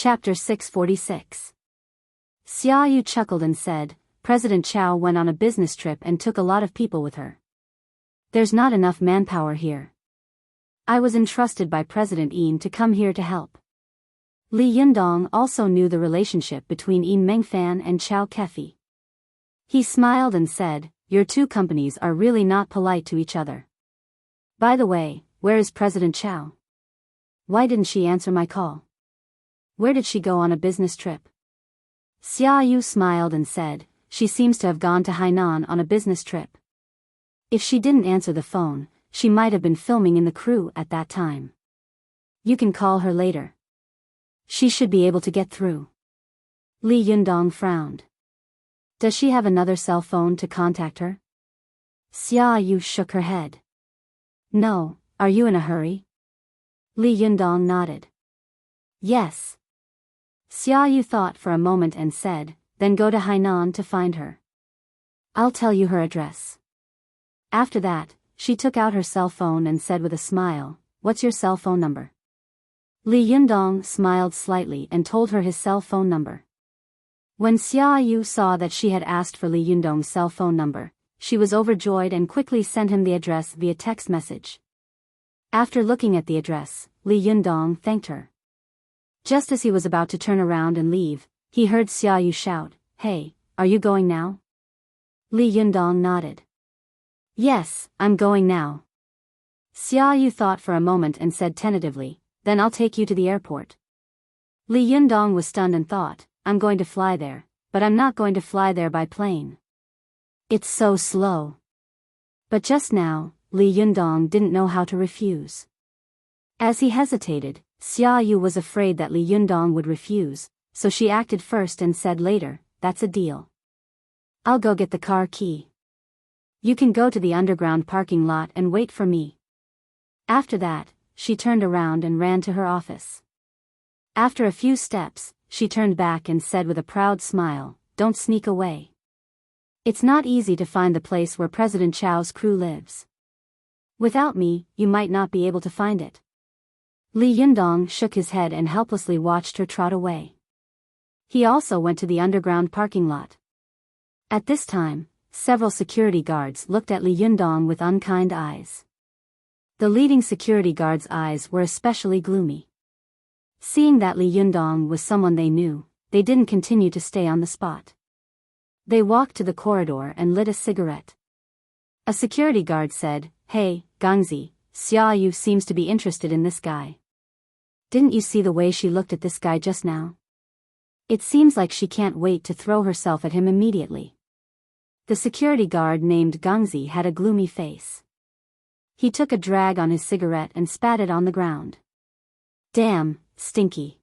Chapter 646. Xiaoyu chuckled and said, President Chao went on a business trip and took a lot of people with her. There's not enough manpower here. I was entrusted by President Yin to come here to help. Li Yundong also knew the relationship between Yin Mengfan and Chao Kefi. He smiled and said, Your two companies are really not polite to each other. By the way, where is President Chao? Why didn't she answer my call? Where did she go on a business trip? Xiaoyu smiled and said, She seems to have gone to Hainan on a business trip. If she didn't answer the phone, she might have been filming in the crew at that time. You can call her later. She should be able to get through. Li Yundong frowned. Does she have another cell phone to contact her? Xiaoyu shook her head. No, are you in a hurry? Li Yundong nodded. Yes. Xiaoyu thought for a moment and said, Then go to Hainan to find her. I'll tell you her address. After that, she took out her cell phone and said with a smile, What's your cell phone number? Li Yundong smiled slightly and told her his cell phone number. When Xiaoyu saw that she had asked for Li Yundong's cell phone number, she was overjoyed and quickly sent him the address via text message. After looking at the address, Li Yundong thanked her. Just as he was about to turn around and leave, he heard Xiaoyu shout, Hey, are you going now? Li Yundong nodded. Yes, I'm going now. Xiaoyu thought for a moment and said tentatively, Then I'll take you to the airport. Li Yundong was stunned and thought, I'm going to fly there, but I'm not going to fly there by plane. It's so slow. But just now, Li Yundong didn't know how to refuse. As he hesitated, Xiaoyu was afraid that Li Yundong would refuse, so she acted first and said later, That's a deal. I'll go get the car key. You can go to the underground parking lot and wait for me. After that, she turned around and ran to her office. After a few steps, she turned back and said with a proud smile, Don't sneak away. It's not easy to find the place where President Chao's crew lives. Without me, you might not be able to find it. Li Yundong shook his head and helplessly watched her trot away. He also went to the underground parking lot. At this time, several security guards looked at Li Yundong with unkind eyes. The leading security guard's eyes were especially gloomy. Seeing that Li Yundong was someone they knew, they didn't continue to stay on the spot. They walked to the corridor and lit a cigarette. A security guard said, Hey, Gangzi, Xiaoyu seems to be interested in this guy. Didn't you see the way she looked at this guy just now? It seems like she can't wait to throw herself at him immediately. The security guard named Gangzi had a gloomy face. He took a drag on his cigarette and spat it on the ground. Damn, Stinky.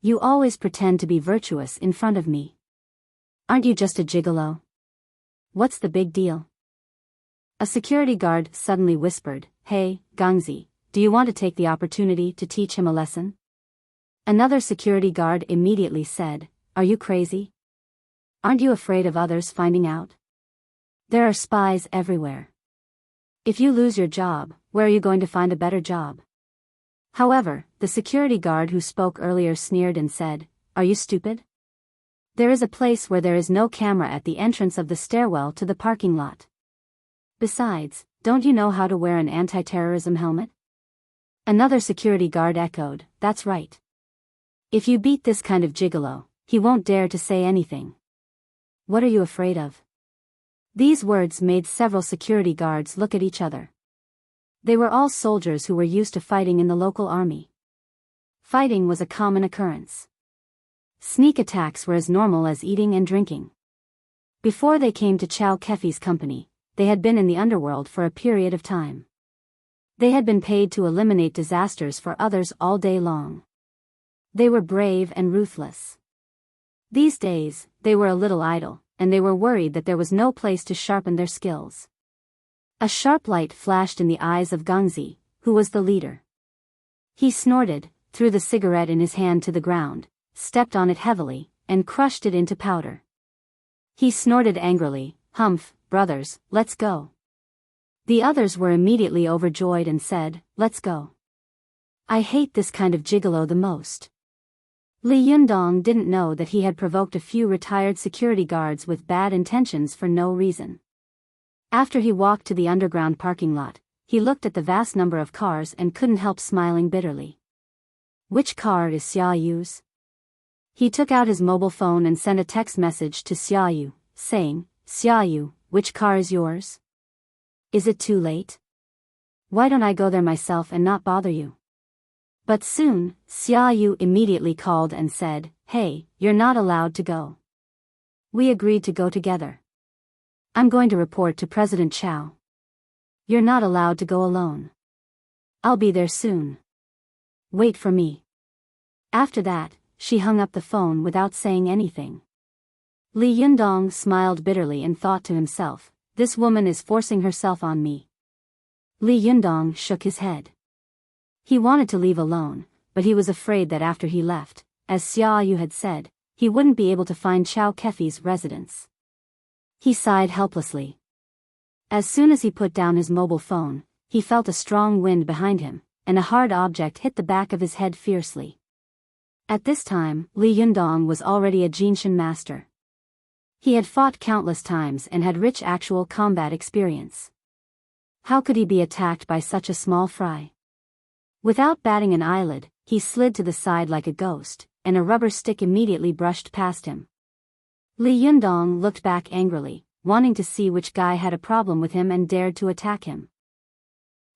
You always pretend to be virtuous in front of me. Aren't you just a gigolo? What's the big deal? A security guard suddenly whispered, Hey, Gangzi, do you want to take the opportunity to teach him a lesson? Another security guard immediately said, Are you crazy? Aren't you afraid of others finding out? There are spies everywhere. If you lose your job, where are you going to find a better job? However, the security guard who spoke earlier sneered and said, Are you stupid? There is a place where there is no camera at the entrance of the stairwell to the parking lot. Besides, don't you know how to wear an anti-terrorism helmet? Another security guard echoed, That's right. If you beat this kind of gigolo, he won't dare to say anything. What are you afraid of? These words made several security guards look at each other. They were all soldiers who were used to fighting in the local army. Fighting was a common occurrence. Sneak attacks were as normal as eating and drinking. Before they came to Chao Kefi's company, they had been in the underworld for a period of time. They had been paid to eliminate disasters for others all day long. They were brave and ruthless. These days, they were a little idle, and they were worried that there was no place to sharpen their skills. A sharp light flashed in the eyes of Gangzi, who was the leader. He snorted, threw the cigarette in his hand to the ground, stepped on it heavily, and crushed it into powder. He snorted angrily, Humph, brothers, let's go. The others were immediately overjoyed and said, Let's go. I hate this kind of gigolo the most. Li Yundong didn't know that he had provoked a few retired security guards with bad intentions for no reason. After he walked to the underground parking lot, he looked at the vast number of cars and couldn't help smiling bitterly. Which car is Xiaoyu's? He took out his mobile phone and sent a text message to Xiaoyu, saying, Xiaoyu, which car is yours? Is it too late? Why don't I go there myself and not bother you? But soon, Xiaoyu immediately called and said, Hey, you're not allowed to go. We agreed to go together. I'm going to report to President Chow. You're not allowed to go alone. I'll be there soon. Wait for me. After that, she hung up the phone without saying anything. Li Yundong smiled bitterly and thought to himself, this woman is forcing herself on me. Li Yundong shook his head. He wanted to leave alone, but he was afraid that after he left, as Xiaoyu had said, he wouldn't be able to find Chow Kefi's residence. He sighed helplessly. As soon as he put down his mobile phone, he felt a strong wind behind him, and a hard object hit the back of his head fiercely. At this time, Li Yundong was already a Jinshin master. He had fought countless times and had rich actual combat experience. How could he be attacked by such a small fry? Without batting an eyelid, he slid to the side like a ghost, and a rubber stick immediately brushed past him. Li Yundong looked back angrily, wanting to see which guy had a problem with him and dared to attack him.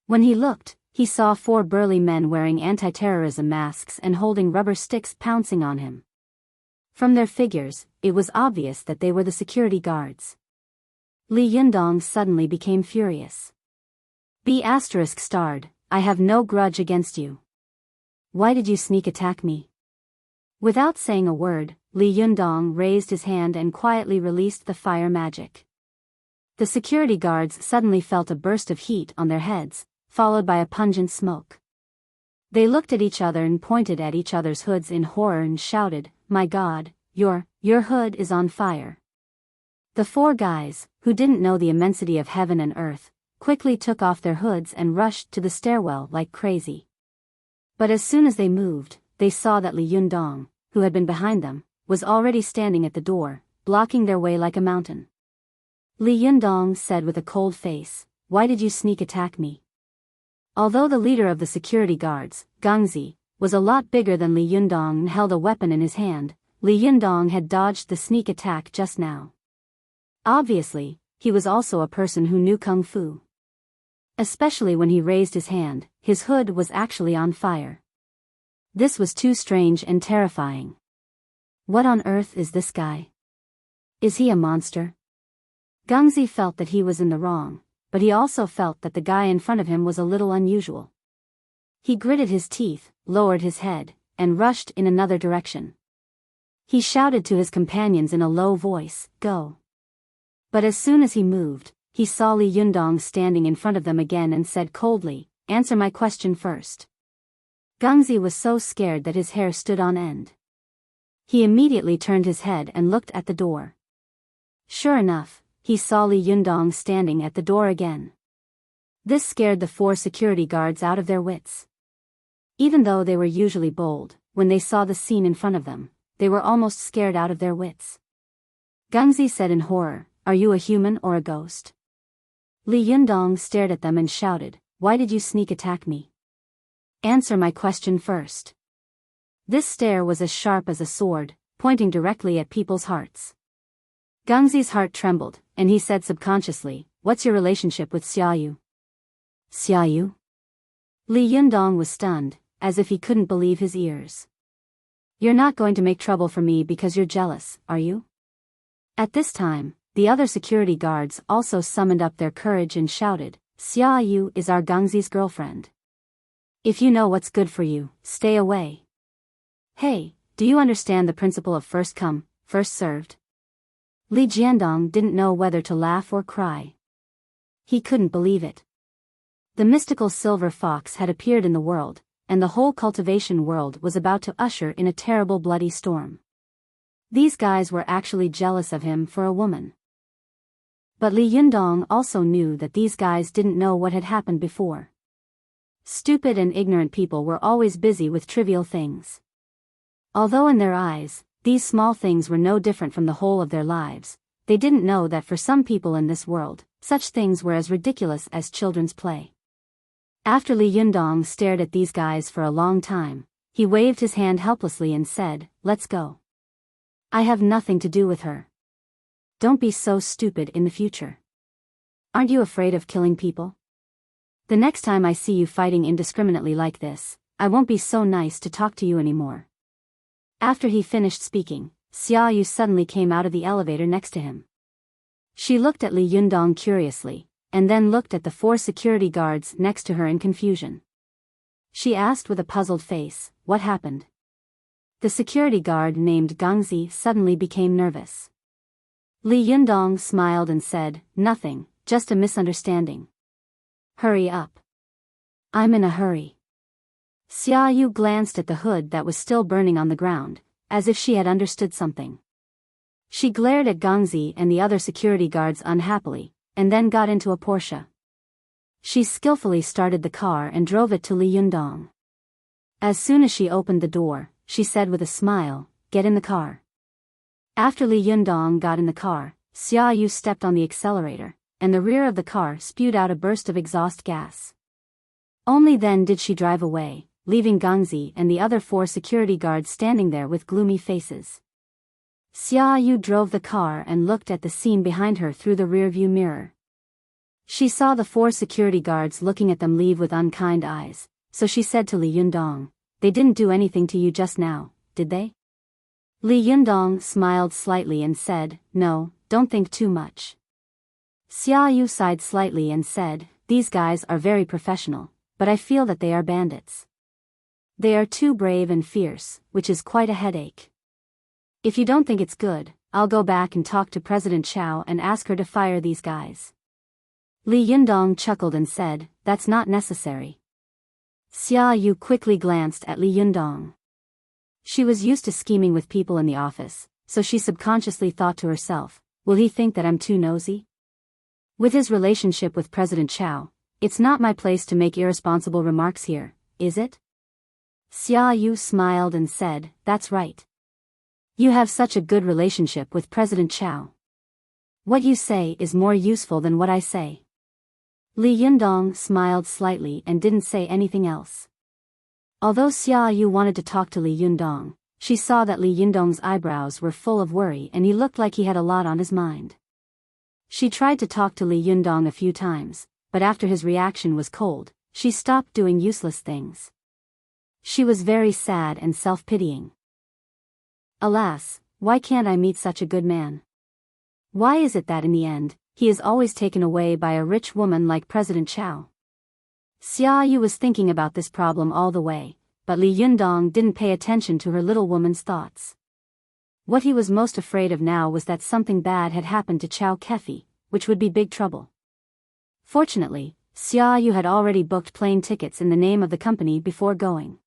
When he looked, he saw 4 burly men wearing anti-terrorism masks and holding rubber sticks pouncing on him. From their figures, it was obvious that they were the security guards. Li Yundong suddenly became furious. B****, I have no grudge against you. Why did you sneak attack me? Without saying a word, Li Yundong raised his hand and quietly released the fire magic. The security guards suddenly felt a burst of heat on their heads, followed by a pungent smoke. They looked at each other and pointed at each other's hoods in horror and shouted, My God, your hood is on fire. The 4 guys, who didn't know the immensity of heaven and earth, quickly took off their hoods and rushed to the stairwell like crazy. But as soon as they moved, they saw that Li Yundong, who had been behind them, was already standing at the door, blocking their way like a mountain. Li Yundong said with a cold face, Why did you sneak attack me? Although the leader of the security guards, Gangzi, was a lot bigger than Li Yundong and held a weapon in his hand, Li Yundong had dodged the sneak attack just now. Obviously, he was also a person who knew kung fu. Especially when he raised his hand, his hood was actually on fire. This was too strange and terrifying. What on earth is this guy? Is he a monster? Gangzi felt that he was in the wrong, but he also felt that the guy in front of him was a little unusual. He gritted his teeth, lowered his head, and rushed in another direction. He shouted to his companions in a low voice, Go. But as soon as he moved, he saw Li Yundong standing in front of them again and said coldly, Answer my question first. Gangzi was so scared that his hair stood on end. He immediately turned his head and looked at the door. Sure enough, he saw Li Yundong standing at the door again. This scared the 4 security guards out of their wits. Even though they were usually bold, when they saw the scene in front of them, they were almost scared out of their wits. Gangzi said in horror, Are you a human or a ghost? Li Yundong stared at them and shouted, Why did you sneak attack me? Answer my question first. This stare was as sharp as a sword, pointing directly at people's hearts. Gangzi's heart trembled, and he said subconsciously, What's your relationship with Xiaoyu? Xiaoyu? Li Yundong was stunned, as if he couldn't believe his ears. You're not going to make trouble for me because you're jealous, are you? At this time, the other security guards also summoned up their courage and shouted, Xiaoyu is our Gangzi's girlfriend. If you know what's good for you, stay away. Hey, do you understand the principle of first come, first served? Li Jiandong didn't know whether to laugh or cry. He couldn't believe it. The mystical silver fox had appeared in the world, and the whole cultivation world was about to usher in a terrible bloody storm. These guys were actually jealous of him for a woman. But Li Yundong also knew that these guys didn't know what had happened before. Stupid and ignorant people were always busy with trivial things. Although in their eyes, these small things were no different from the whole of their lives, they didn't know that for some people in this world, such things were as ridiculous as children's play. After Li Yundong stared at these guys for a long time, he waved his hand helplessly and said, "Let's go. I have nothing to do with her. Don't be so stupid in the future. Aren't you afraid of killing people? The next time I see you fighting indiscriminately like this, I won't be so nice to talk to you anymore." After he finished speaking, Xia Yu suddenly came out of the elevator next to him. She looked at Li Yundong curiously, and then looked at the 4 security guards next to her in confusion. She asked with a puzzled face, "What happened?" The security guard named Gangzi suddenly became nervous. Li Yundong smiled and said, "Nothing, just a misunderstanding. Hurry up. I'm in a hurry." Xia Yu glanced at the hood that was still burning on the ground, as if she had understood something. She glared at Gangzi and the other security guards unhappily, and then got into a Porsche. She skillfully started the car and drove it to Li Yundong. As soon as she opened the door, she said with a smile, "Get in the car." After Li Yundong got in the car, Xia Yu stepped on the accelerator, and the rear of the car spewed out a burst of exhaust gas. Only then did she drive away, leaving Gangzi and the other 4 security guards standing there with gloomy faces. Xia Yu drove the car and looked at the scene behind her through the rearview mirror. She saw the 4 security guards looking at them leave with unkind eyes, so she said to Li Yundong, "They didn't do anything to you just now, did they?" Li Yundong smiled slightly and said, "No, don't think too much." Xia Yu sighed slightly and said, "These guys are very professional, but I feel that they are bandits. They are too brave and fierce, which is quite a headache. If you don't think it's good, I'll go back and talk to President Chao and ask her to fire these guys." Li Yundong chuckled and said, "That's not necessary." Xia Yu quickly glanced at Li Yundong. She was used to scheming with people in the office, so she subconsciously thought to herself, "Will he think that I'm too nosy? With his relationship with President Chao, it's not my place to make irresponsible remarks here, is it?" Xia Yu smiled and said, "That's right. You have such a good relationship with President Chao. What you say is more useful than what I say." Li Yundong smiled slightly and didn't say anything else. Although Xia Yu wanted to talk to Li Yundong, she saw that Li Yundong's eyebrows were full of worry and he looked like he had a lot on his mind. She tried to talk to Li Yundong a few times, but after his reaction was cold, she stopped doing useless things. She was very sad and self-pitying. Alas, why can't I meet such a good man? Why is it that in the end, he is always taken away by a rich woman like President Chao? Xia Yu was thinking about this problem all the way, but Li Yundong didn't pay attention to her little woman's thoughts. What he was most afraid of now was that something bad had happened to Chao Kefi, which would be big trouble. Fortunately, Xia Yu had already booked plane tickets in the name of the company before going.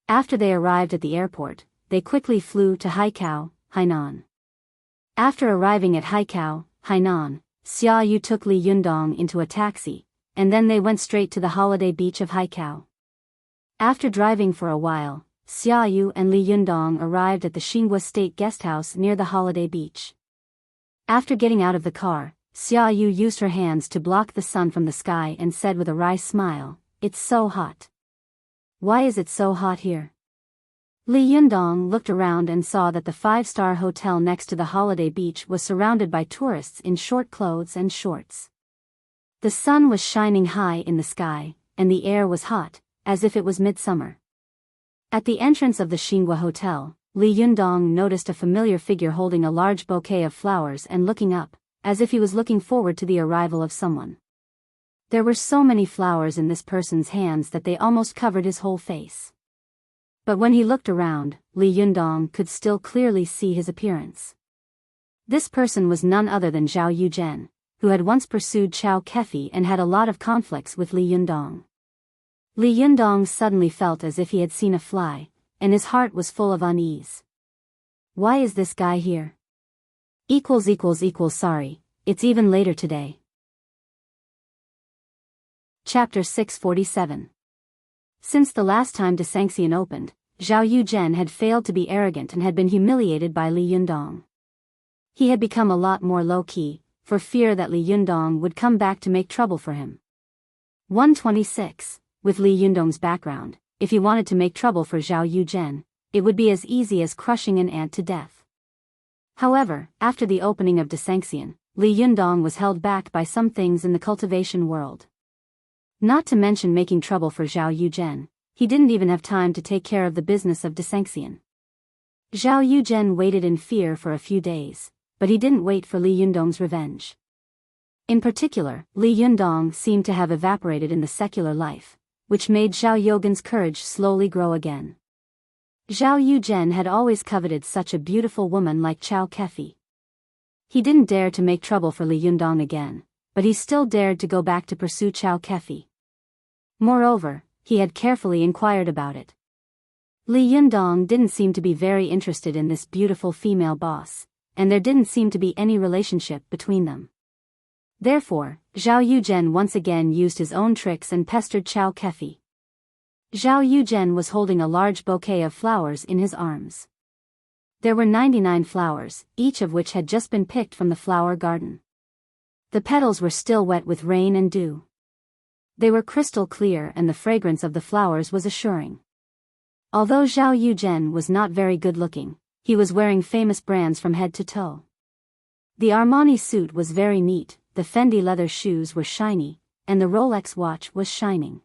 After they arrived at the airport, they quickly flew to Haikou, Hainan. After arriving at Haikou, Hainan, Xia Yu took Li Yundong into a taxi, and then they went straight to the holiday beach of Haikou. After driving for a while, Xia Yu and Li Yundong arrived at the Xinghua State Guesthouse near the holiday beach. After getting out of the car, Xia Yu used her hands to block the sun from the sky and said with a wry smile, "It's so hot. Why is it so hot here?" Li Yundong looked around and saw that the 5-star hotel next to the holiday beach was surrounded by tourists in short clothes and shorts. The sun was shining high in the sky, and the air was hot, as if it was midsummer. At the entrance of the Xinghua Hotel, Li Yundong noticed a familiar figure holding a large bouquet of flowers and looking up, as if he was looking forward to the arrival of someone. There were so many flowers in this person's hands that they almost covered his whole face. But when he looked around, Li Yundong could still clearly see his appearance. This person was none other than Zhao Yuzhen, who had once pursued Chao Kefi and had a lot of conflicts with Li Yundong. Li Yundong suddenly felt as if he had seen a fly, and his heart was full of unease. Why is this guy here? Sorry, it's even later today. Chapter 647. Since the last time Desanxian opened, Zhao Yuzhen had failed to be arrogant and had been humiliated by Li Yundong. He had become a lot more low-key, for fear that Li Yundong would come back to make trouble for him. 126. With Li Yundong's background, if he wanted to make trouble for Zhao Yuzhen, it would be as easy as crushing an ant to death. However, after the opening of Desanxian, Li Yundong was held back by some things in the cultivation world. Not to mention making trouble for Zhao Yuzhen, he didn't even have time to take care of the business of Desanxian. Zhao Yuzhen waited in fear for a few days, but he didn't wait for Li Yundong's revenge. In particular, Li Yundong seemed to have evaporated in the secular life, which made Zhao Yozhen's courage slowly grow again. Zhao Yuzhen had always coveted such a beautiful woman like Chao Kefi. He didn't dare to make trouble for Li Yundong again, but he still dared to go back to pursue Chao Kefi. Moreover, he had carefully inquired about it. Li Yundong didn't seem to be very interested in this beautiful female boss, and there didn't seem to be any relationship between them. Therefore, Zhao Yuzhen once again used his own tricks and pestered Chao Kefi. Zhao Yuzhen was holding a large bouquet of flowers in his arms. There were 99 flowers, each of which had just been picked from the flower garden. The petals were still wet with rain and dew. They were crystal clear and the fragrance of the flowers was assuring. Although Zhao Yuzhen was not very good looking, he was wearing famous brands from head to toe. The Armani suit was very neat, the Fendi leather shoes were shiny, and the Rolex watch was shining.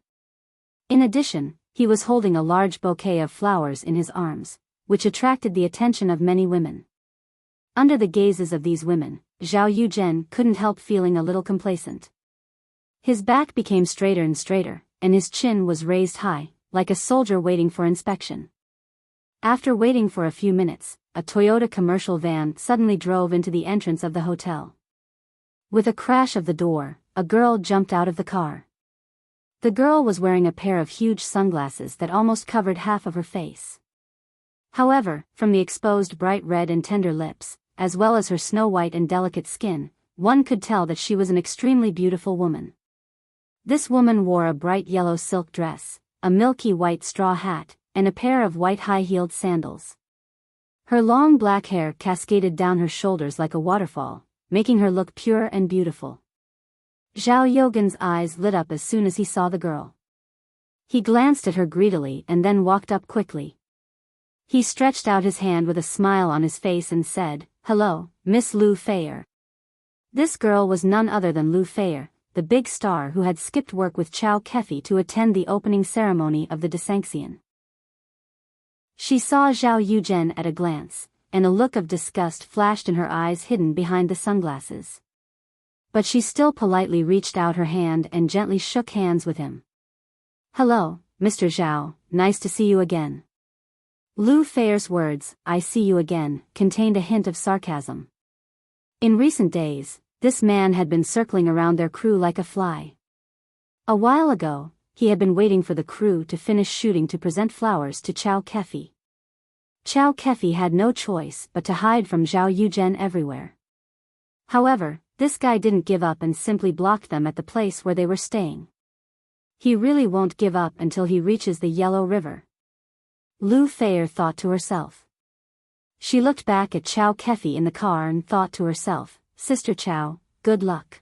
In addition, he was holding a large bouquet of flowers in his arms, which attracted the attention of many women. Under the gazes of these women, Zhao Yuzhen couldn't help feeling a little complacent. His back became straighter and straighter, and his chin was raised high, like a soldier waiting for inspection. After waiting for a few minutes, a Toyota commercial van suddenly drove into the entrance of the hotel. With a crash of the door, a girl jumped out of the car. The girl was wearing a pair of huge sunglasses that almost covered half of her face. However, from the exposed bright red and tender lips, as well as her snow-white and delicate skin, one could tell that she was an extremely beautiful woman. This woman wore a bright yellow silk dress, a milky white straw hat, and a pair of white high-heeled sandals. Her long black hair cascaded down her shoulders like a waterfall, making her look pure and beautiful. Zhao Yozhen's eyes lit up as soon as he saw the girl. He glanced at her greedily and then walked up quickly. He stretched out his hand with a smile on his face and said, "Hello, Miss Lu Feier." This girl was none other than Lu Feier, the big star who had skipped work with Chao Kefi to attend the opening ceremony of the Desanxian. She saw Zhao Yuzhen at a glance, and a look of disgust flashed in her eyes hidden behind the sunglasses. But she still politely reached out her hand and gently shook hands with him. "Hello, Mr. Zhao, nice to see you again." Lu Feier's words, "I see you again," contained a hint of sarcasm. In recent days, this man had been circling around their crew like a fly. A while ago, he had been waiting for the crew to finish shooting to present flowers to Chao Kefi. Chao Kefi had no choice but to hide from Zhao Yuzhen everywhere. However, this guy didn't give up and simply blocked them at the place where they were staying. He really won't give up until he reaches the Yellow River. Lu Feier thought to herself. She looked back at Chao Kefi in the car and thought to herself, "Sister Chao, good luck.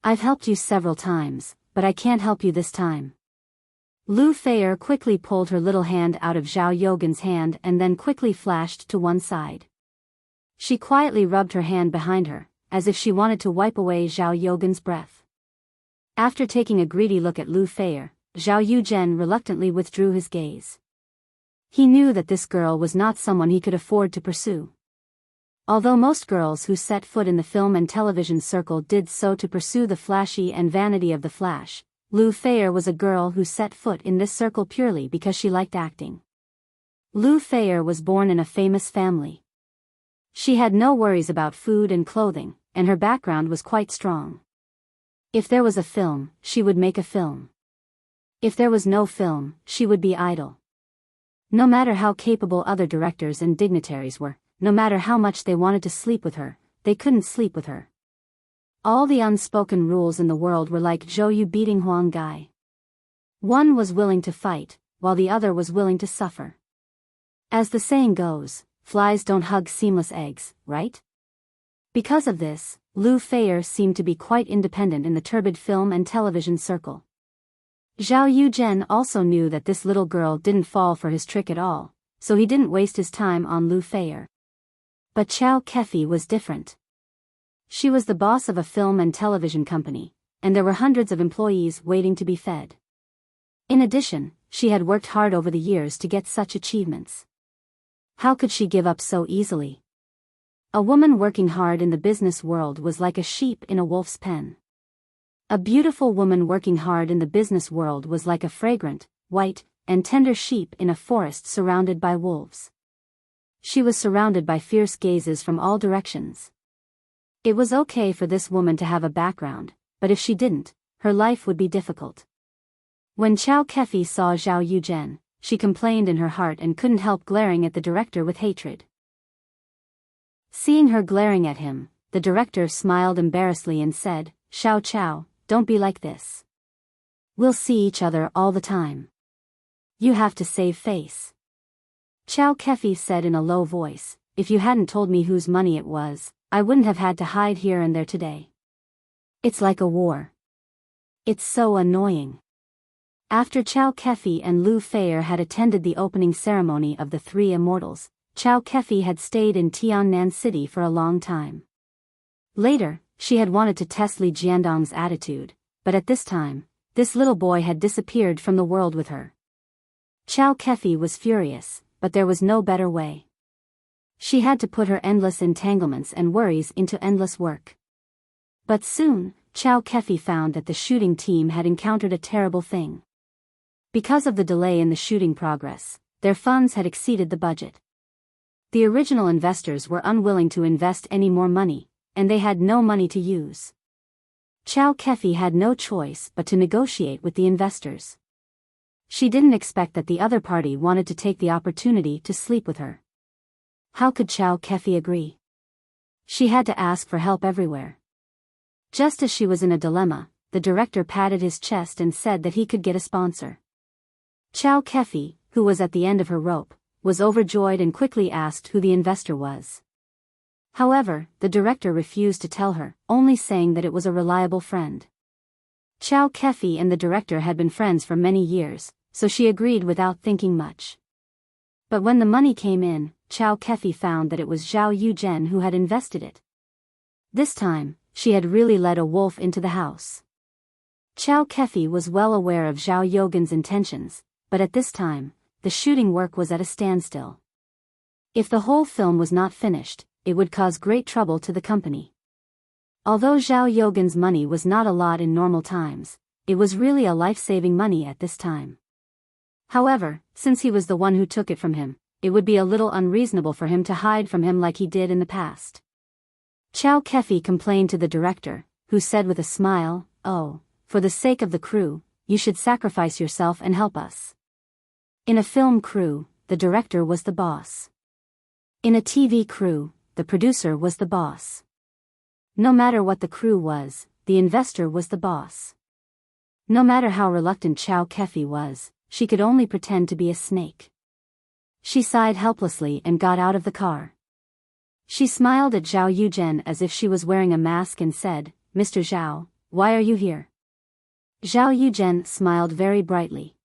I've helped you several times, but I can't help you this time." Lu Feier quickly pulled her little hand out of Zhao Yozhen's hand and then quickly flashed to one side. She quietly rubbed her hand behind her, as if she wanted to wipe away Zhao Yozhen's breath. After taking a greedy look at Lu Feier, Zhao Yuzhen reluctantly withdrew his gaze. He knew that this girl was not someone he could afford to pursue. Although most girls who set foot in the film and television circle did so to pursue the flashy and vanity of the flash, Lu Feier was a girl who set foot in this circle purely because she liked acting. Lu Feier was born in a famous family. She had no worries about food and clothing, and her background was quite strong. If there was a film, she would make a film. If there was no film, she would be idle. No matter how capable other directors and dignitaries were, no matter how much they wanted to sleep with her, they couldn't sleep with her. All the unspoken rules in the world were like Zhou Yu beating Huang Gai. One was willing to fight, while the other was willing to suffer. As the saying goes, flies don't hug seamless eggs, right? Because of this, Lu Feier seemed to be quite independent in the turbid film and television circle. Zhao Yuzhen also knew that this little girl didn't fall for his trick at all, so he didn't waste his time on Lu Feier. But Chao Kefi was different. She was the boss of a film and television company, and there were hundreds of employees waiting to be fed. In addition, she had worked hard over the years to get such achievements. How could she give up so easily? A woman working hard in the business world was like a sheep in a wolf's pen. A beautiful woman working hard in the business world was like a fragrant, white, and tender sheep in a forest surrounded by wolves. She was surrounded by fierce gazes from all directions. It was okay for this woman to have a background, but if she didn't, her life would be difficult. When Chao Kefi saw Zhao Yuzhen, she complained in her heart and couldn't help glaring at the director with hatred. Seeing her glaring at him, the director smiled embarrassedly and said, "Xiao Chao, don't be like this. We'll see each other all the time. You have to save face." Chao Kefi said in a low voice, "If you hadn't told me whose money it was, I wouldn't have had to hide here and there today. It's like a war. It's so annoying." After Chao Kefi and Lu Feier had attended the opening ceremony of the Three Immortals, Chao Kefi had stayed in Tiannan City for a long time. Later, she had wanted to test Li Jiandong's attitude, but at this time, this little boy had disappeared from the world with her. Chao Kefi was furious, but there was no better way. She had to put her endless entanglements and worries into endless work. But soon, Chao Kefi found that the shooting team had encountered a terrible thing. Because of the delay in the shooting progress, their funds had exceeded the budget. The original investors were unwilling to invest any more money, and they had no money to use. Chao Kefi had no choice but to negotiate with the investors. She didn't expect that the other party wanted to take the opportunity to sleep with her. How could Chao Kefi agree? She had to ask for help everywhere. Just as she was in a dilemma, the director patted his chest and said that he could get a sponsor. Chao Kefi, who was at the end of her rope, was overjoyed and quickly asked who the investor was. However, the director refused to tell her, only saying that it was a reliable friend. Chao Kefi and the director had been friends for many years, so she agreed without thinking much. But when the money came in, Chao Kefi found that it was Zhao Yuzhen who had invested it. This time, she had really led a wolf into the house. Chao Kefi was well aware of Zhao Yuzhen's intentions, but at this time, the shooting work was at a standstill. If the whole film was not finished, it would cause great trouble to the company. Although Zhao Yuzhen's money was not a lot in normal times, it was really a life-saving money at this time. However, since he was the one who took it from him, it would be a little unreasonable for him to hide from him like he did in the past. Chao Kefi complained to the director, who said with a smile, "Oh, for the sake of the crew, you should sacrifice yourself and help us." In a film crew, the director was the boss. In a TV crew, the producer was the boss. No matter what the crew was, the investor was the boss. No matter how reluctant Chao Kefi was, she could only pretend to be a snake. She sighed helplessly and got out of the car. She smiled at Zhao Yuzhen as if she was wearing a mask and said, "Mr. Zhao, why are you here?" Zhao Yuzhen smiled very brightly.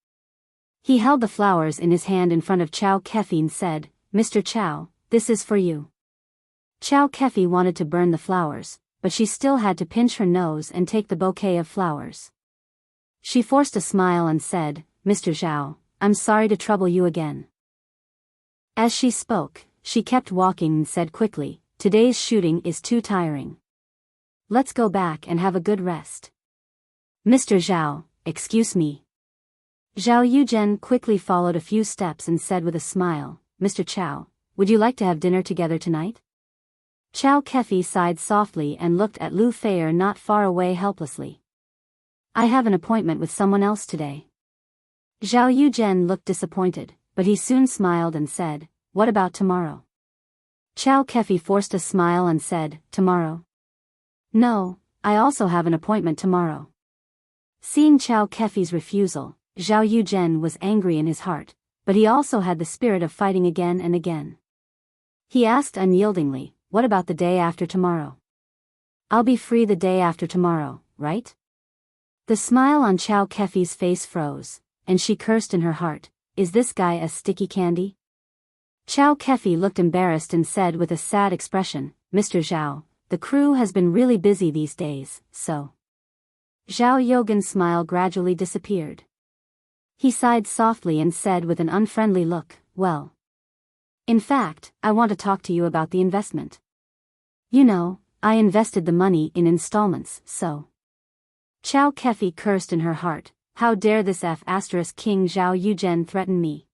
He held the flowers in his hand in front of Chao Kefi and said, "Mr. Chao, this is for you." Chao Kefi wanted to burn the flowers, but she still had to pinch her nose and take the bouquet of flowers. She forced a smile and said, "Mr. Zhao, I'm sorry to trouble you again." As she spoke, she kept walking and said quickly, "Today's shooting is too tiring. Let's go back and have a good rest." "Mr. Zhao, excuse me." Zhao Yuzhen quickly followed a few steps and said with a smile, "Mr. Chao, would you like to have dinner together tonight?" Chao Kefi sighed softly and looked at Lu Feier not far away helplessly. "I have an appointment with someone else today." Zhao Yuzhen looked disappointed, but he soon smiled and said, "What about tomorrow?" Chao Kefi forced a smile and said, "Tomorrow? No, I also have an appointment tomorrow." Seeing Chao Kefi's refusal, Zhao Yuzhen was angry in his heart, but he also had the spirit of fighting again and again. He asked unyieldingly, "What about the day after tomorrow? I'll be free the day after tomorrow, right?" The smile on Chow Kefi's face froze, and she cursed in her heart, "Is this guy a sticky candy?" Chow Kefi looked embarrassed and said with a sad expression, "Mr. Zhao, the crew has been really busy these days, so." Zhao Yogan's smile gradually disappeared. He sighed softly and said with an unfriendly look, "Well. In fact, I want to talk to you about the investment. You know, I invested the money in installments, so." Chow Kefi cursed in her heart, "How dare this King Zhao Yuzhen threaten me?"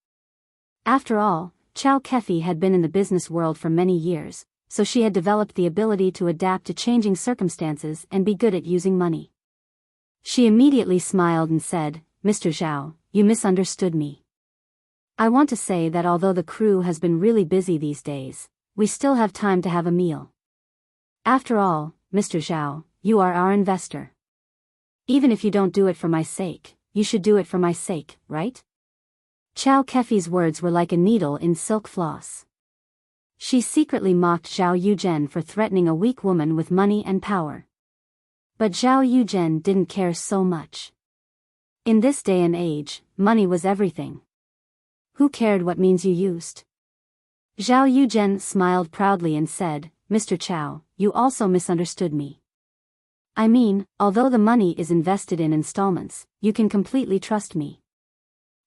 After all, Chow Kefi had been in the business world for many years, so she had developed the ability to adapt to changing circumstances and be good at using money. She immediately smiled and said, "Mr. Zhao, you misunderstood me. I want to say that although the crew has been really busy these days, we still have time to have a meal. After all, Mr. Zhao, you are our investor. Even if you don't do it for my sake, you should do it for my sake, right?" Chow Kefi's words were like a needle in silk floss. She secretly mocked Zhao Yuzhen for threatening a weak woman with money and power. But Zhao Yuzhen didn't care so much. In this day and age, money was everything. Who cared what means you used? Zhao Yuzhen smiled proudly and said, "Mr. Chow, you also misunderstood me. I mean, although the money is invested in installments, you can completely trust me.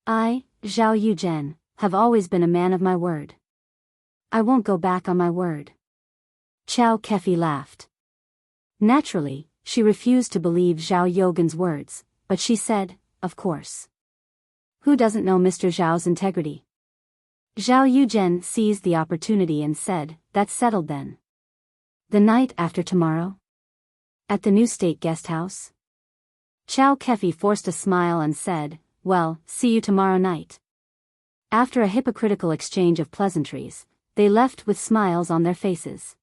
I, Zhao Yuzhen, have always been a man of my word. I won't go back on my word." Chow Kefi laughed. Naturally, she refused to believe Zhao Yogan's words, but she said, "Of course. Who doesn't know Mr. Zhao's integrity?" Zhao Yuzhen seized the opportunity and said, "That's settled then. The night after tomorrow? At the new state guest house?" Chow Kefi forced a smile and said, "Well, see you tomorrow night." After a hypocritical exchange of pleasantries, they left with smiles on their faces.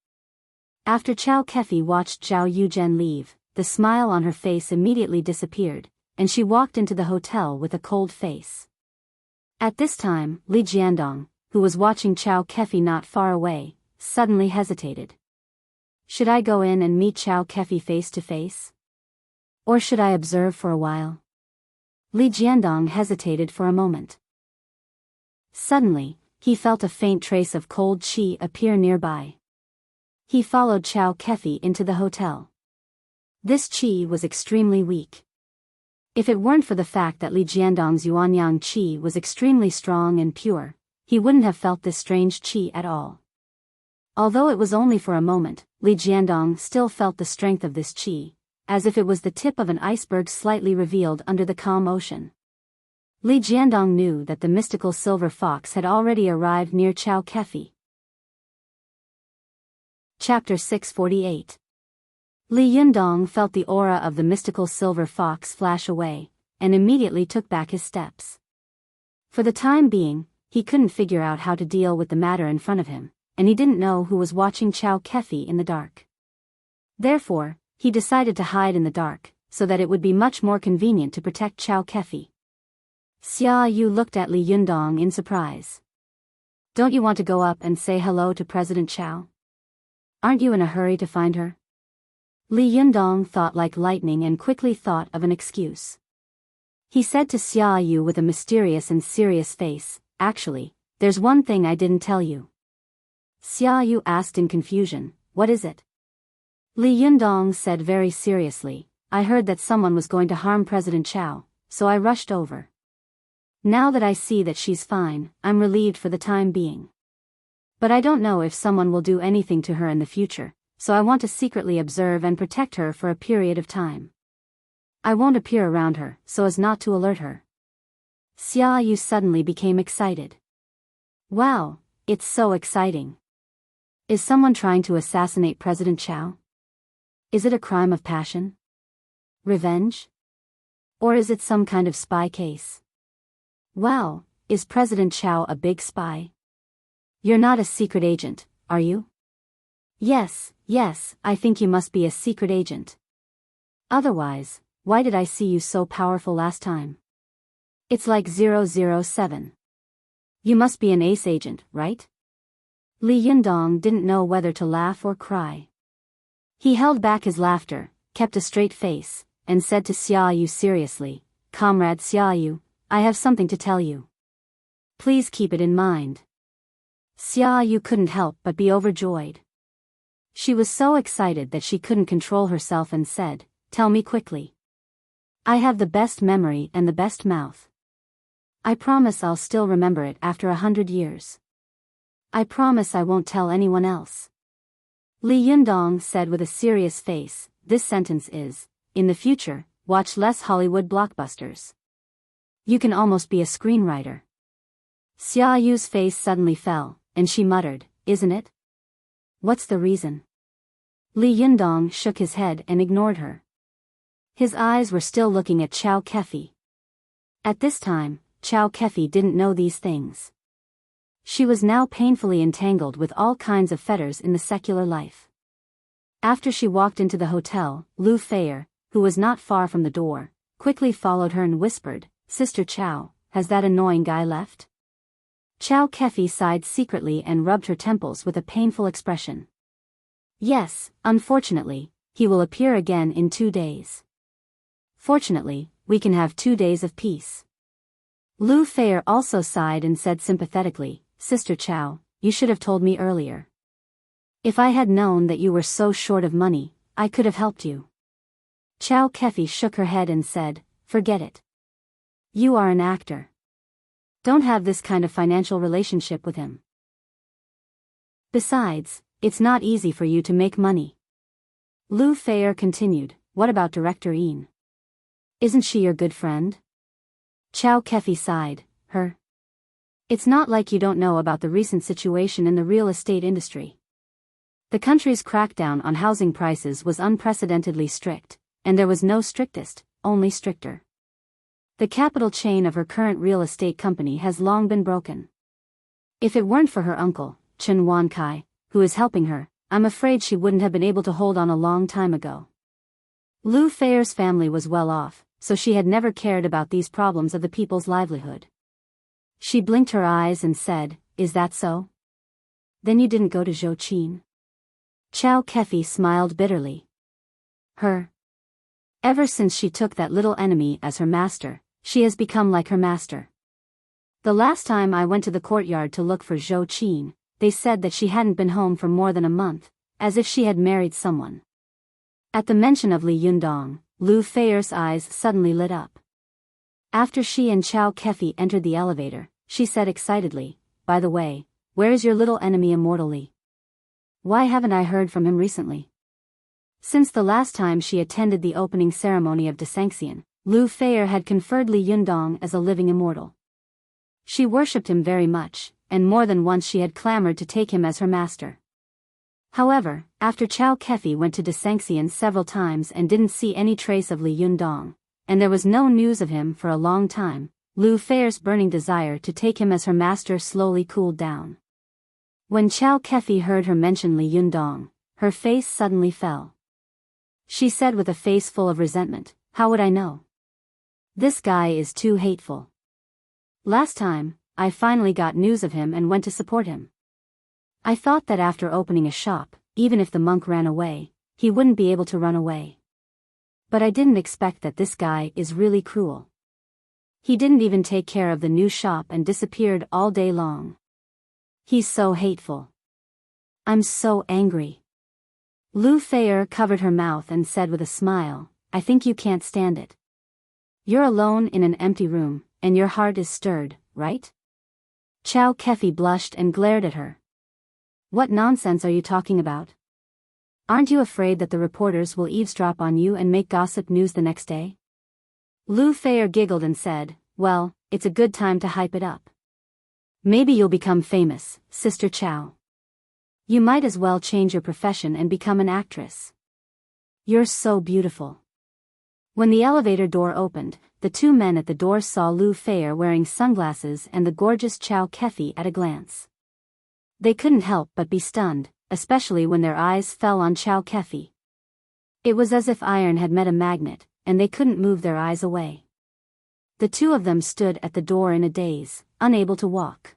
After Chow Kefi watched Zhao Yuzhen leave, the smile on her face immediately disappeared, and she walked into the hotel with a cold face. At this time, Li Jiandong, who was watching Chow Kefi not far away, suddenly hesitated. Should I go in and meet Chow Kefi face to face? Or should I observe for a while? Li Jiandong hesitated for a moment. Suddenly, he felt a faint trace of cold qi appear nearby. He followed Chow Kefi into the hotel. This qi was extremely weak. If it weren't for the fact that Li Jiandong's Yuanyang qi was extremely strong and pure, he wouldn't have felt this strange qi at all. Although it was only for a moment, Li Jiandong still felt the strength of this qi, as if it was the tip of an iceberg slightly revealed under the calm ocean. Li Jiandong knew that the mystical silver fox had already arrived near Chow Kefi. Chapter 648. Li Yundong felt the aura of the mystical silver fox flash away, and immediately took back his steps. For the time being, he couldn't figure out how to deal with the matter in front of him, and he didn't know who was watching Chow Kefi in the dark. Therefore, he decided to hide in the dark, so that it would be much more convenient to protect Chow Kefi. Xia Yu looked at Li Yundong in surprise. "Don't you want to go up and say hello to President Chow? Aren't you in a hurry to find her?" Li Yundong thought like lightning and quickly thought of an excuse. He said to Xia Yu with a mysterious and serious face, "Actually, there's one thing I didn't tell you." Xia Yu asked in confusion, "What is it?" Li Yundong said very seriously, "I heard that someone was going to harm President Chow, so I rushed over. Now that I see that she's fine, I'm relieved for the time being. But I don't know if someone will do anything to her in the future, so I want to secretly observe and protect her for a period of time. I won't appear around her, so as not to alert her." Xia Yu suddenly became excited. "Wow, it's so exciting. Is someone trying to assassinate President Chow? Is it a crime of passion? Revenge? Or is it some kind of spy case? Wow, is President Chow a big spy? You're not a secret agent, are you?" Yes, I think you must be a secret agent. Otherwise, why did I see you so powerful last time? It's like 007. You must be an ace agent, right? Li Yundong didn't know whether to laugh or cry. He held back his laughter, kept a straight face, and said to Xiaoyu seriously, Comrade Xiaoyu, I have something to tell you. Please keep it in mind. Xiaoyu couldn't help but be overjoyed. She was so excited that she couldn't control herself and said, Tell me quickly. I have the best memory and the best mouth. I promise I'll still remember it after 100 years. I promise I won't tell anyone else. Li Yundong said with a serious face, This sentence is, in the future, watch less Hollywood blockbusters. You can almost be a screenwriter. Xiaoyu's face suddenly fell, and she muttered, Isn't it? What's the reason? Li Yundong shook his head and ignored her. His eyes were still looking at Chao Kefi. At this time, Chao Kefi didn't know these things. She was now painfully entangled with all kinds of fetters in the secular life. After she walked into the hotel, Lu Feier, who was not far from the door, quickly followed her and whispered, Sister Chao, has that annoying guy left? Chao Kefi sighed secretly and rubbed her temples with a painful expression. Yes, unfortunately, he will appear again in 2 days. Fortunately, we can have 2 days of peace. Lu Feier also sighed and said sympathetically, Sister Chao, you should have told me earlier. If I had known that you were so short of money, I could have helped you. Chao Kefi shook her head and said, Forget it. You are an actor. Don't have this kind of financial relationship with him. Besides, it's not easy for you to make money. Lu Feier continued, What about Director Yin? Isn't she your good friend? Chao Kefi sighed, Her. It's not like you don't know about the recent situation in the real estate industry. The country's crackdown on housing prices was unprecedentedly strict, and there was no strictest, only stricter. The capital chain of her current real estate company has long been broken. If it weren't for her uncle, Chen Wankai, who is helping her, I'm afraid she wouldn't have been able to hold on a long time ago. Lu Feier's family was well off, so she had never cared about these problems of the people's livelihood. She blinked her eyes and said, Is that so? Then you didn't go to Zhouqin? Chao Kefi smiled bitterly. Her. Ever since she took that little enemy as her master, she has become like her master. The last time I went to the courtyard to look for Zhouqin, they said that she hadn't been home for more than a month, as if she had married someone. At the mention of Li Yundong, Lu Feier's eyes suddenly lit up. After she and Chao Kefi entered the elevator, she said excitedly, By the way, where is your little enemy Immortal Li? Why haven't I heard from him recently? Since the last time she attended the opening ceremony of Desanxian, Lu Feier had conferred Li Yundong as a living immortal. She worshipped him very much, and more than once she had clamored to take him as her master. However, after Chao Kefi went to Desanxian several times and didn't see any trace of Li Yundong, and there was no news of him for a long time, Lu Feier's burning desire to take him as her master slowly cooled down. When Chao Kefi heard her mention Li Yundong, her face suddenly fell. She said with a face full of resentment, How would I know? This guy is too hateful. Last time, I finally got news of him and went to support him. I thought that after opening a shop, even if the monk ran away, he wouldn't be able to run away. But I didn't expect that this guy is really cruel. He didn't even take care of the new shop and disappeared all day long. He's so hateful. I'm so angry. Lu Feier covered her mouth and said with a smile, I think you can't stand it. You're alone in an empty room, and your heart is stirred, right? Chao Kefi blushed and glared at her. What nonsense are you talking about? Aren't you afraid that the reporters will eavesdrop on you and make gossip news the next day? Lu Feier giggled and said, Well, it's a good time to hype it up. Maybe you'll become famous, Sister Chao. You might as well change your profession and become an actress. You're so beautiful. When the elevator door opened, the two men at the door saw Lu Feier wearing sunglasses and the gorgeous Chao Kefi at a glance. They couldn't help but be stunned, especially when their eyes fell on Chao Kefi. It was as if iron had met a magnet, and they couldn't move their eyes away. The two of them stood at the door in a daze, unable to walk.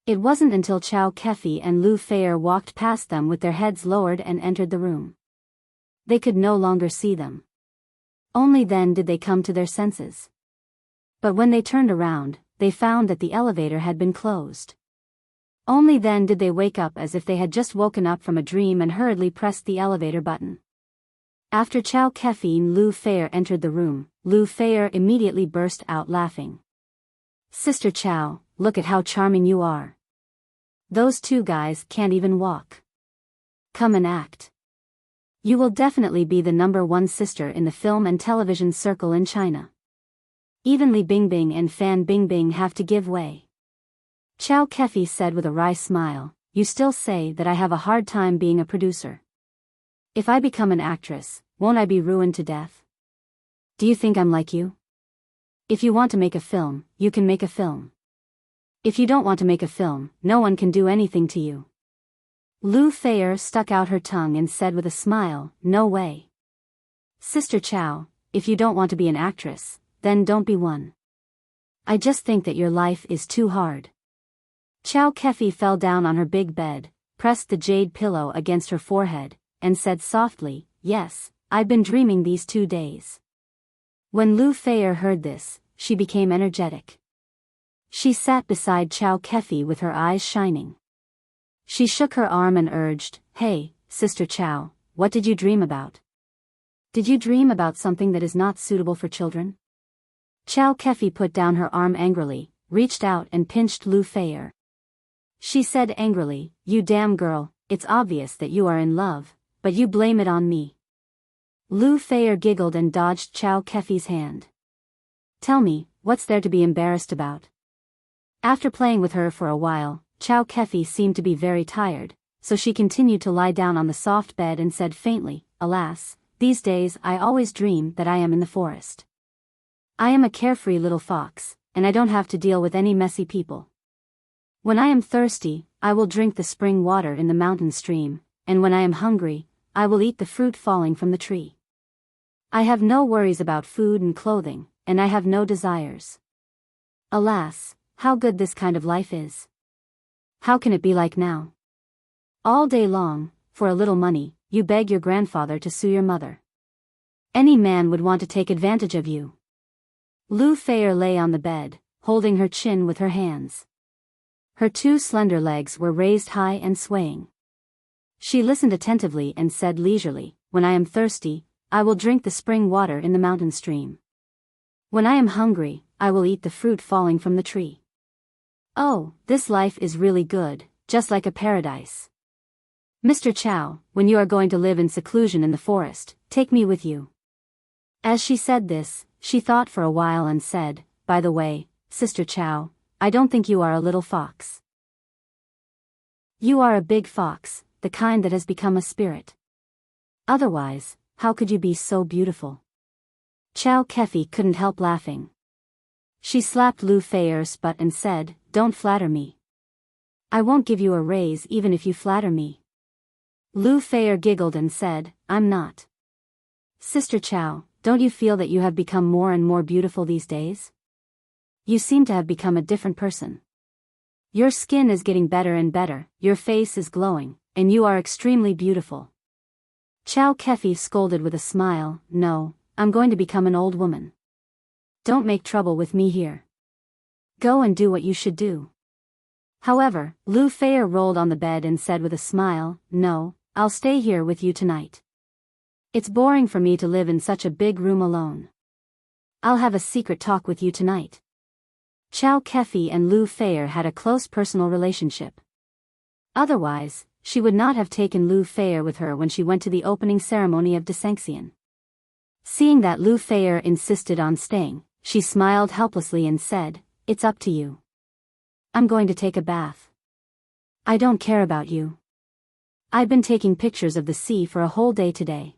It wasn't until Chow Kefi and Lu Feier walked past them with their heads lowered and entered the room. They could no longer see them. Only then did they come to their senses. But when they turned around, they found that the elevator had been closed. Only then did they wake up as if they had just woken up from a dream and hurriedly pressed the elevator button. After Chow Kefi and Lu Feier entered the room, Lu Feier immediately burst out laughing. "Sister Chow, look at how charming you are. Those two guys can't even walk. Come and act. You will definitely be the #1 sister in the film and television circle in China. Even Li Bingbing and Fan Bingbing have to give way." Chow Kefi said with a wry smile, "You still say that I have a hard time being a producer. If I become an actress, won't I be ruined to death? Do you think I'm like you? If you want to make a film, you can make a film. If you don't want to make a film, no one can do anything to you." Lu Feier stuck out her tongue and said with a smile, "No way. Sister Chow, if you don't want to be an actress, then don't be one. I just think that your life is too hard." Chow Kefi fell down on her big bed, pressed the jade pillow against her forehead, and said softly, "Yes, I've been dreaming these 2 days." When Lu Feier heard this, she became energetic. She sat beside Chow Kefi with her eyes shining. She shook her arm and urged, "Hey, Sister Chow, what did you dream about? Did you dream about something that is not suitable for children?" Chow Kefi put down her arm angrily, reached out and pinched Lu Feier. She said angrily, "You damn girl, it's obvious that you are in love, but you blame it on me." Lu Feier giggled and dodged Chow Kefi's hand. "Tell me, what's there to be embarrassed about?" After playing with her for a while, Chow Kefi seemed to be very tired, so she continued to lie down on the soft bed and said faintly, "Alas, these days I always dream that I am in the forest. I am a carefree little fox, and I don't have to deal with any messy people. When I am thirsty, I will drink the spring water in the mountain stream, and when I am hungry, I will eat the fruit falling from the tree. I have no worries about food and clothing, and I have no desires. Alas, how good this kind of life is. How can it be like now? All day long, for a little money, you beg your grandfather to sue your mother. Any man would want to take advantage of you." Lu Feier lay on the bed, holding her chin with her hands. Her 2 slender legs were raised high and swaying. She listened attentively and said leisurely, "When I am thirsty, I will drink the spring water in the mountain stream. When I am hungry, I will eat the fruit falling from the tree. Oh, this life is really good, just like a paradise. Mr. Chow, when you are going to live in seclusion in the forest, take me with you." As she said this, she thought for a while and said, "By the way, Sister Chow, I don't think you are a little fox. You are a big fox, the kind that has become a spirit. Otherwise, how could you be so beautiful?" Chow Kefi couldn't help laughing. She slapped Lu Feier's butt and said, "Don't flatter me. I won't give you a raise even if you flatter me." Lu Feier giggled and said, "I'm not. Sister Chow, don't you feel that you have become more and more beautiful these days? You seem to have become a different person. Your skin is getting better and better, your face is glowing, and you are extremely beautiful." Chow Kefi scolded with a smile, "No, I'm going to become an old woman. Don't make trouble with me here. Go and do what you should do." However, Lu Feier rolled on the bed and said with a smile, "No, I'll stay here with you tonight. It's boring for me to live in such a big room alone. I'll have a secret talk with you tonight." Chow Kefi and Lu Feier had a close personal relationship. Otherwise, she would not have taken Lu Feier with her when she went to the opening ceremony of Desanxian. Seeing that Lu Feier insisted on staying, she smiled helplessly and said, "It's up to you. I'm going to take a bath. I don't care about you. I've been taking pictures of the sea for a whole day today.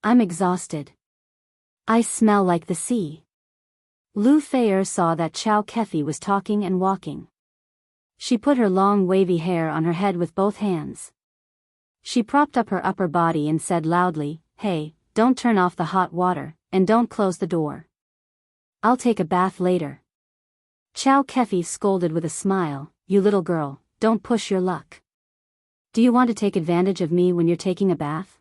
I'm exhausted. I smell like the sea." Lu Feier saw that Chow Kefi was talking and walking. She put her long wavy hair on her head with both hands. She propped up her upper body and said loudly, "Hey, don't turn off the hot water, and don't close the door. I'll take a bath later." Chow Kefi scolded with a smile, you little girl, don't push your luck. Do you want to take advantage of me when you're taking a bath?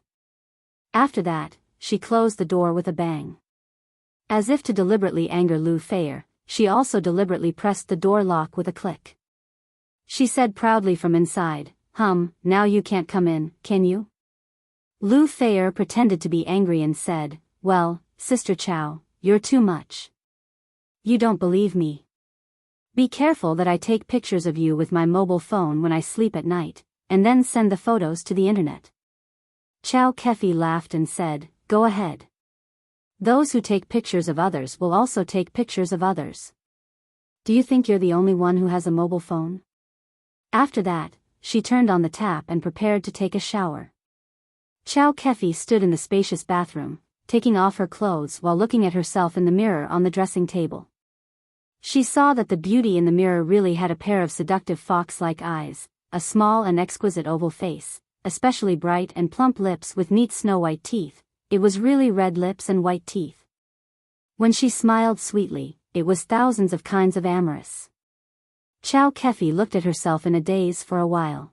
After that, she closed the door with a bang. As if to deliberately anger Lu Feier, she also deliberately pressed the door lock with a click. She said proudly from inside, now you can't come in, can you? Lu Feier pretended to be angry and said, well, Sister Chow, you're too much. You don't believe me. Be careful that I take pictures of you with my mobile phone when I sleep at night, and then send the photos to the internet. Chow Kefi laughed and said, go ahead. Those who take pictures of others will also take pictures of others. Do you think you're the only one who has a mobile phone? After that, she turned on the tap and prepared to take a shower. Chow Kefi stood in the spacious bathroom, taking off her clothes while looking at herself in the mirror on the dressing table. She saw that the beauty in the mirror really had a pair of seductive fox-like eyes, a small and exquisite oval face, especially bright and plump lips with neat snow-white teeth. It was really red lips and white teeth. When she smiled sweetly, it was thousands of kinds of amorous. Chow Kefi looked at herself in a daze for a while.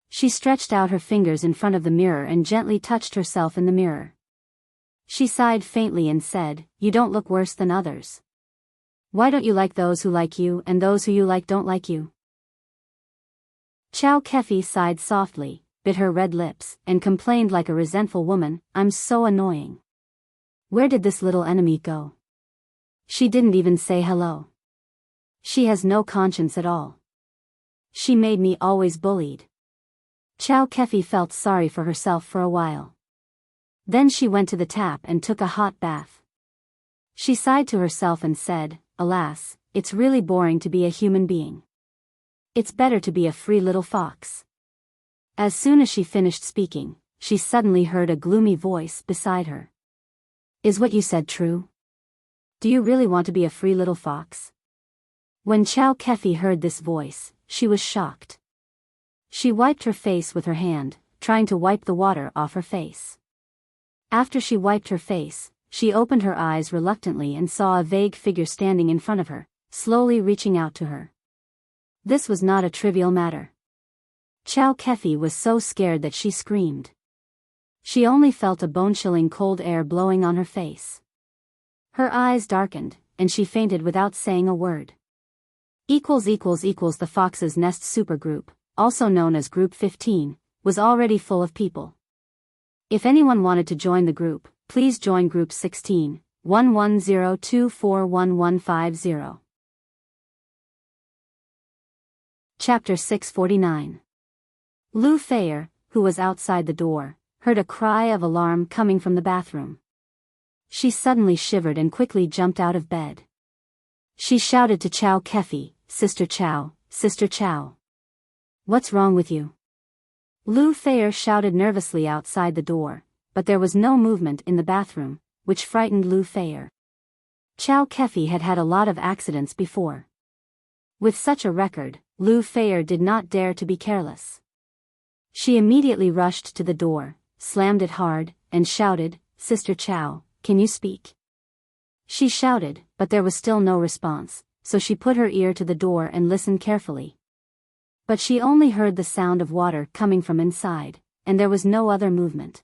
She stretched out her fingers in front of the mirror and gently touched herself in the mirror. She sighed faintly and said, you don't look worse than others. Why don't you like those who like you and those who you like don't like you? Chow Kefi sighed softly, bit her red lips, and complained like a resentful woman, I'm so annoying. Where did this little enemy go? She didn't even say hello. She has no conscience at all. She made me always bullied. Chow Kefi felt sorry for herself for a while. Then she went to the tap and took a hot bath. She sighed to herself and said, alas, it's really boring to be a human being. It's better to be a free little fox. As soon as she finished speaking, she suddenly heard a gloomy voice beside her. Is what you said true? Do you really want to be a free little fox? When Chow Kefi heard this voice, she was shocked. She wiped her face with her hand, trying to wipe the water off her face. After she wiped her face, she opened her eyes reluctantly and saw a vague figure standing in front of her, slowly reaching out to her. This was not a trivial matter. Chow Kefi was so scared that she screamed. She only felt a bone-chilling cold air blowing on her face. Her eyes darkened, and she fainted without saying a word. The Fox's Nest Supergroup, also known as Group 15, was already full of people. If anyone wanted to join the group, please join Group 16, 110241150. Chapter 649. Lu Feier, who was outside the door, heard a cry of alarm coming from the bathroom. She suddenly shivered and quickly jumped out of bed. She shouted to Chow Kefi, Sister Chow, Sister Chow. What's wrong with you? Lu Feier shouted nervously outside the door, but there was no movement in the bathroom, which frightened Lu Feier. Chow Kefi had had a lot of accidents before. With such a record, Lu Feier did not dare to be careless. She immediately rushed to the door, slammed it hard, and shouted, Sister Chow, can you speak? She shouted, but there was still no response, so she put her ear to the door and listened carefully. But she only heard the sound of water coming from inside, and there was no other movement.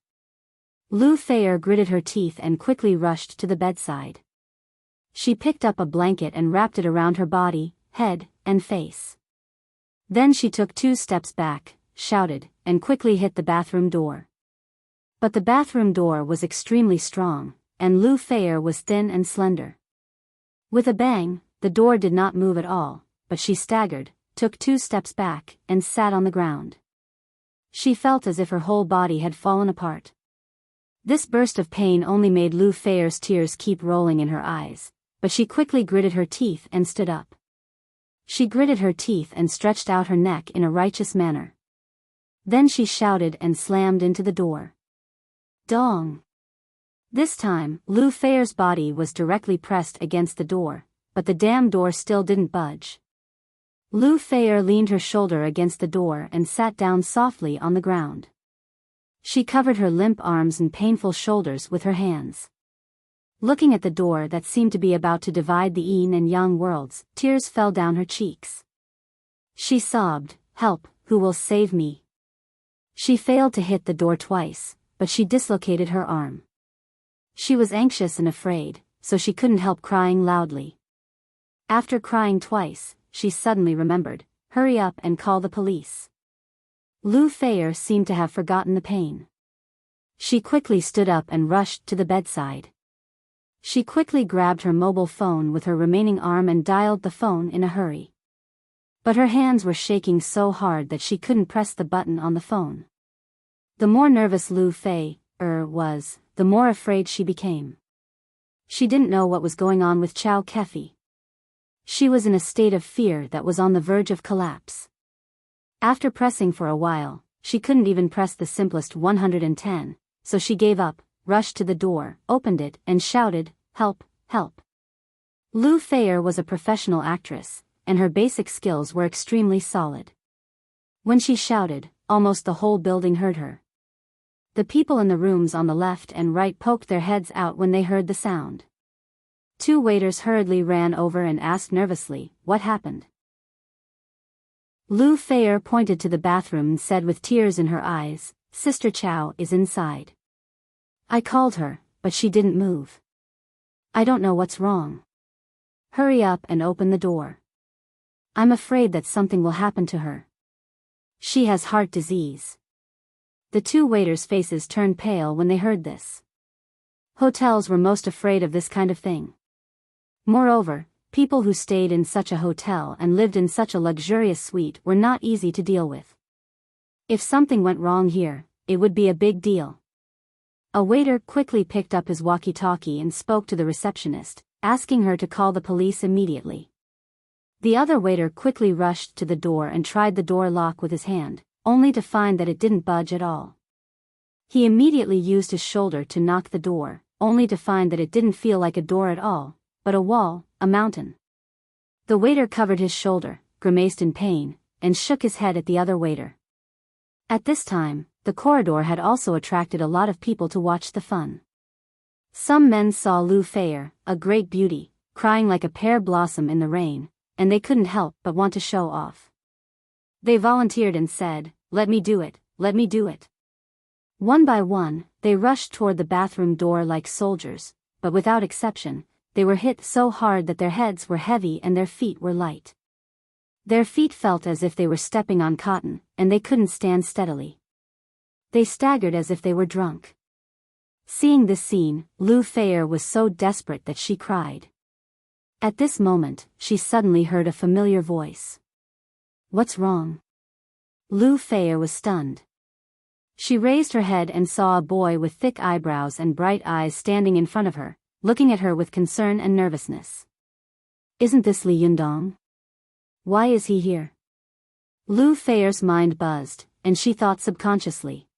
Lu Feier gritted her teeth and quickly rushed to the bedside. She picked up a blanket and wrapped it around her body, head, and face. Then she took 2 steps back, shouted, and quickly hit the bathroom door. But the bathroom door was extremely strong, and Lu Feier was thin and slender. With a bang, the door did not move at all, but she staggered, took 2 steps back, and sat on the ground. She felt as if her whole body had fallen apart. This burst of pain only made Lu Feier's tears keep rolling in her eyes, but she quickly gritted her teeth and stood up. She gritted her teeth and stretched out her neck in a righteous manner. Then she shouted and slammed into the door. Dong! This time, Lu Feier's body was directly pressed against the door, but the damn door still didn't budge. Lu Feier leaned her shoulder against the door and sat down softly on the ground. She covered her limp arms and painful shoulders with her hands. Looking at the door that seemed to be about to divide the yin and yang worlds, tears fell down her cheeks. She sobbed, "Help, who will save me?" She failed to hit the door twice, but she dislocated her arm. She was anxious and afraid, so she couldn't help crying loudly. After crying twice, she suddenly remembered, "Hurry up and call the police." Lu Feier seemed to have forgotten the pain. She quickly stood up and rushed to the bedside. She quickly grabbed her mobile phone with her remaining arm and dialed the phone in a hurry. But her hands were shaking so hard that she couldn't press the button on the phone. The more nervous Lu Feier was, the more afraid she became. She didn't know what was going on with Chow Kefi. She was in a state of fear that was on the verge of collapse. After pressing for a while, she couldn't even press the simplest 110, so she gave up, rushed to the door, opened it, and shouted, "Help, help." Lu Feier was a professional actress, and her basic skills were extremely solid. When she shouted, almost the whole building heard her. The people in the rooms on the left and right poked their heads out when they heard the sound. Two waiters hurriedly ran over and asked nervously, "What happened?" Lu Feier pointed to the bathroom and said with tears in her eyes, "Sister Chow is inside. I called her, but she didn't move. I don't know what's wrong. Hurry up and open the door. I'm afraid that something will happen to her. She has heart disease." The two waiters' faces turned pale when they heard this. Hotels were most afraid of this kind of thing. Moreover, people who stayed in such a hotel and lived in such a luxurious suite were not easy to deal with. If something went wrong here, it would be a big deal. A waiter quickly picked up his walkie-talkie and spoke to the receptionist, asking her to call the police immediately. The other waiter quickly rushed to the door and tried the door lock with his hand, only to find that it didn't budge at all. He immediately used his shoulder to knock the door, only to find that it didn't feel like a door at all, but a wall, a mountain. The waiter covered his shoulder, grimaced in pain, and shook his head at the other waiter. At this time, the corridor had also attracted a lot of people to watch the fun. Some men saw Lu Feier, a great beauty, crying like a pear blossom in the rain, and they couldn't help but want to show off. They volunteered and said, "Let me do it, let me do it." One by one, they rushed toward the bathroom door like soldiers, but without exception, they were hit so hard that their heads were heavy and their feet were light. Their feet felt as if they were stepping on cotton, and they couldn't stand steadily. They staggered as if they were drunk. Seeing this scene, Lu Feier was so desperate that she cried. At this moment, she suddenly heard a familiar voice. "What's wrong?" Lu Feier was stunned. She raised her head and saw a boy with thick eyebrows and bright eyes standing in front of her, looking at her with concern and nervousness. "Isn't this Li Yundong? Why is he here?" Lu Feier's mind buzzed, and she thought subconsciously.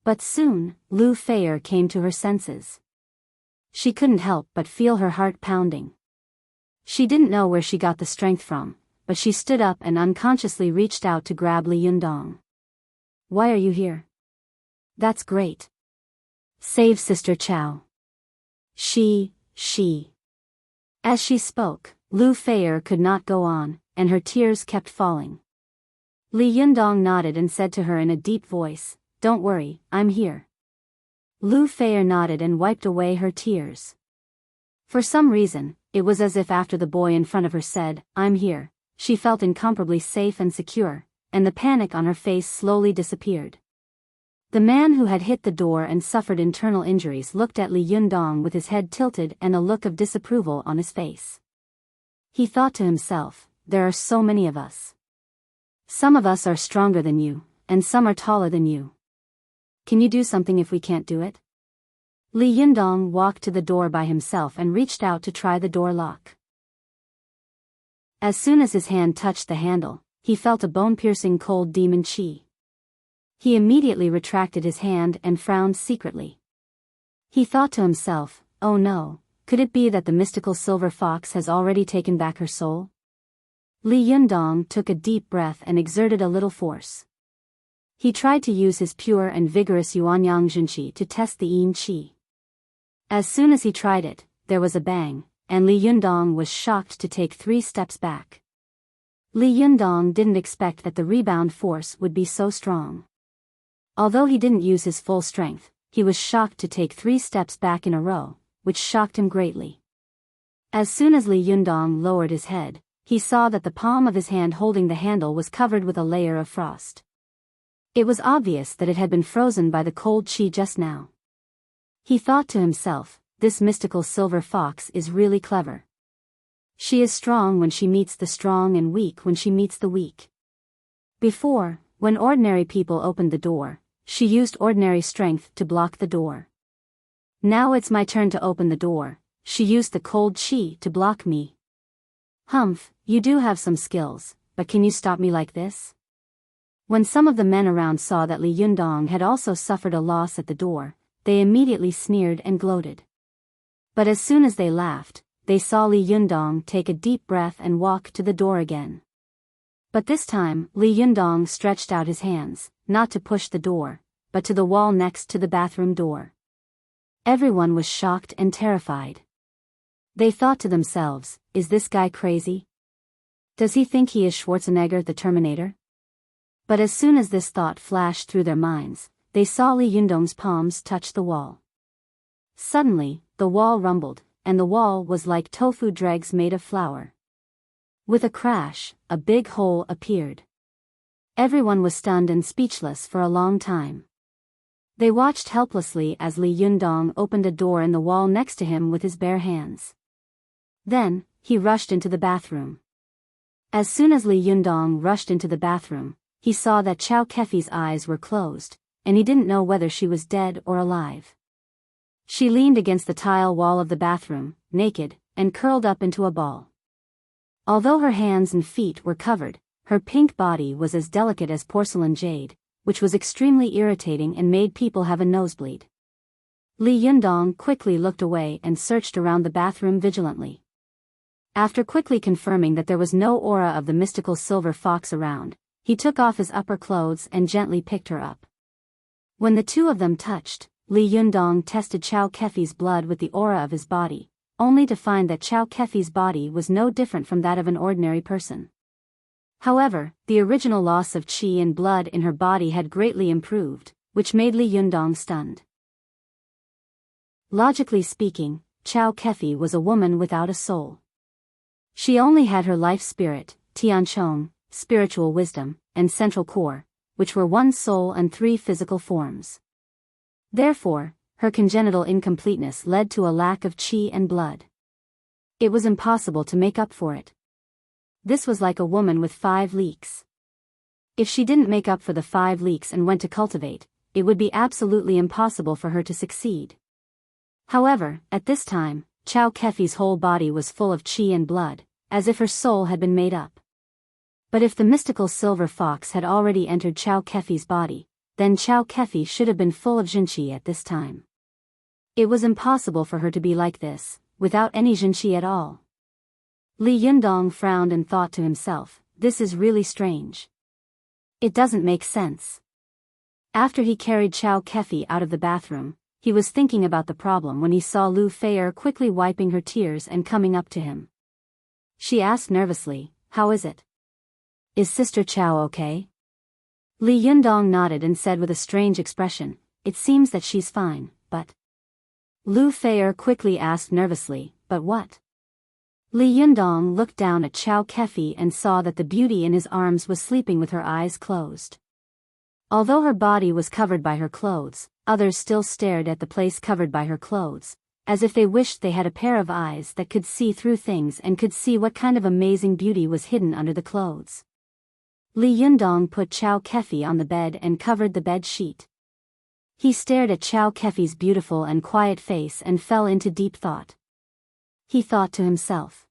But soon, Lu Feier came to her senses. She couldn't help but feel her heart pounding. She didn't know where she got the strength from, but she stood up and unconsciously reached out to grab Li Yundong. "Why are you here?" "That's great. Save Sister Chow." She. As she spoke, Lu Feier could not go on, and her tears kept falling. Li Yundong nodded and said to her in a deep voice, "Don't worry, I'm here." Lu Feier nodded and wiped away her tears. For some reason, it was as if after the boy in front of her said, "I'm here," she felt incomparably safe and secure, and the panic on her face slowly disappeared. The man who had hit the door and suffered internal injuries looked at Li Yundong with his head tilted and a look of disapproval on his face. He thought to himself, "There are so many of us. Some of us are stronger than you, and some are taller than you. Can you do something if we can't do it?" Li Yundong walked to the door by himself and reached out to try the door lock. As soon as his hand touched the handle, he felt a bone-piercing cold demon chi. He immediately retracted his hand and frowned secretly. He thought to himself, "Oh no, could it be that the mystical silver fox has already taken back her soul?" Li Yundong took a deep breath and exerted a little force. He tried to use his pure and vigorous Yuanyang Junqi to test the Yin Qi. As soon as he tried it, there was a bang, and Li Yundong was shocked to take 3 steps back. Li Yundong didn't expect that the rebound force would be so strong. Although he didn't use his full strength, he was shocked to take 3 steps back in a row, which shocked him greatly. As soon as Li Yundong lowered his head, he saw that the palm of his hand holding the handle was covered with a layer of frost. It was obvious that it had been frozen by the cold qi just now. He thought to himself, this mystical silver fox is really clever. She is strong when she meets the strong and weak when she meets the weak. Before, when ordinary people opened the door, she used ordinary strength to block the door. Now it's my turn to open the door, she used the cold qi to block me. Humph, you do have some skills, but can you stop me like this? When some of the men around saw that Li Yundong had also suffered a loss at the door, they immediately sneered and gloated. But as soon as they laughed, they saw Li Yundong take a deep breath and walk to the door again. But this time, Li Yundong stretched out his hands, not to push the door, but to the wall next to the bathroom door. Everyone was shocked and terrified. They thought to themselves, is this guy crazy? Does he think he is Schwarzenegger the Terminator? But as soon as this thought flashed through their minds, they saw Li Yundong's palms touch the wall. Suddenly, the wall rumbled, and the wall was like tofu dregs made of flour. With a crash, a big hole appeared. Everyone was stunned and speechless for a long time. They watched helplessly as Li Yundong opened a door in the wall next to him with his bare hands. Then, he rushed into the bathroom. As soon as Li Yundong rushed into the bathroom, he saw that Chow Kefi's eyes were closed, and he didn't know whether she was dead or alive. She leaned against the tile wall of the bathroom, naked, and curled up into a ball. Although her hands and feet were covered, her pink body was as delicate as porcelain jade, which was extremely irritating and made people have a nosebleed. Li Yundong quickly looked away and searched around the bathroom vigilantly. After quickly confirming that there was no aura of the mystical silver fox around, he took off his upper clothes and gently picked her up. When the two of them touched, Li Yundong tested Chow Kefi's blood with the aura of his body, only to find that Chow Kefi's body was no different from that of an ordinary person. However, the original loss of qi and blood in her body had greatly improved, which made Li Yundong stunned. Logically speaking, Chow Kefi was a woman without a soul. She only had her life spirit, Tianchong, spiritual wisdom, and central core, which were 1 soul and 3 physical forms. Therefore, her congenital incompleteness led to a lack of qi and blood. It was impossible to make up for it. This was like a woman with 5 leaks. If she didn't make up for the 5 leaks and went to cultivate, it would be absolutely impossible for her to succeed. However, at this time, Chow Kefi's whole body was full of qi and blood, as if her soul had been made up. But if the mystical silver fox had already entered Chow Kefi's body, then Chow Kefi should have been full of jinqi at this time. It was impossible for her to be like this, without any jinqi at all. Li Yundong frowned and thought to himself, this is really strange. It doesn't make sense. After he carried Chow Kefi out of the bathroom, he was thinking about the problem when he saw Lu Feier quickly wiping her tears and coming up to him. She asked nervously, how is it? Is Sister Chow okay? Li Yundong nodded and said with a strange expression, it seems that she's fine, but... Lu Feier quickly asked nervously, but what? Li Yundong looked down at Chow Kefi and saw that the beauty in his arms was sleeping with her eyes closed. Although her body was covered by her clothes, others still stared at the place covered by her clothes, as if they wished they had a pair of eyes that could see through things and could see what kind of amazing beauty was hidden under the clothes. Li Yundong put Chow Kefi on the bed and covered the bed sheet. He stared at Chow Kefi's beautiful and quiet face and fell into deep thought. He thought to himself.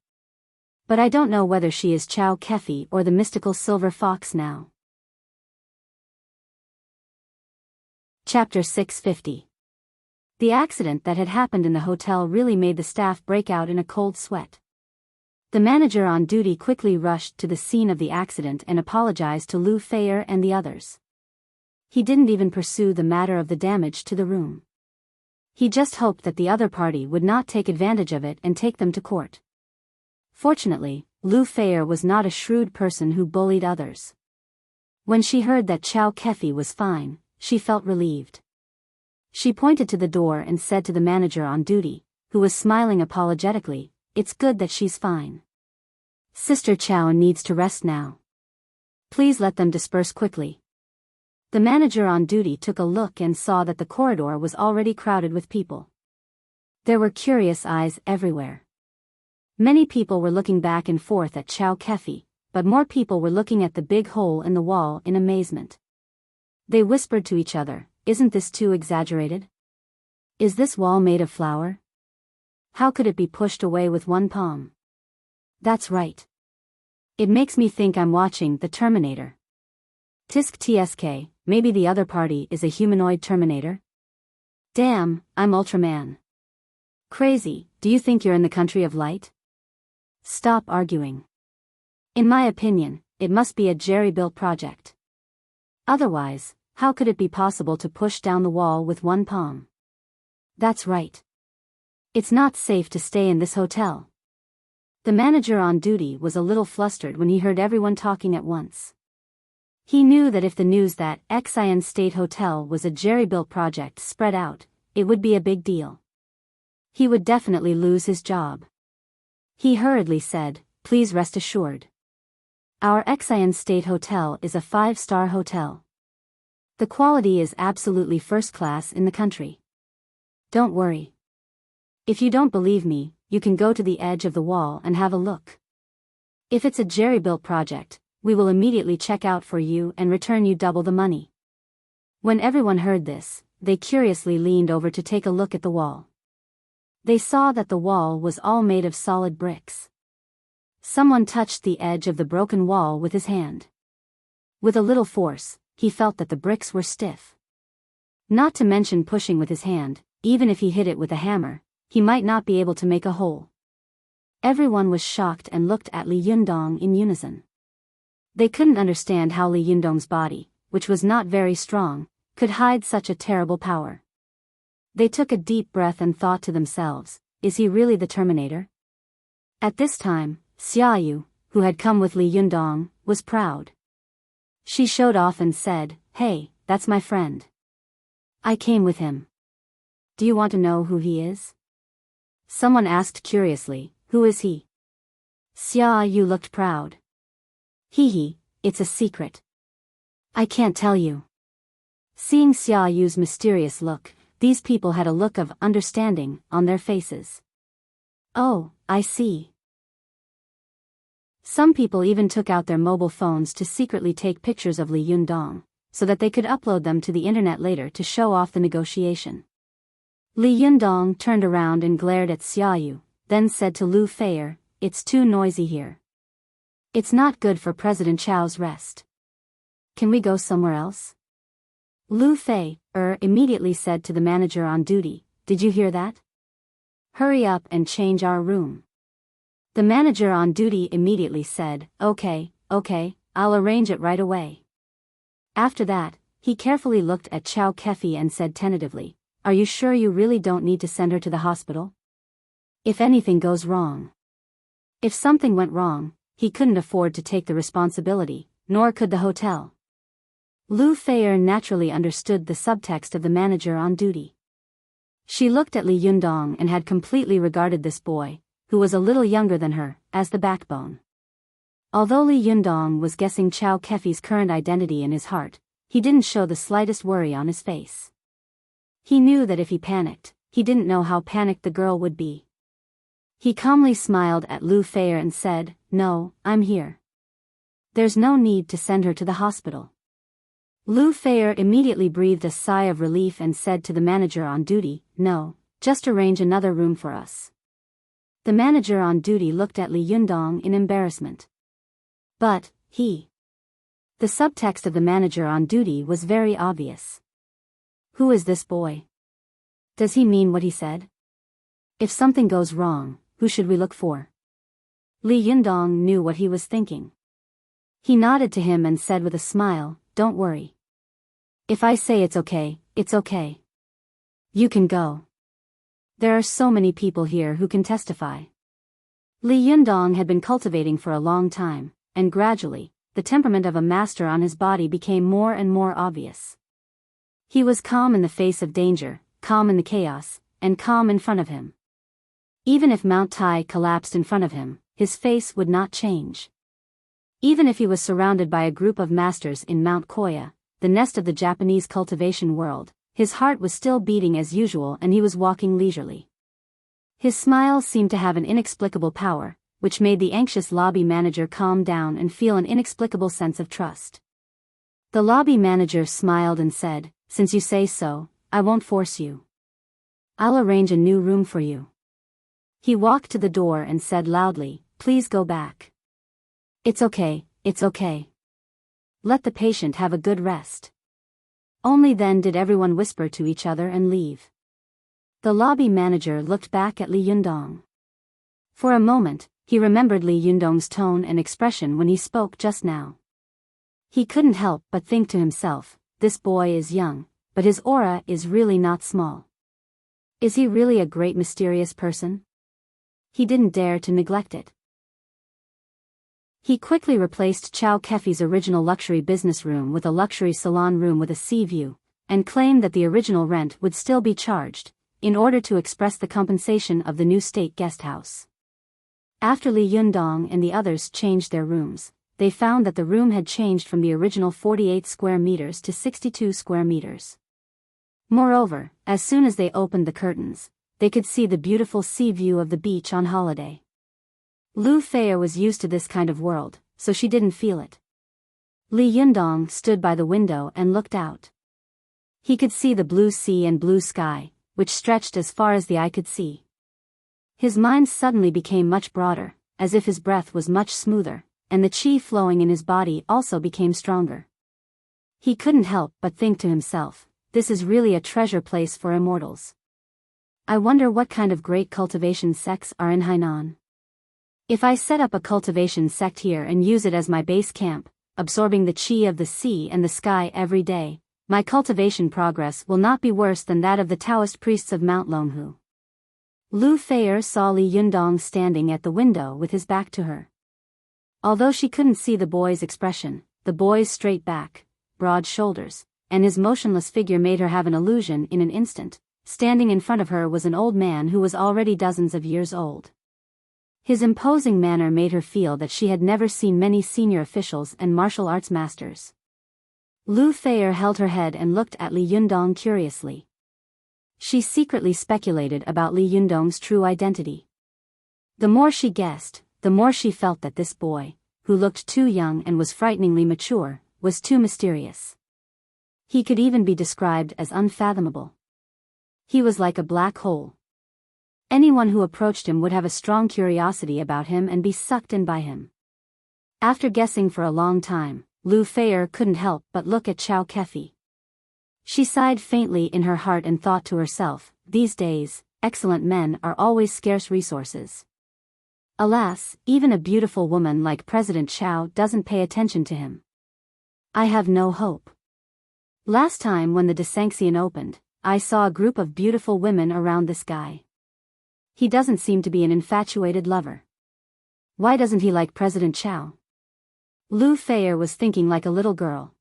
But I don't know whether she is Chow Kefi or the mystical silver fox now. Chapter 650. The accident that had happened in the hotel really made the staff break out in a cold sweat. The manager on duty quickly rushed to the scene of the accident and apologized to Lu Feier and the others. He didn't even pursue the matter of the damage to the room. He just hoped that the other party would not take advantage of it and take them to court. Fortunately, Lu Feier was not a shrewd person who bullied others. When she heard that Chow Kefi was fine, she felt relieved. She pointed to the door and said to the manager on duty, who was smiling apologetically, "It's good that she's fine. Sister Chow needs to rest now. Please let them disperse quickly." The manager on duty took a look and saw that the corridor was already crowded with people. There were curious eyes everywhere. Many people were looking back and forth at Chow Kefi, but more people were looking at the big hole in the wall in amazement. They whispered to each other, "Isn't this too exaggerated? Is this wall made of flour? How could it be pushed away with one palm? That's right. It makes me think I'm watching The Terminator. Tisk tsk, maybe the other party is a humanoid Terminator? Damn, I'm Ultraman. Crazy, do you think you're in the country of light? Stop arguing. In my opinion, it must be a jerry-built project. Otherwise, how could it be possible to push down the wall with one palm? That's right. It's not safe to stay in this hotel." The manager on duty was a little flustered when he heard everyone talking at once. He knew that if the news that Xian State Hotel was a jerry-built project spread out, it would be a big deal. He would definitely lose his job. He hurriedly said, "Please rest assured. Our Xian State Hotel is a 5-star hotel. The quality is absolutely first class in the country. Don't worry. If you don't believe me, you can go to the edge of the wall and have a look. If it's a jerry-built project, we will immediately check out for you and return you double the money." When everyone heard this, they curiously leaned over to take a look at the wall. They saw that the wall was all made of solid bricks. Someone touched the edge of the broken wall with his hand. With a little force, he felt that the bricks were stiff. Not to mention pushing with his hand, even if he hit it with a hammer, he might not be able to make a hole. Everyone was shocked and looked at Li Yundong in unison. They couldn't understand how Li Yundong's body, which was not very strong, could hide such a terrible power. They took a deep breath and thought to themselves, "Is he really the Terminator?" At this time, Xiaoyu, who had come with Li Yundong, was proud. She showed off and said, "Hey, that's my friend. I came with him. Do you want to know who he is?" Someone asked curiously, "Who is he?" Xiaoyu looked proud. Hee, it's a secret. I can't tell you." Seeing Xiaoyu's mysterious look, these people had a look of understanding on their faces. "Oh, I see." Some people even took out their mobile phones to secretly take pictures of Li Yundong, so that they could upload them to the internet later to show off the negotiation. Li Yundong turned around and glared at Xiaoyu, then said to Lu Feier, "It's too noisy here. It's not good for President Chow's rest. Can we go somewhere else?" Lu Feier immediately said to the manager on duty, "Did you hear that? Hurry up and change our room." The manager on duty immediately said, Okay, I'll arrange it right away." After that, he carefully looked at Chow Kefi and said tentatively, "Are you sure you really don't need to send her to the hospital? If anything goes wrong." If something went wrong, he couldn't afford to take the responsibility, nor could the hotel. Lu Feier naturally understood the subtext of the manager on duty. She looked at Li Yundong and had completely regarded this boy, who was a little younger than her, as the backbone. Although Li Yundong was guessing Chow Kefi's current identity in his heart, he didn't show the slightest worry on his face. He knew that if he panicked, he didn't know how panicked the girl would be. He calmly smiled at Lu Feier and said, "No, I'm here. There's no need to send her to the hospital." Lu Feier immediately breathed a sigh of relief and said to the manager on duty, "No, just arrange another room for us." The manager on duty looked at Li Yundong in embarrassment. But, the subtext of the manager on duty was very obvious. Who is this boy? Does he mean what he said? If something goes wrong, who should we look for? Li Yundong knew what he was thinking. He nodded to him and said with a smile, "Don't worry. If I say it's okay, it's okay. You can go. There are so many people here who can testify." Li Yundong had been cultivating for a long time, and gradually, the temperament of a master on his body became more and more obvious. He was calm in the face of danger, calm in the chaos, and calm in front of him. Even if Mount Tai collapsed in front of him, his face would not change. Even if he was surrounded by a group of masters in Mount Koya, the nest of the Japanese cultivation world, his heart was still beating as usual and he was walking leisurely. His smile seemed to have an inexplicable power, which made the anxious lobby manager calm down and feel an inexplicable sense of trust. The lobby manager smiled and said, "Since you say so, I won't force you. I'll arrange a new room for you." He walked to the door and said loudly, "Please go back." It's okay. Let the patient have a good rest." Only then did everyone whisper to each other and leave. The lobby manager looked back at Li Yundong. For a moment, he remembered Li Yundong's tone and expression when he spoke just now. He couldn't help but think to himself, this boy is young, but his aura is really not small. Is he really a great mysterious person? He didn't dare to neglect it. He quickly replaced Chow Kefi's original luxury business room with a luxury salon room with a sea view, and claimed that the original rent would still be charged, in order to express the compensation of the new state guest house. After Li Yundong and the others changed their rooms, they found that the room had changed from the original 48 square meters to 62 square meters. Moreover, as soon as they opened the curtains, they could see the beautiful sea view of the beach on holiday. Lu Feier was used to this kind of world, so she didn't feel it. Li Yundong stood by the window and looked out. He could see the blue sea and blue sky, which stretched as far as the eye could see. His mind suddenly became much broader, as if his breath was much smoother, and the qi flowing in his body also became stronger. He couldn't help but think to himself, this is really a treasure place for immortals. I wonder what kind of great cultivation sects are in Hainan. If I set up a cultivation sect here and use it as my base camp, absorbing the qi of the sea and the sky every day, my cultivation progress will not be worse than that of the Taoist priests of Mount Longhu. Lu Feier saw Li Yundong standing at the window with his back to her. Although she couldn't see the boy's expression, the boy's straight back, broad shoulders, and his motionless figure made her have an illusion in an instant. Standing in front of her was an old man who was already dozens of years old. His imposing manner made her feel that she had never seen many senior officials and martial arts masters. Lu Feier held her head and looked at Li Yundong curiously. She secretly speculated about Li Yundong's true identity. The more she guessed, the more she felt that this boy, who looked too young and was frighteningly mature, was too mysterious. He could even be described as unfathomable. He was like a black hole. Anyone who approached him would have a strong curiosity about him and be sucked in by him. After guessing for a long time, Lu Feier couldn't help but look at Chow Kefi. She sighed faintly in her heart and thought to herself, these days, excellent men are always scarce resources. Alas, even a beautiful woman like President Chow doesn't pay attention to him. I have no hope. Last time when the Desanxian opened, I saw a group of beautiful women around this guy. He doesn't seem to be an infatuated lover. Why doesn't he like President Chow? Lu Feier was thinking like a little girl.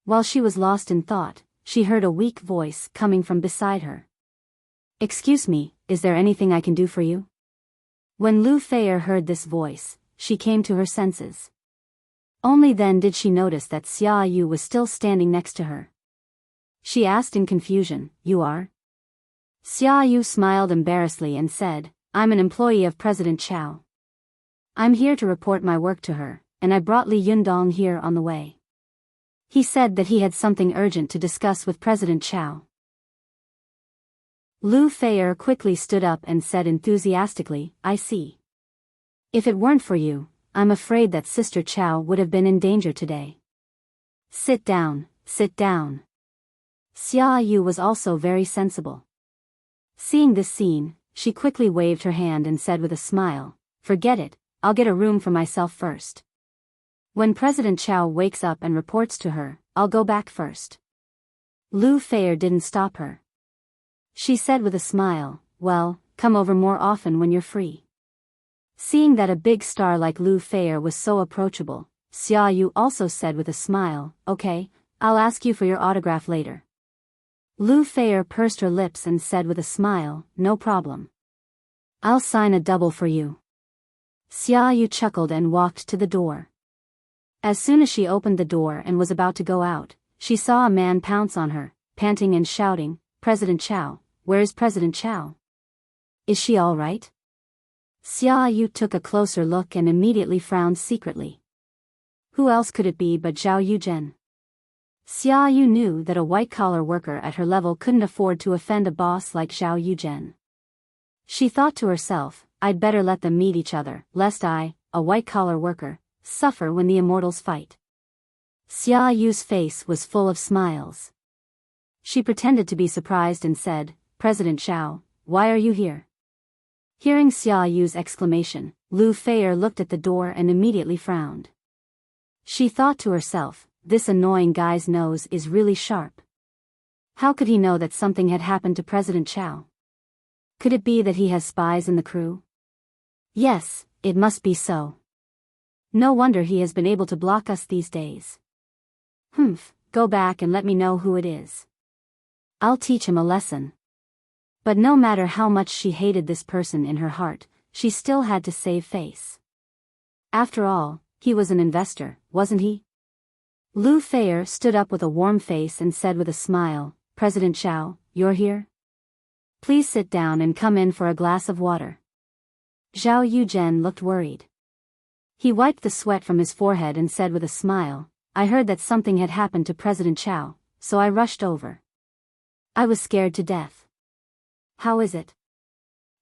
While she was lost in thought, she heard a weak voice coming from beside her. Excuse me, is there anything I can do for you? When Lu Feier heard this voice, she came to her senses. Only then did she notice that Xia Yu was still standing next to her. She asked in confusion, "You are?" Xia Yu smiled embarrassedly and said, "I'm an employee of President Chow. I'm here to report my work to her, and I brought Li Yundong here on the way. He said that he had something urgent to discuss with President Chow." Lu Feier quickly stood up and said enthusiastically, "I see. If it weren't for you, I'm afraid that Sister Chow would have been in danger today. Sit down, sit down." Xia Yu was also very sensible. Seeing this scene, she quickly waved her hand and said with a smile, "Forget it, I'll get a room for myself first. When President Chow wakes up and reports to her, I'll go back first." Lu Feier didn't stop her. She said with a smile, "Well, come over more often when you're free." Seeing that a big star like Lu Feier was so approachable, Xia Yu also said with a smile, "Okay, I'll ask you for your autograph later." Lu Feier pursed her lips and said with a smile, "No problem. I'll sign a double for you." Xia Yu chuckled and walked to the door. As soon as she opened the door and was about to go out, she saw a man pounce on her, panting and shouting, "President Chow, where is President Chow? Is she all right?" Xia Yu took a closer look and immediately frowned secretly. Who else could it be but Zhao Yuzhen? Xia Yu knew that a white-collar worker at her level couldn't afford to offend a boss like Zhao Yuzhen. She thought to herself, "I'd better let them meet each other, lest I, a white-collar worker, suffer when the immortals fight." Xia Yu's face was full of smiles. She pretended to be surprised and said, "President Zhao, why are you here?" Hearing Xia Yu's exclamation, Lu Feier looked at the door and immediately frowned. She thought to herself, "This annoying guy's nose is really sharp. How could he know that something had happened to President Chow? Could it be that he has spies in the crew? Yes, it must be so. No wonder he has been able to block us these days. Go back and let me know who it is. I'll teach him a lesson." But no matter how much she hated this person in her heart, she still had to save face. After all, he was an investor, wasn't he? Lu Feier stood up with a warm face and said with a smile, "President Chow, you're here? Please sit down and come in for a glass of water." Zhao Yuzhen looked worried. He wiped the sweat from his forehead and said with a smile, "I heard that something had happened to President Chow, so I rushed over. I was scared to death." "How is it?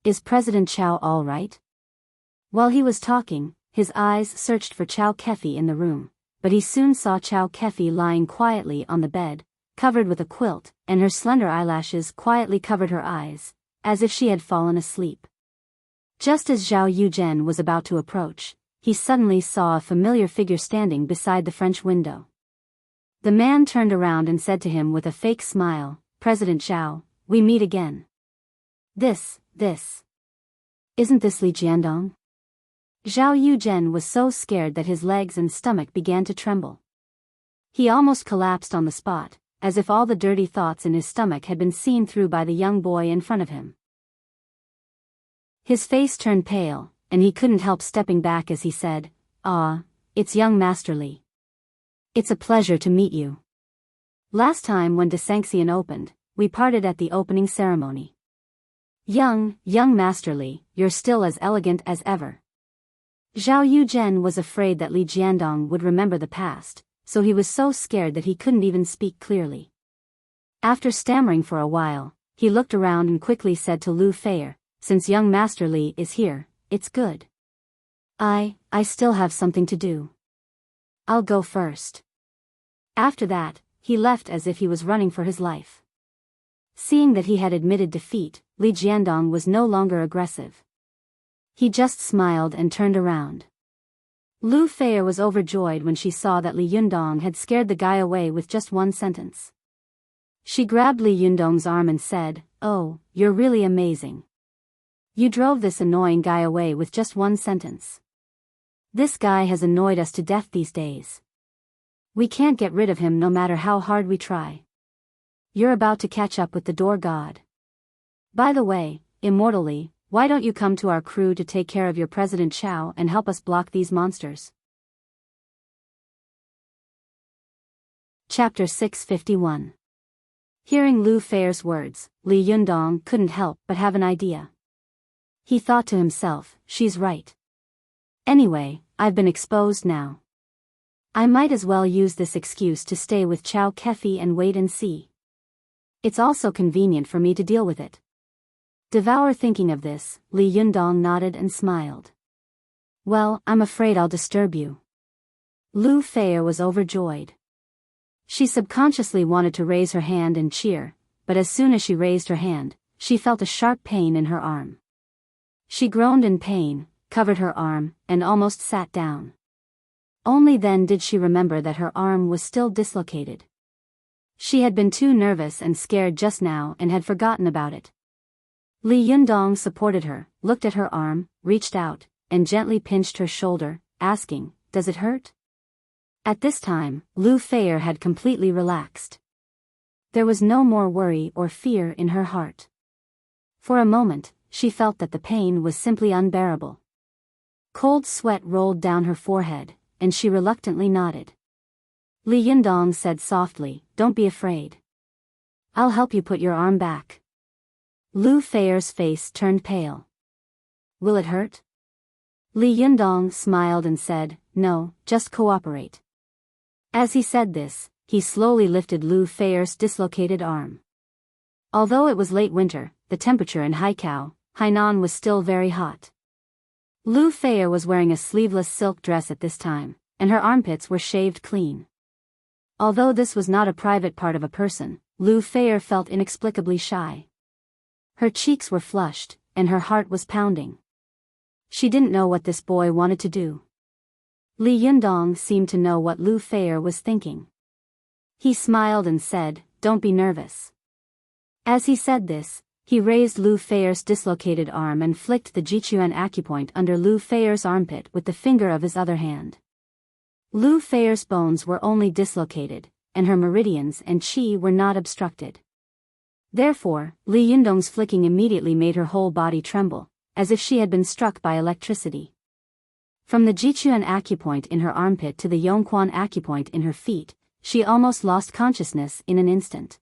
Is President Chow all right?" While he was talking, his eyes searched for Chow Kefi in the room, but he soon saw Chow Kefi lying quietly on the bed, covered with a quilt, and her slender eyelashes quietly covered her eyes, as if she had fallen asleep. Just as Zhao Yuzhen was about to approach, he suddenly saw a familiar figure standing beside the French window. The man turned around and said to him with a fake smile, "President Zhao, we meet again. This. Isn't this Li Jiandong?" Zhao Yuzhen was so scared that his legs and stomach began to tremble. He almost collapsed on the spot, as if all the dirty thoughts in his stomach had been seen through by the young boy in front of him. His face turned pale, and he couldn't help stepping back as he said, "Ah, it's young Master Li. It's a pleasure to meet you. Last time when Desanxian opened, we parted at the opening ceremony. Young Master Li, you're still as elegant as ever." Zhao Yuzhen was afraid that Li Jiandong would remember the past, so he was so scared that he couldn't even speak clearly. After stammering for a while, he looked around and quickly said to Lu Feier, "Since young Master Li is here, it's good. I still have something to do. I'll go first." After that, he left as if he was running for his life. Seeing that he had admitted defeat, Li Jiandong was no longer aggressive. He just smiled and turned around. Lu Feier was overjoyed when she saw that Li Yundong had scared the guy away with just one sentence. She grabbed Li Yundong's arm and said, "Oh, you're really amazing. You drove this annoying guy away with just one sentence. This guy has annoyed us to death these days. We can't get rid of him no matter how hard we try. You're about to catch up with the door god. By the way, Immortal Li, why don't you come to our crew to take care of your President Chow and help us block these monsters?" Chapter 651. Hearing Lu Feier's words, Li Yundong couldn't help but have an idea. He thought to himself, "She's right. Anyway, I've been exposed now. I might as well use this excuse to stay with Chow Kefi and wait and see. It's also convenient for me to deal with it." Thinking of this, Li Yundong nodded and smiled. "Well, I'm afraid I'll disturb you." Lu Feier was overjoyed. She subconsciously wanted to raise her hand and cheer, but as soon as she raised her hand, she felt a sharp pain in her arm. She groaned in pain, covered her arm, and almost sat down. Only then did she remember that her arm was still dislocated. She had been too nervous and scared just now and had forgotten about it. Li Yundong supported her, looked at her arm, reached out, and gently pinched her shoulder, asking, "Does it hurt?" At this time, Lu Feier had completely relaxed. There was no more worry or fear in her heart. For a moment, she felt that the pain was simply unbearable. Cold sweat rolled down her forehead, and she reluctantly nodded. Li Yundong said softly, "Don't be afraid. I'll help you put your arm back." Lu Feier's face turned pale. "Will it hurt?" Li Yundong smiled and said, "No, just cooperate." As he said this, he slowly lifted Lu Feier's dislocated arm. Although it was late winter, the temperature in Haikao, Hainan was still very hot. Lu Feier was wearing a sleeveless silk dress at this time, and her armpits were shaved clean. Although this was not a private part of a person, Lu Feier felt inexplicably shy. Her cheeks were flushed, and her heart was pounding. She didn't know what this boy wanted to do. Li Yundong seemed to know what Lu Feier was thinking. He smiled and said, "Don't be nervous." As he said this, he raised Lu Feier's dislocated arm and flicked the Jichuan acupoint under Lu Feier's armpit with the finger of his other hand. Lu Feier's bones were only dislocated, and her meridians and qi were not obstructed. Therefore, Li Yundong's flicking immediately made her whole body tremble, as if she had been struck by electricity. From the Jichuan acupoint in her armpit to the Yongquan acupoint in her feet, she almost lost consciousness in an instant.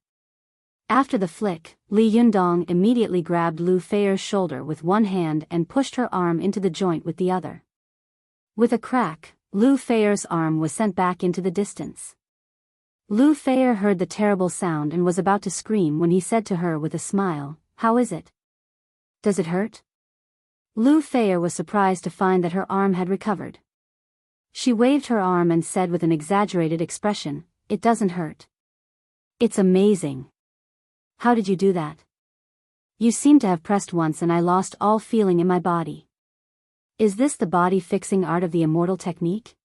After the flick, Li Yundong immediately grabbed Lu Feier's shoulder with one hand and pushed her arm into the joint with the other. With a crack, Lu Feier's arm was sent back into the distance. Lu Feier heard the terrible sound and was about to scream when he said to her with a smile, "How is it? Does it hurt?" Lu Feier was surprised to find that her arm had recovered. She waved her arm and said with an exaggerated expression, "It doesn't hurt." "It's amazing. How did you do that? You seem to have pressed once and I lost all feeling in my body. Is this the body-fixing art of the immortal technique?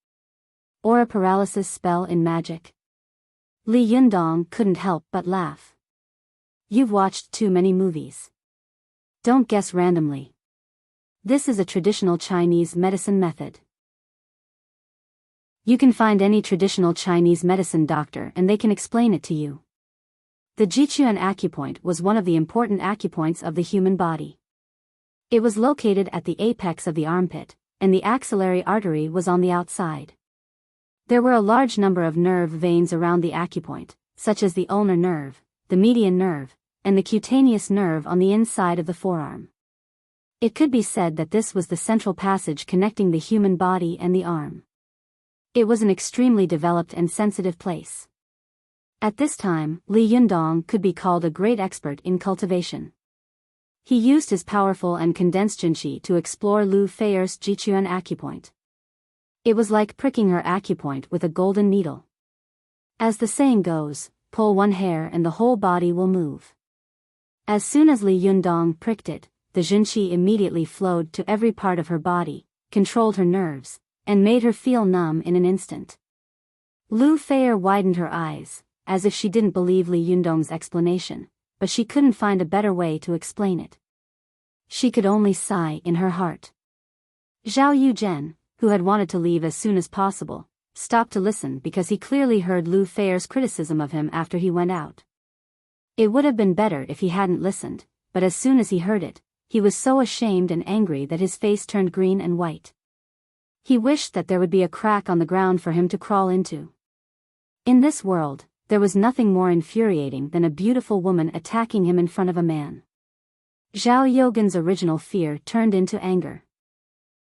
Or a paralysis spell in magic?" Li Yundong couldn't help but laugh. "You've watched too many movies. Don't guess randomly. This is a traditional Chinese medicine method. You can find any traditional Chinese medicine doctor and they can explain it to you." The Jichuan acupoint was one of the important acupoints of the human body. It was located at the apex of the armpit, and the axillary artery was on the outside. There were a large number of nerve veins around the acupoint, such as the ulnar nerve, the median nerve, and the cutaneous nerve on the inside of the forearm. It could be said that this was the central passage connecting the human body and the arm. It was an extremely developed and sensitive place. At this time, Li Yundong could be called a great expert in cultivation. He used his powerful and condensed jinqi to explore Lu Feier's Jichuan acupoint. It was like pricking her acupoint with a golden needle. As the saying goes, pull one hair and the whole body will move. As soon as Li Yundong pricked it, the jinqi immediately flowed to every part of her body, controlled her nerves, and made her feel numb in an instant. Lu Feier widened her eyes, as if she didn't believe Li Yundong's explanation, but she couldn't find a better way to explain it. She could only sigh in her heart. Zhao Yuzhen, who had wanted to leave as soon as possible, stopped to listen because he clearly heard Lu Feier's criticism of him after he went out. It would have been better if he hadn't listened, but as soon as he heard it, he was so ashamed and angry that his face turned green and white. He wished that there would be a crack on the ground for him to crawl into. In this world, there was nothing more infuriating than a beautiful woman attacking him in front of a man. Zhao Yogan's original fear turned into anger.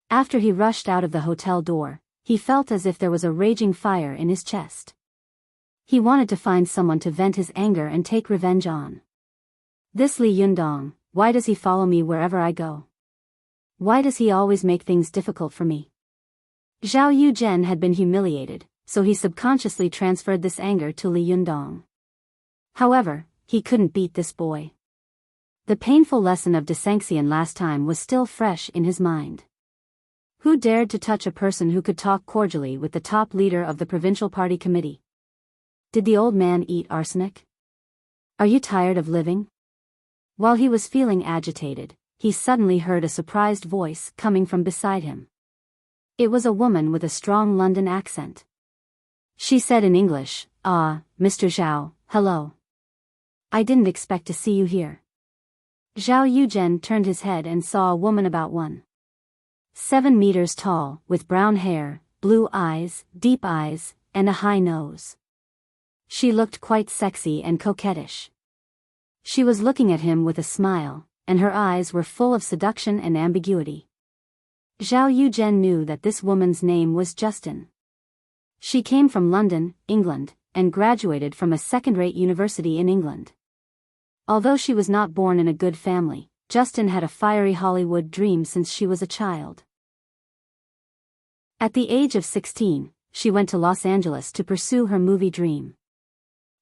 After he rushed out of the hotel door, he felt as if there was a raging fire in his chest. He wanted to find someone to vent his anger and take revenge on. This Li Yundong, why does he follow me wherever I go? Why does he always make things difficult for me? Zhao Yuzhen had been humiliated, so he subconsciously transferred this anger to Li Yundong. However, he couldn't beat this boy. The painful lesson of Desanxian last time was still fresh in his mind. Who dared to touch a person who could talk cordially with the top leader of the provincial party committee? Did the old man eat arsenic? Are you tired of living? While he was feeling agitated, he suddenly heard a surprised voice coming from beside him. It was a woman with a strong London accent. She said in English, Mr. Zhao, hello. I didn't expect to see you here. Zhao Yuzhen turned his head and saw a woman about 1.7 meters tall, with brown hair, blue eyes, deep eyes, and a high nose. She looked quite sexy and coquettish. She was looking at him with a smile, and her eyes were full of seduction and ambiguity. Zhao Yuzhen knew that this woman's name was Justin. She came from London, England, and graduated from a second-rate university in England. Although she was not born in a good family, Justin had a fiery Hollywood dream since she was a child. At the age of 16, she went to Los Angeles to pursue her movie dream.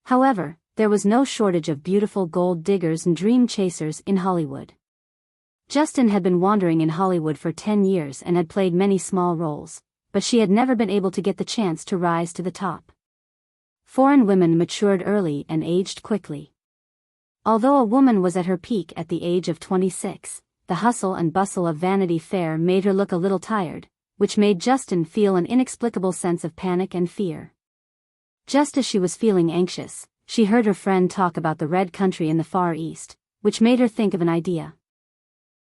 However, there was no shortage of beautiful gold diggers and dream chasers in Hollywood. Justin had been wandering in Hollywood for 10 years and had played many small roles, but she had never been able to get the chance to rise to the top. Foreign women matured early and aged quickly. Although a woman was at her peak at the age of 26, the hustle and bustle of Vanity Fair made her look a little tired, which made Justin feel an inexplicable sense of panic and fear. Just as she was feeling anxious, she heard her friend talk about the Red Country in the Far East, which made her think of an idea.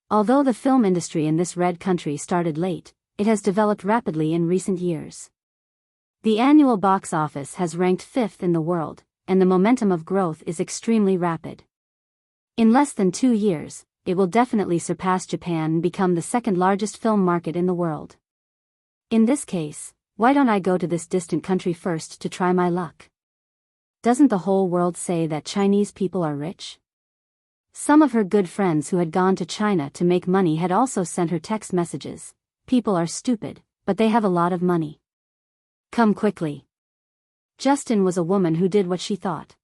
Although the film industry in this Red Country started late, it has developed rapidly in recent years. The annual box office has ranked 5th in the world, and the momentum of growth is extremely rapid. In less than 2 years, it will definitely surpass Japan and become the second largest film market in the world. In this case, why don't I go to this distant country first to try my luck? Doesn't the whole world say that Chinese people are rich? Some of her good friends who had gone to China to make money had also sent her text messages. People are stupid, but they have a lot of money. Come quickly. Justin was a woman who did what she thought.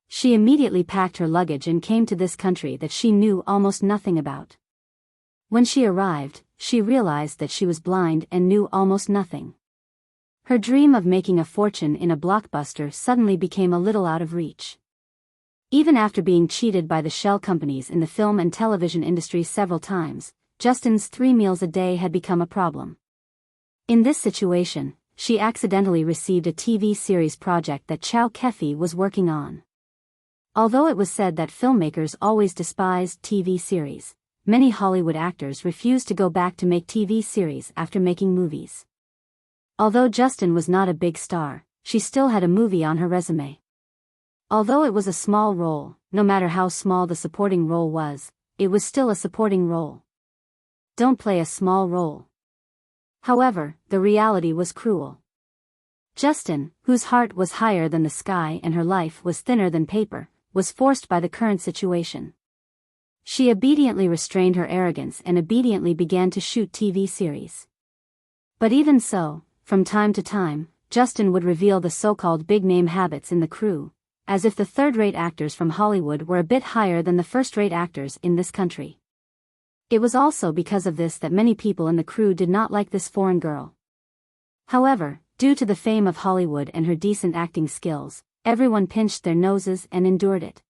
She immediately packed her luggage and came to this country that she knew almost nothing about. When she arrived, she realized that she was blind and knew almost nothing. Her dream of making a fortune in a blockbuster suddenly became a little out of reach. Even after being cheated by the shell companies in the film and television industry several times, Justin's 3 meals a day had become a problem. In this situation, she accidentally received a TV series project that Chow Kefi was working on. Although it was said that filmmakers always despised TV series, many Hollywood actors refused to go back to make TV series after making movies. Although Justin was not a big star, she still had a movie on her resume. Although it was a small role, no matter how small the supporting role was, it was still a supporting role. Don't play a small role. However, the reality was cruel. Justin, whose heart was higher than the sky and her life was thinner than paper, was forced by the current situation. She obediently restrained her arrogance and obediently began to shoot TV series. But even so, from time to time, Justin would reveal the so-called big-name habits in the crew, as if the third-rate actors from Hollywood were a bit higher than the first-rate actors in this country. It was also because of this that many people in the crew did not like this foreign girl. However, due to the fame of Hollywood and her decent acting skills, everyone pinched their noses and endured it.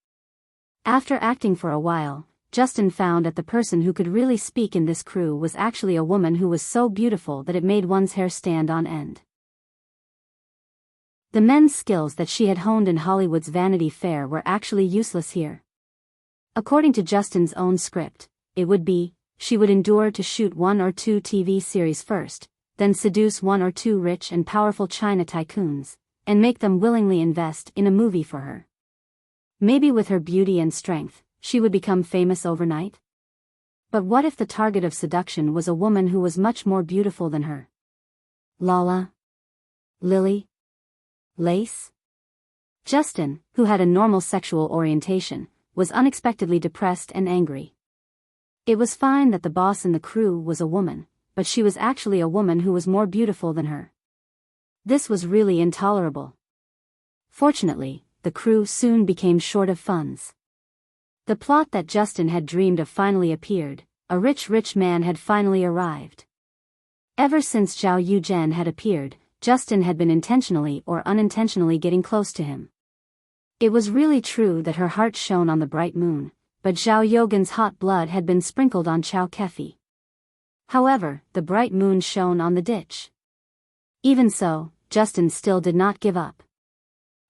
After acting for a while, Justin found that the person who could really speak in this crew was actually a woman who was so beautiful that it made one's hair stand on end. The men's skills that she had honed in Hollywood's Vanity Fair were actually useless here. According to Justin's own script, it would be, she would endure to shoot 1 or 2 TV series first, then seduce 1 or 2 rich and powerful China tycoons, and make them willingly invest in a movie for her. Maybe with her beauty and strength, she would become famous overnight? But what if the target of seduction was a woman who was much more beautiful than her? Lala? Lily? Lace? Justin, who had a normal sexual orientation, was unexpectedly depressed and angry. It was fine that the boss in the crew was a woman, but she was actually a woman who was more beautiful than her. This was really intolerable. Fortunately, the crew soon became short of funds. The plot that Justin had dreamed of finally appeared. A rich man had finally arrived. Ever since Zhao Yuzhen had appeared, Justin had been intentionally or unintentionally getting close to him. It was really true that her heart shone on the bright moon, but Zhao Yogan's hot blood had been sprinkled on Chow Kefi. However, the bright moon shone on the ditch. Even so, Justin still did not give up.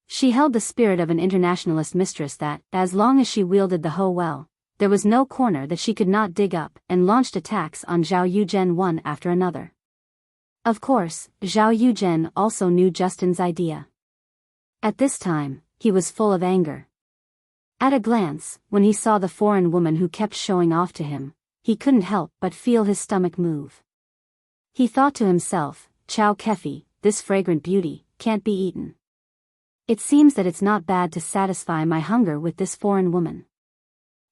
She held the spirit of an internationalist mistress that, as long as she wielded the hoe well, there was no corner that she could not dig up, and launched attacks on Zhao Yuzhen one after another. Of course, Zhao Yuzhen also knew Justin's idea. At this time, he was full of anger. At a glance, when he saw the foreign woman who kept showing off to him, he couldn't help but feel his stomach move. He thought to himself, Chow Kefi, this fragrant beauty, can't be eaten. It seems that it's not bad to satisfy my hunger with this foreign woman.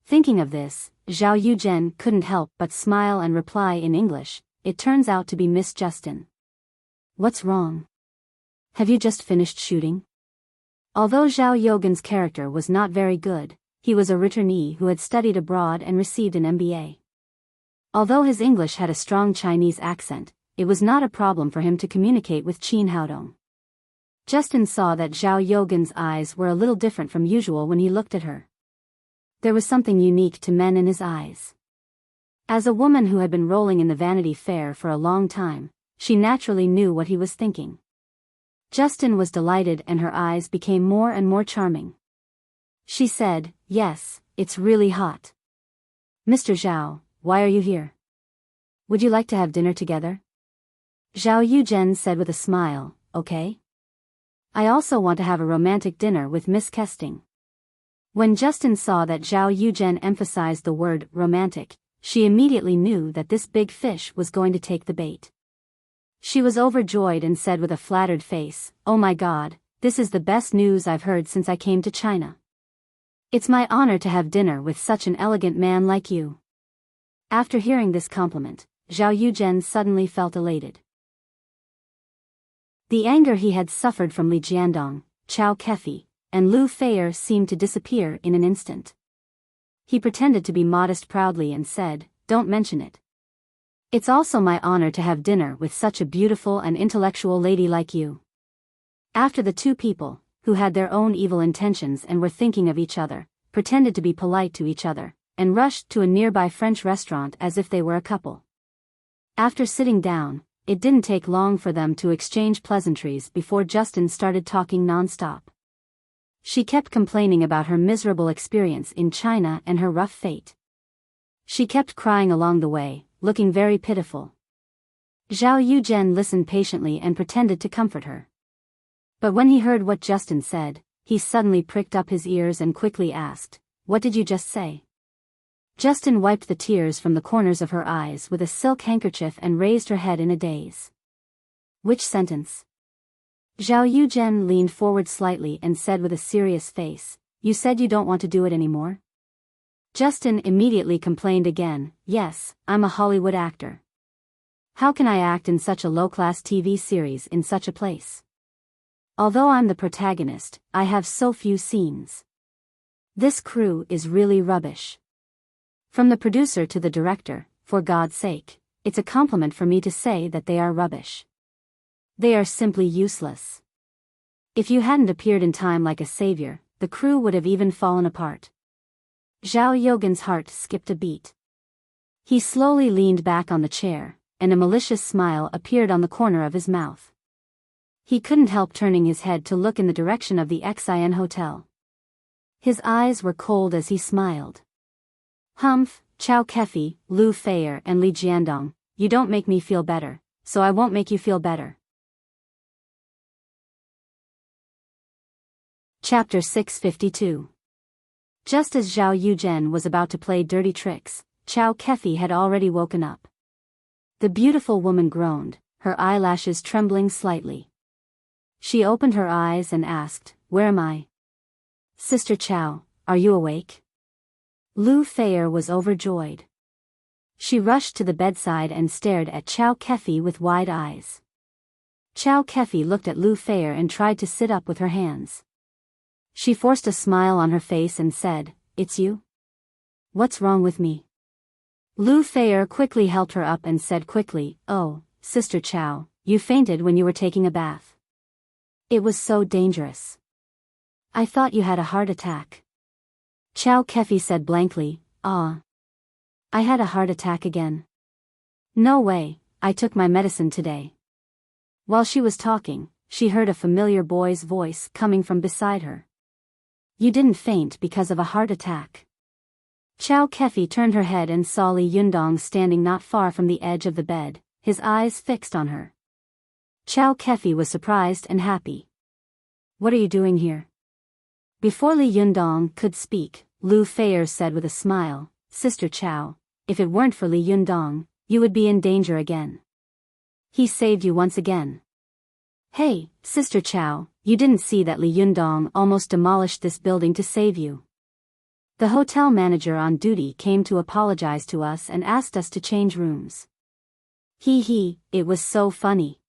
Thinking of this, Zhao Yuzhen couldn't help but smile and reply in English, "It turns out to be Miss Justin. What's wrong? Have you just finished shooting?" Although Zhao Yogan's character was not very good, he was a returnee who had studied abroad and received an MBA. Although his English had a strong Chinese accent, it was not a problem for him to communicate with Qin Haodong. Justin saw that Zhao Yogan's eyes were a little different from usual when he looked at her. There was something unique to men in his eyes. As a woman who had been rolling in the Vanity Fair for a long time, she naturally knew what he was thinking. Justin was delighted and her eyes became more and more charming. She said, "Yes, it's really hot. Mr. Zhao, why are you here? Would you like to have dinner together?" Zhao Yuzhen said with a smile, "Okay. I also want to have a romantic dinner with Miss Kesting." When Justin saw that Zhao Yuzhen emphasized the word romantic, she immediately knew that this big fish was going to take the bait. She was overjoyed and said with a flattered face, "Oh my God, this is the best news I've heard since I came to China. It's my honor to have dinner with such an elegant man like you." After hearing this compliment, Zhao Yuzhen suddenly felt elated. The anger he had suffered from Li Jiandong, Chow Kefi, and Lu Feier seemed to disappear in an instant. He pretended to be modest proudly and said, "Don't mention it. It's also my honor to have dinner with such a beautiful and intellectual lady like you." After the two people, who had their own evil intentions and were thinking of each other, pretended to be polite to each other, and rushed to a nearby French restaurant as if they were a couple. After sitting down, it didn't take long for them to exchange pleasantries before Justin started talking non-stop. She kept complaining about her miserable experience in China and her rough fate. She kept crying along the way, looking very pitiful. Zhao Yuzhen listened patiently and pretended to comfort her. But when he heard what Justin said, he suddenly pricked up his ears and quickly asked, "What did you just say?" Justin wiped the tears from the corners of her eyes with a silk handkerchief and raised her head in a daze. "Which sentence?" Zhao Yuzhen leaned forward slightly and said with a serious face, "You said you don't want to do it anymore?" Justin immediately complained again, "Yes, I'm a Hollywood actor. How can I act in such a low-class TV series in such a place? Although I'm the protagonist, I have so few scenes. This crew is really rubbish. From the producer to the director, for God's sake, it's a compliment for me to say that they are rubbish. They are simply useless. If you hadn't appeared in time like a savior, the crew would have even fallen apart." Zhao Yogan's heart skipped a beat. He slowly leaned back on the chair, and a malicious smile appeared on the corner of his mouth. He couldn't help turning his head to look in the direction of the Xian Hotel. His eyes were cold as he smiled. "Humph, Chow Kefi, Lu Feier and Li Jiandong, you don't make me feel better, so I won't make you feel better." Chapter 652. Just as Zhao Yuzhen was about to play dirty tricks, Chow Kefi had already woken up. The beautiful woman groaned, her eyelashes trembling slightly. She opened her eyes and asked, "Where am I?" "Sister Chow, are you awake?" Lu Feier was overjoyed. She rushed to the bedside and stared at Chow Kefi with wide eyes. Chow Kefi looked at Lu Feier and tried to sit up with her hands. She forced a smile on her face and said, "It's you? What's wrong with me?" Lu Feier quickly helped her up and said quickly, "Oh, Sister Chow, you fainted when you were taking a bath. It was so dangerous. I thought you had a heart attack." Chow Kefi said blankly, "Ah. I had a heart attack again." "No way, I took my medicine today." While she was talking, she heard a familiar boy's voice coming from beside her. "You didn't faint because of a heart attack." Chow Kefi turned her head and saw Li Yundong standing not far from the edge of the bed, his eyes fixed on her. Chow Kefi was surprised and happy. "What are you doing here?" Before Li Yundong could speak, Lu Feier said with a smile, "Sister Chow, if it weren't for Li Yundong, you would be in danger again. He saved you once again." "Hey, Sister Chow, you didn't see that Li Yundong almost demolished this building to save you. The hotel manager on duty came to apologize to us and asked us to change rooms. It was so funny."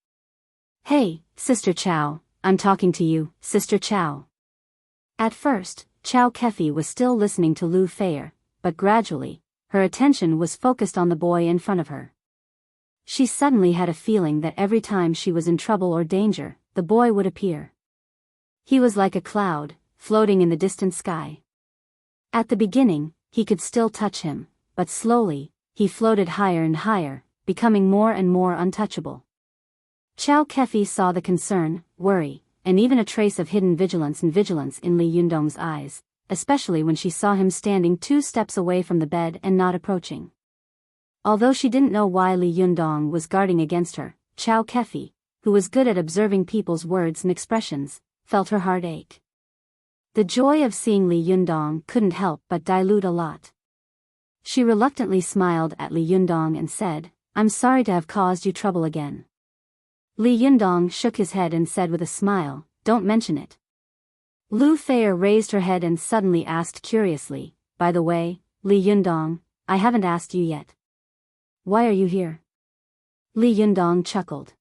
"Hey, Sister Chow, I'm talking to you, Sister Chow." At first, Chow Kefi was still listening to Lu Feier, but gradually, her attention was focused on the boy in front of her. She suddenly had a feeling that every time she was in trouble or danger, the boy would appear. He was like a cloud, floating in the distant sky. At the beginning, he could still touch him, but slowly, he floated higher and higher, becoming more and more untouchable. Chow Kefi saw the concern, worry, and even a trace of hidden vigilance in Li Yundong's eyes, especially when she saw him standing 2 steps away from the bed and not approaching. Although she didn't know why Li Yundong was guarding against her, Chow Kefi, who was good at observing people's words and expressions, felt her heart ache. The joy of seeing Li Yundong couldn't help but dilute a lot. She reluctantly smiled at Li Yundong and said, "I'm sorry to have caused you trouble again." Li Yundong shook his head and said with a smile, "Don't mention it." Lu Feier raised her head and suddenly asked curiously, "By the way, Li Yundong, I haven't asked you yet. Why are you here?" Li Yundong chuckled.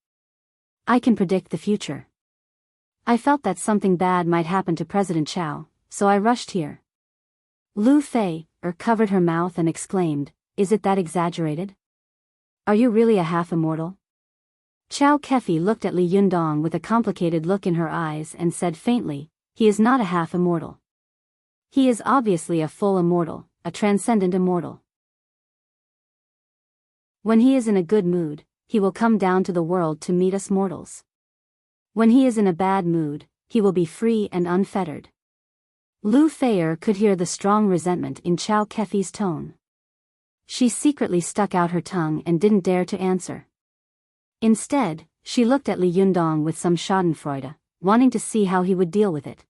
"I can predict the future. I felt that something bad might happen to President Chow, so I rushed here." Lu Feier covered her mouth and exclaimed, "Is it that exaggerated? Are you really a half-immortal?" Chow Kefi looked at Li Yundong with a complicated look in her eyes and said faintly, "He is not a half-immortal. He is obviously a full immortal, a transcendent immortal. When he is in a good mood, he will come down to the world to meet us mortals. When he is in a bad mood, he will be free and unfettered." Lu Feier could hear the strong resentment in Chow Kefi's tone. She secretly stuck out her tongue and didn't dare to answer. Instead, she looked at Li Yundong with some schadenfreude, wanting to see how he would deal with it.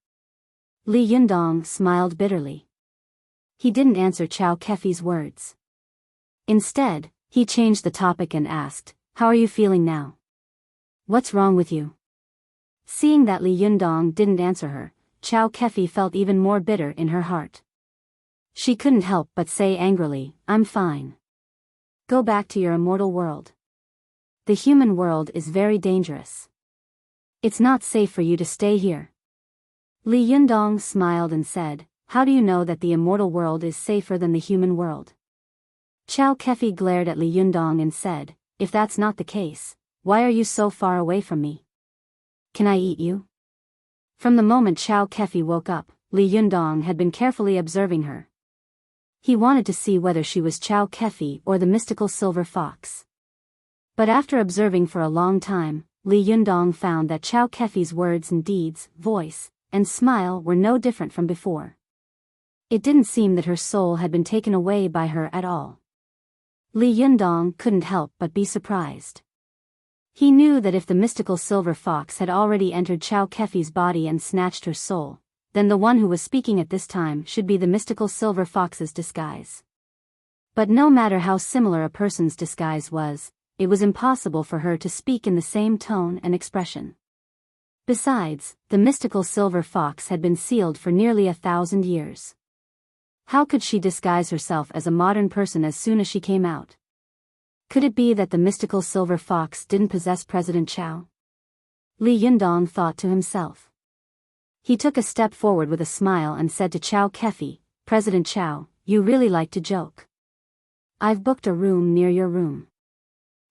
Li Yundong smiled bitterly. He didn't answer Chow Kefi's words. Instead, he changed the topic and asked, "How are you feeling now? What's wrong with you?" Seeing that Li Yundong didn't answer her, Chow Kefi felt even more bitter in her heart. She couldn't help but say angrily, "I'm fine. Go back to your immortal world. The human world is very dangerous. It's not safe for you to stay here." Li Yundong smiled and said, "How do you know that the immortal world is safer than the human world?" Chow Kefi glared at Li Yundong and said, "If that's not the case, why are you so far away from me? Can I eat you?" From the moment Chow Kefi woke up, Li Yundong had been carefully observing her. He wanted to see whether she was Chow Kefi or the mystical silver fox. But after observing for a long time, Li Yundong found that Chow Kefi's words and deeds, voice, and smile were no different from before. It didn't seem that her soul had been taken away by her at all. Li Yundong couldn't help but be surprised. He knew that if the mystical silver fox had already entered Chow Kefi's body and snatched her soul, then the one who was speaking at this time should be the mystical silver fox's disguise. But no matter how similar a person's disguise was, it was impossible for her to speak in the same tone and expression. Besides, the mystical silver fox had been sealed for nearly 1,000 years. How could she disguise herself as a modern person as soon as she came out? Could it be that the mystical silver fox didn't possess President Chow? Li Yundong thought to himself. He took a step forward with a smile and said to Chow Kefi, "President Chow, you really like to joke. I've booked a room near your room.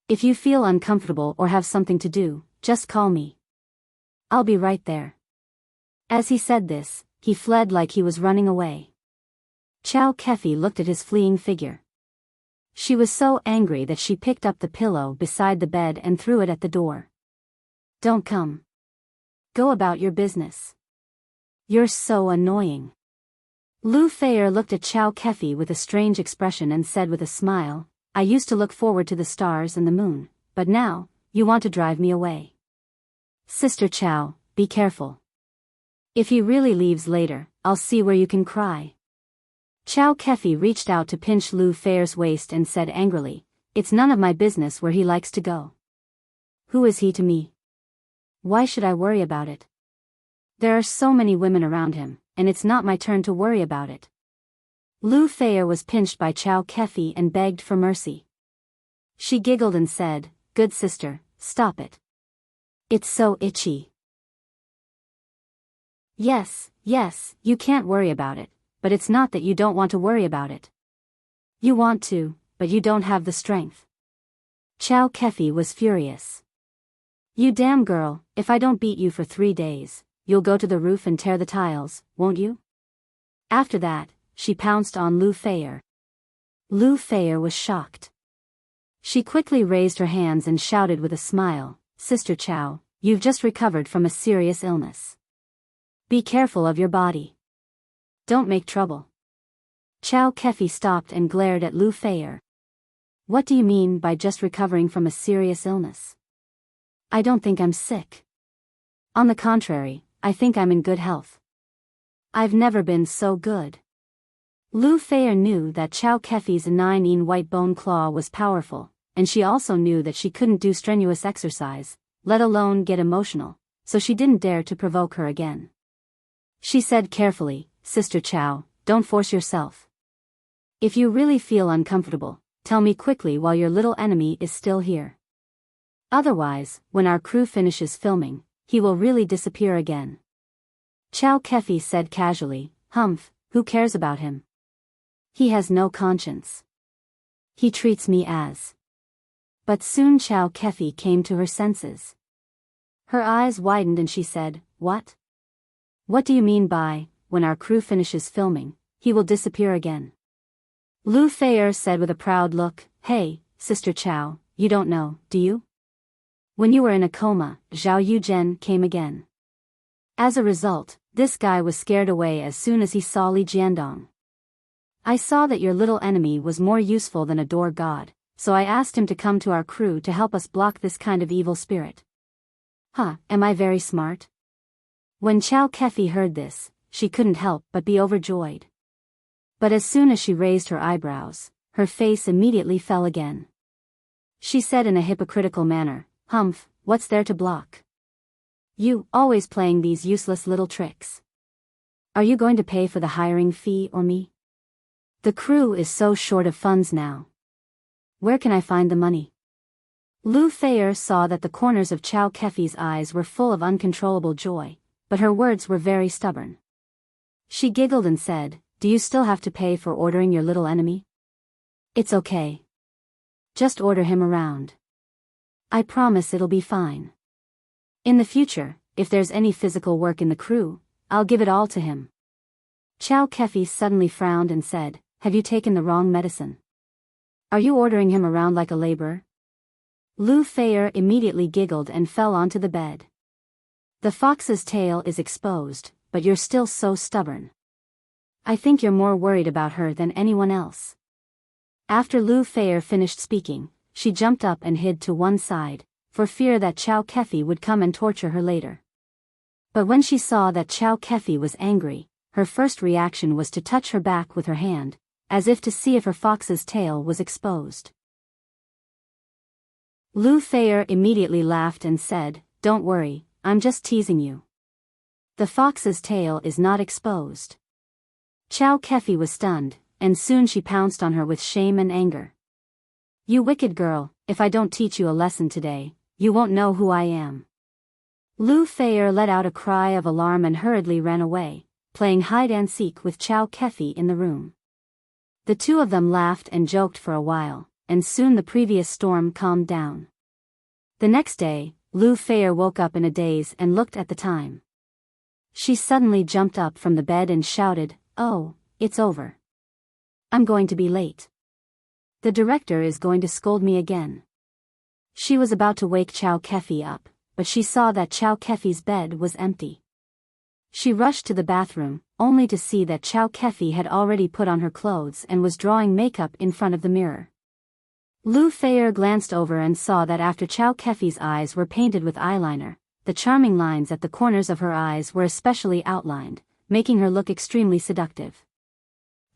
If you feel uncomfortable or have something to do, just call me. I'll be right there." As he said this, he fled like he was running away. Chow Kefi looked at his fleeing figure. She was so angry that she picked up the pillow beside the bed and threw it at the door. Don't come. Go about your business. You're so annoying. Lu Feier looked at Chow Kefi with a strange expression and said with a smile, I used to look forward to the stars and the moon, but now, you want to drive me away. Sister Chow, be careful. If he really leaves later, I'll see where you can cry. Chow Kefi reached out to pinch Lu Feier's waist and said angrily, It's none of my business where he likes to go. Who is he to me? Why should I worry about it? There are so many women around him, and it's not my turn to worry about it. Lu Feier was pinched by Chow Kefi and begged for mercy. She giggled and said, Good sister, stop it. It's so itchy. Yes, you can't worry about it, but it's not that you don't want to worry about it. You want to, but you don't have the strength. Chow Kefi was furious. You damn girl, if I don't beat you for 3 days, you'll go to the roof and tear the tiles, won't you? After that, she pounced on Lu Feier. Lu Feier was shocked. She quickly raised her hands and shouted with a smile, Sister Chow, you've just recovered from a serious illness. Be careful of your body. Don't make trouble. Chow Kefi stopped and glared at Lu Feier. What do you mean by just recovering from a serious illness? I don't think I'm sick. On the contrary, I think I'm in good health. I've never been so good. Lu Feier knew that Chow Kefi's 9-in white bone claw was powerful, and she also knew that she couldn't do strenuous exercise, let alone get emotional, so she didn't dare to provoke her again. She said carefully, Sister Chow, don't force yourself. If you really feel uncomfortable, tell me quickly while your little enemy is still here. Otherwise, when our crew finishes filming, he will really disappear again. Chow Kefi said casually, Humph, who cares about him? He has no conscience. He treats me as. But soon Chow Kefi came to her senses. Her eyes widened and she said, What? What do you mean by, when our crew finishes filming, he will disappear again? Lu Feier said with a proud look, Hey, Sister Chow, you don't know, do you? When you were in a coma, Zhao Yuzhen came again. As a result, this guy was scared away as soon as he saw Li Jiandong. I saw that your little enemy was more useful than a door god, so I asked him to come to our crew to help us block this kind of evil spirit. Am I very smart? When Chow Kefi heard this, she couldn't help but be overjoyed. But as soon as she raised her eyebrows, her face immediately fell again. She said in a hypocritical manner, Humph, what's there to block? You, always playing these useless little tricks. Are you going to pay for the hiring fee or me? The crew is so short of funds now. Where can I find the money? Lu Feier saw that the corners of Chow Kefi's eyes were full of uncontrollable joy, but her words were very stubborn. She giggled and said, Do you still have to pay for ordering your little enemy? It's okay. Just order him around. I promise it'll be fine. In the future, if there's any physical work in the crew, I'll give it all to him. Chow Kefi suddenly frowned and said, Have you taken the wrong medicine? Are you ordering him around like a laborer? Lu Feier immediately giggled and fell onto the bed. The fox's tail is exposed, but you're still so stubborn. I think you're more worried about her than anyone else. After Lu Feier finished speaking, she jumped up and hid to one side, for fear that Chow Kefi would come and torture her later. But when she saw that Chow Kefi was angry, her first reaction was to touch her back with her hand, as if to see if her fox's tail was exposed. Lu Feier immediately laughed and said, Don't worry, I'm just teasing you. The fox's tail is not exposed. Chow Kefi was stunned, and soon she pounced on her with shame and anger. You wicked girl, if I don't teach you a lesson today, you won't know who I am. Lu Feier let out a cry of alarm and hurriedly ran away, playing hide-and-seek with Chow Kefi in the room. The two of them laughed and joked for a while, and soon the previous storm calmed down. The next day, Lu Feier woke up in a daze and looked at the time. She suddenly jumped up from the bed and shouted, Oh, it's over. I'm going to be late. The director is going to scold me again. She was about to wake Chow Kefi up, but she saw that Chow Kefi's bed was empty. She rushed to the bathroom, only to see that Chow Kefi had already put on her clothes and was drawing makeup in front of the mirror. Lu Feier glanced over and saw that after Chow Kefi's eyes were painted with eyeliner, the charming lines at the corners of her eyes were especially outlined, making her look extremely seductive.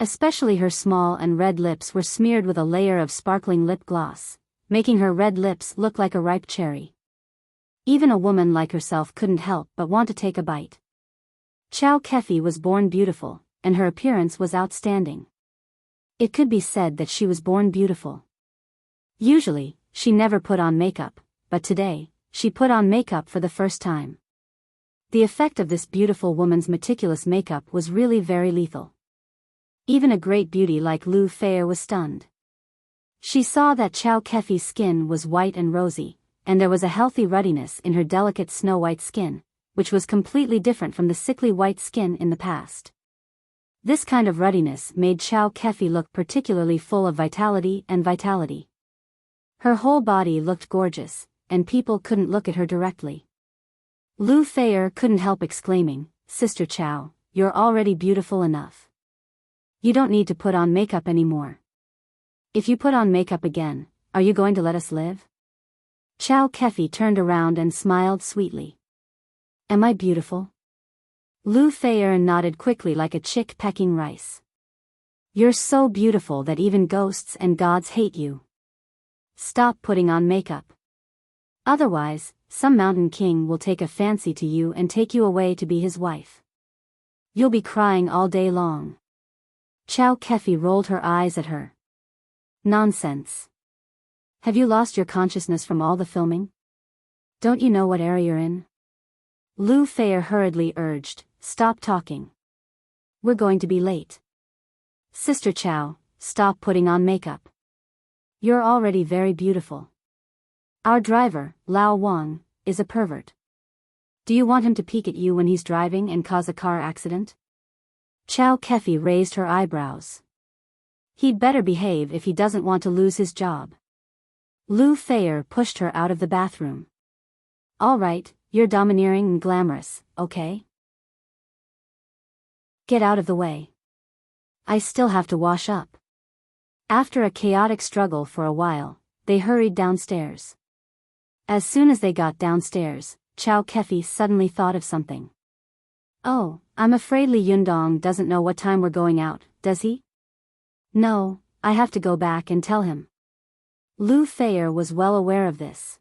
Especially her small and red lips were smeared with a layer of sparkling lip gloss, making her red lips look like a ripe cherry. Even a woman like herself couldn't help but want to take a bite. Chow Kefi was born beautiful, and her appearance was outstanding. It could be said that she was born beautiful. Usually, she never put on makeup, but today, she put on makeup for the first time. The effect of this beautiful woman's meticulous makeup was really very lethal. Even a great beauty like Lu Feier was stunned. She saw that Chow Kefi's skin was white and rosy, and there was a healthy ruddiness in her delicate snow-white skin, which was completely different from the sickly white skin in the past. This kind of ruddiness made Chow Kefi look particularly full of vitality. Her whole body looked gorgeous, and people couldn't look at her directly. Lu Feier couldn't help exclaiming, "Sister Chow, you're already beautiful enough. You don't need to put on makeup anymore. If you put on makeup again, are you going to let us live?" Chow Kefi turned around and smiled sweetly. "Am I beautiful?" Lu Feier nodded quickly like a chick pecking rice. "You're so beautiful that even ghosts and gods hate you. Stop putting on makeup. Otherwise, some mountain king will take a fancy to you and take you away to be his wife. You'll be crying all day long." Chow Kefi rolled her eyes at her. "Nonsense. Have you lost your consciousness from all the filming? Don't you know what era you're in?" Lu Feier hurriedly urged, "Stop talking. We're going to be late. Sister Chow, stop putting on makeup. You're already very beautiful. Our driver, Lao Wang, is a pervert. Do you want him to peek at you when he's driving and cause a car accident?" Chow Kefi raised her eyebrows. "He'd better behave if he doesn't want to lose his job." Lu Feier pushed her out of the bathroom. "All right, you're domineering and glamorous, okay? Get out of the way. I still have to wash up." After a chaotic struggle for a while, they hurried downstairs. As soon as they got downstairs, Chow Kefi suddenly thought of something. "Oh, I'm afraid Li Yundong doesn't know what time we're going out, does he?" "No, I have to go back and tell him." Lu Feier was well aware of this.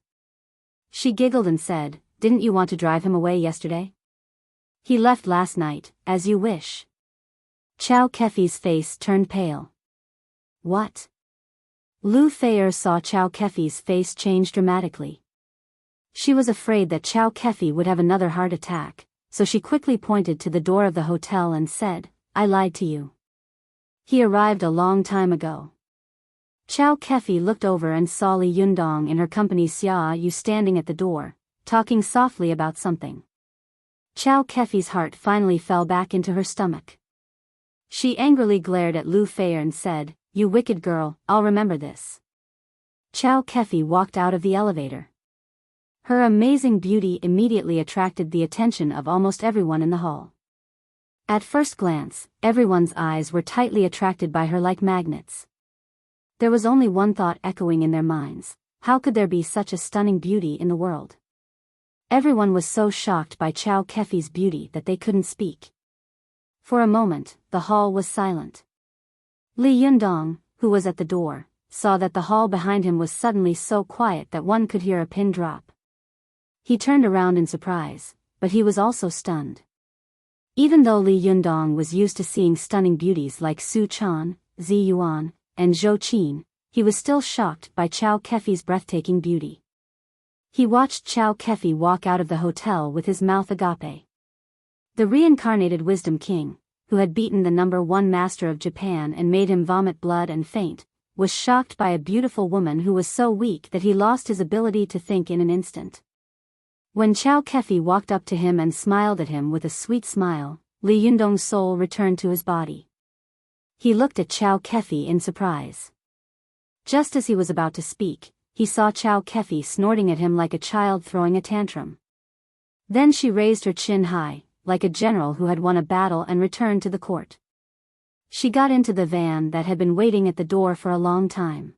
She giggled and said, "Didn't you want to drive him away yesterday?" "He left last night, as you wish." Chow Kefi's face turned pale. "What?" Lu Feier saw Chow Kefi's face change dramatically. She was afraid that Chow Kefi would have another heart attack, so she quickly pointed to the door of the hotel and said, "I lied to you. He arrived a long time ago." Chow Kefi looked over and saw Li Yundong and her company Xia Yu standing at the door, talking softly about something. Chow Kefi's heart finally fell back into her stomach. She angrily glared at Lu Feier and said, "You wicked girl, I'll remember this." Chow Kefi walked out of the elevator. Her amazing beauty immediately attracted the attention of almost everyone in the hall. At first glance, everyone's eyes were tightly attracted by her like magnets. There was only one thought echoing in their minds: how could there be such a stunning beauty in the world? Everyone was so shocked by Chow Kefi's beauty that they couldn't speak. For a moment, the hall was silent. Li Yundong, who was at the door, saw that the hall behind him was suddenly so quiet that one could hear a pin drop. He turned around in surprise, but he was also stunned. Even though Li Yundong was used to seeing stunning beauties like Su Chan, Zi Yuan, and Zhou Qin, he was still shocked by Chow Kefi's breathtaking beauty. He watched Chow Kefi walk out of the hotel with his mouth agape. The reincarnated Wisdom King, who had beaten the #1 master of Japan and made him vomit blood and faint, was shocked by a beautiful woman who was so weak that he lost his ability to think in an instant. When Chow Kefi walked up to him and smiled at him with a sweet smile, Li Yundong's soul returned to his body. He looked at Chow Kefi in surprise. Just as he was about to speak, he saw Chow Kefi snorting at him like a child throwing a tantrum. Then she raised her chin high, like a general who had won a battle, and returned to the court. She got into the van that had been waiting at the door for a long time.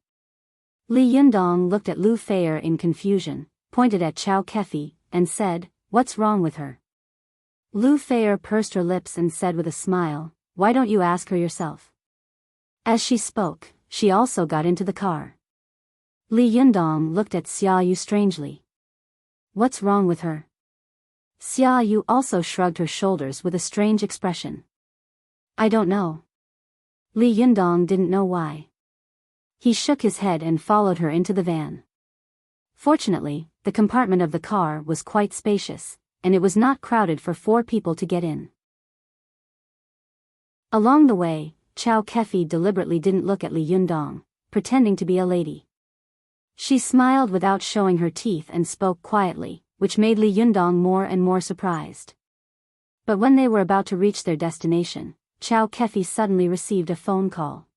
Li Yundong looked at Lu Feier in confusion, pointed at Chow Kefi, and said, "What's wrong with her?" Lu Feier pursed her lips and said with a smile, "Why don't you ask her yourself?" As she spoke, she also got into the car. Li Yundong looked at Xia Yu strangely. "What's wrong with her?" Xia Yu also shrugged her shoulders with a strange expression. "I don't know." Li Yundong didn't know why. He shook his head and followed her into the van. Fortunately, the compartment of the car was quite spacious, and it was not crowded for 4 people to get in. Along the way, Chow Kefi deliberately didn't look at Li Yundong, pretending to be a lady. She smiled without showing her teeth and spoke quietly, which made Li Yundong more and more surprised. But when they were about to reach their destination, Chow Kefi suddenly received a phone call.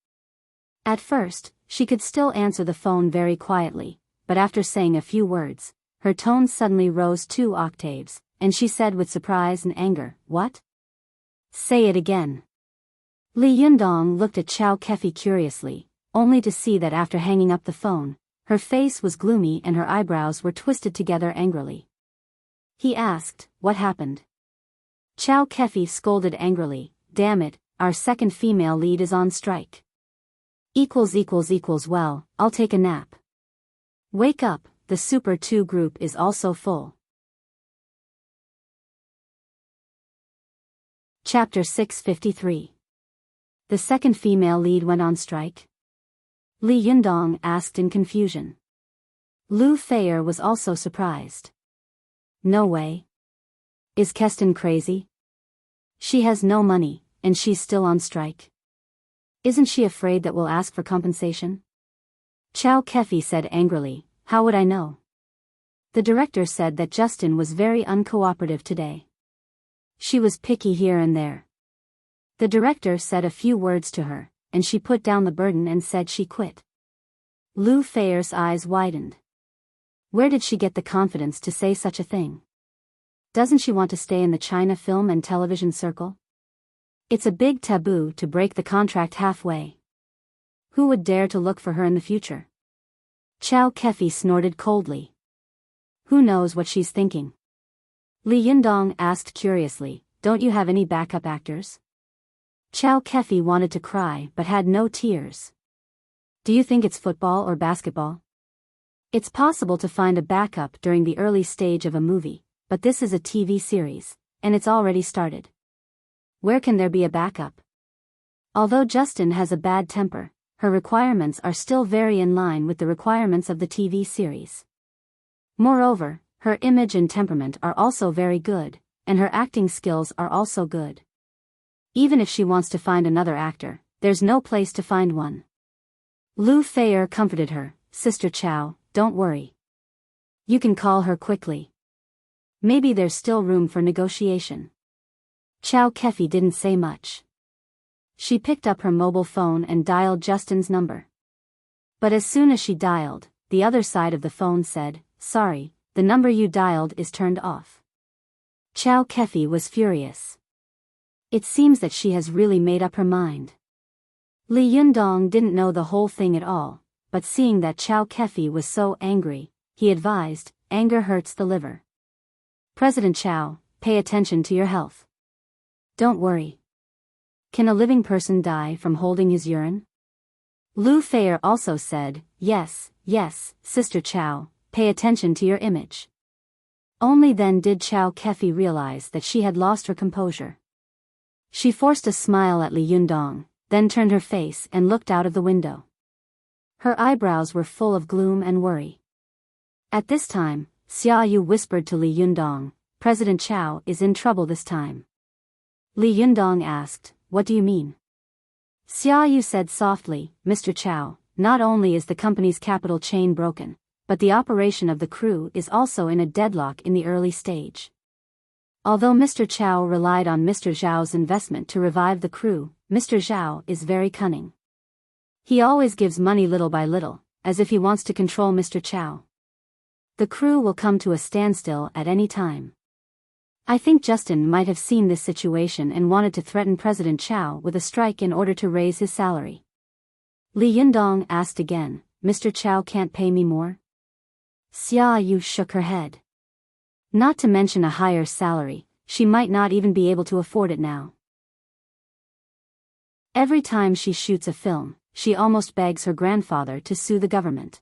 At first, she could still answer the phone very quietly, but after saying a few words, her tone suddenly rose 2 octaves, and she said with surprise and anger, "What? Say it again." Li Yundong looked at Chow Kefi curiously, only to see that after hanging up the phone, her face was gloomy and her eyebrows were twisted together angrily. He asked, "What happened?" Chow Kefi scolded angrily, "Damn it, our second female lead is on strike. Well, I'll take a nap. Wake up, the Super 2 group is also full." Chapter 653. The second female lead went on strike? Li Yundong asked in confusion. Lu Feier was also surprised. "No way. Is Keston crazy? She has no money, and she's still on strike. Isn't she afraid that we'll ask for compensation?" Chow Kefi said angrily, "How would I know? The director said that Justin was very uncooperative today. She was picky here and there. The director said a few words to her, and she put down the burden and said she quit." Lu Feier's eyes widened. Where did she get the confidence to say such a thing? Doesn't she want to stay in the China film and television circle? It's a big taboo to break the contract halfway. Who would dare to look for her in the future? Chow Kefi snorted coldly. Who knows what she's thinking? Li Yundong asked curiously, "Don't you have any backup actors?" Chow Kefi wanted to cry but had no tears. "Do you think it's football or basketball? It's possible to find a backup during the early stage of a movie, but this is a TV series, and it's already started. Where can there be a backup?" Although Justin has a bad temper, her requirements are still very in line with the requirements of the TV series. Moreover, her image and temperament are also very good, and her acting skills are also good. Even if she wants to find another actor, there's no place to find one. Lu Feier comforted her, "Sister Chow, don't worry. You can call her quickly. Maybe there's still room for negotiation." Chow Kefi didn't say much. She picked up her mobile phone and dialed Justin's number. But as soon as she dialed, the other side of the phone said, "Sorry, the number you dialed is turned off." Chow Kefi was furious. It seems that she has really made up her mind. Li Yundong didn't know the whole thing at all, but seeing that Chow Kefi was so angry, he advised, "Anger hurts the liver. President Chow, pay attention to your health. Don't worry. Can a living person die from holding his urine?" Lu Feier also said, yes, Sister Chow, pay attention to your image." Only then did Chow Kefi realize that she had lost her composure. She forced a smile at Li Yundong, then turned her face and looked out of the window. Her eyebrows were full of gloom and worry. At this time, Xia Yu whispered to Li Yundong, "President Chow is in trouble this time." Li Yundong asked, "What do you mean?" Xia Yu said softly, "Mr. Chow, not only is the company's capital chain broken, but the operation of the crew is also in a deadlock in the early stage. Although Mr. Chow relied on Mr. Zhao's investment to revive the crew, Mr. Zhao is very cunning. He always gives money little by little, as if he wants to control Mr. Chow. The crew will come to a standstill at any time. I think Justin might have seen this situation and wanted to threaten President Chow with a strike in order to raise his salary. Li Yundong asked again, Mr. Chow can't pay me more? Xia Yu shook her head. Not to mention a higher salary, she might not even be able to afford it now. Every time she shoots a film, she almost begs her grandfather to sue the government.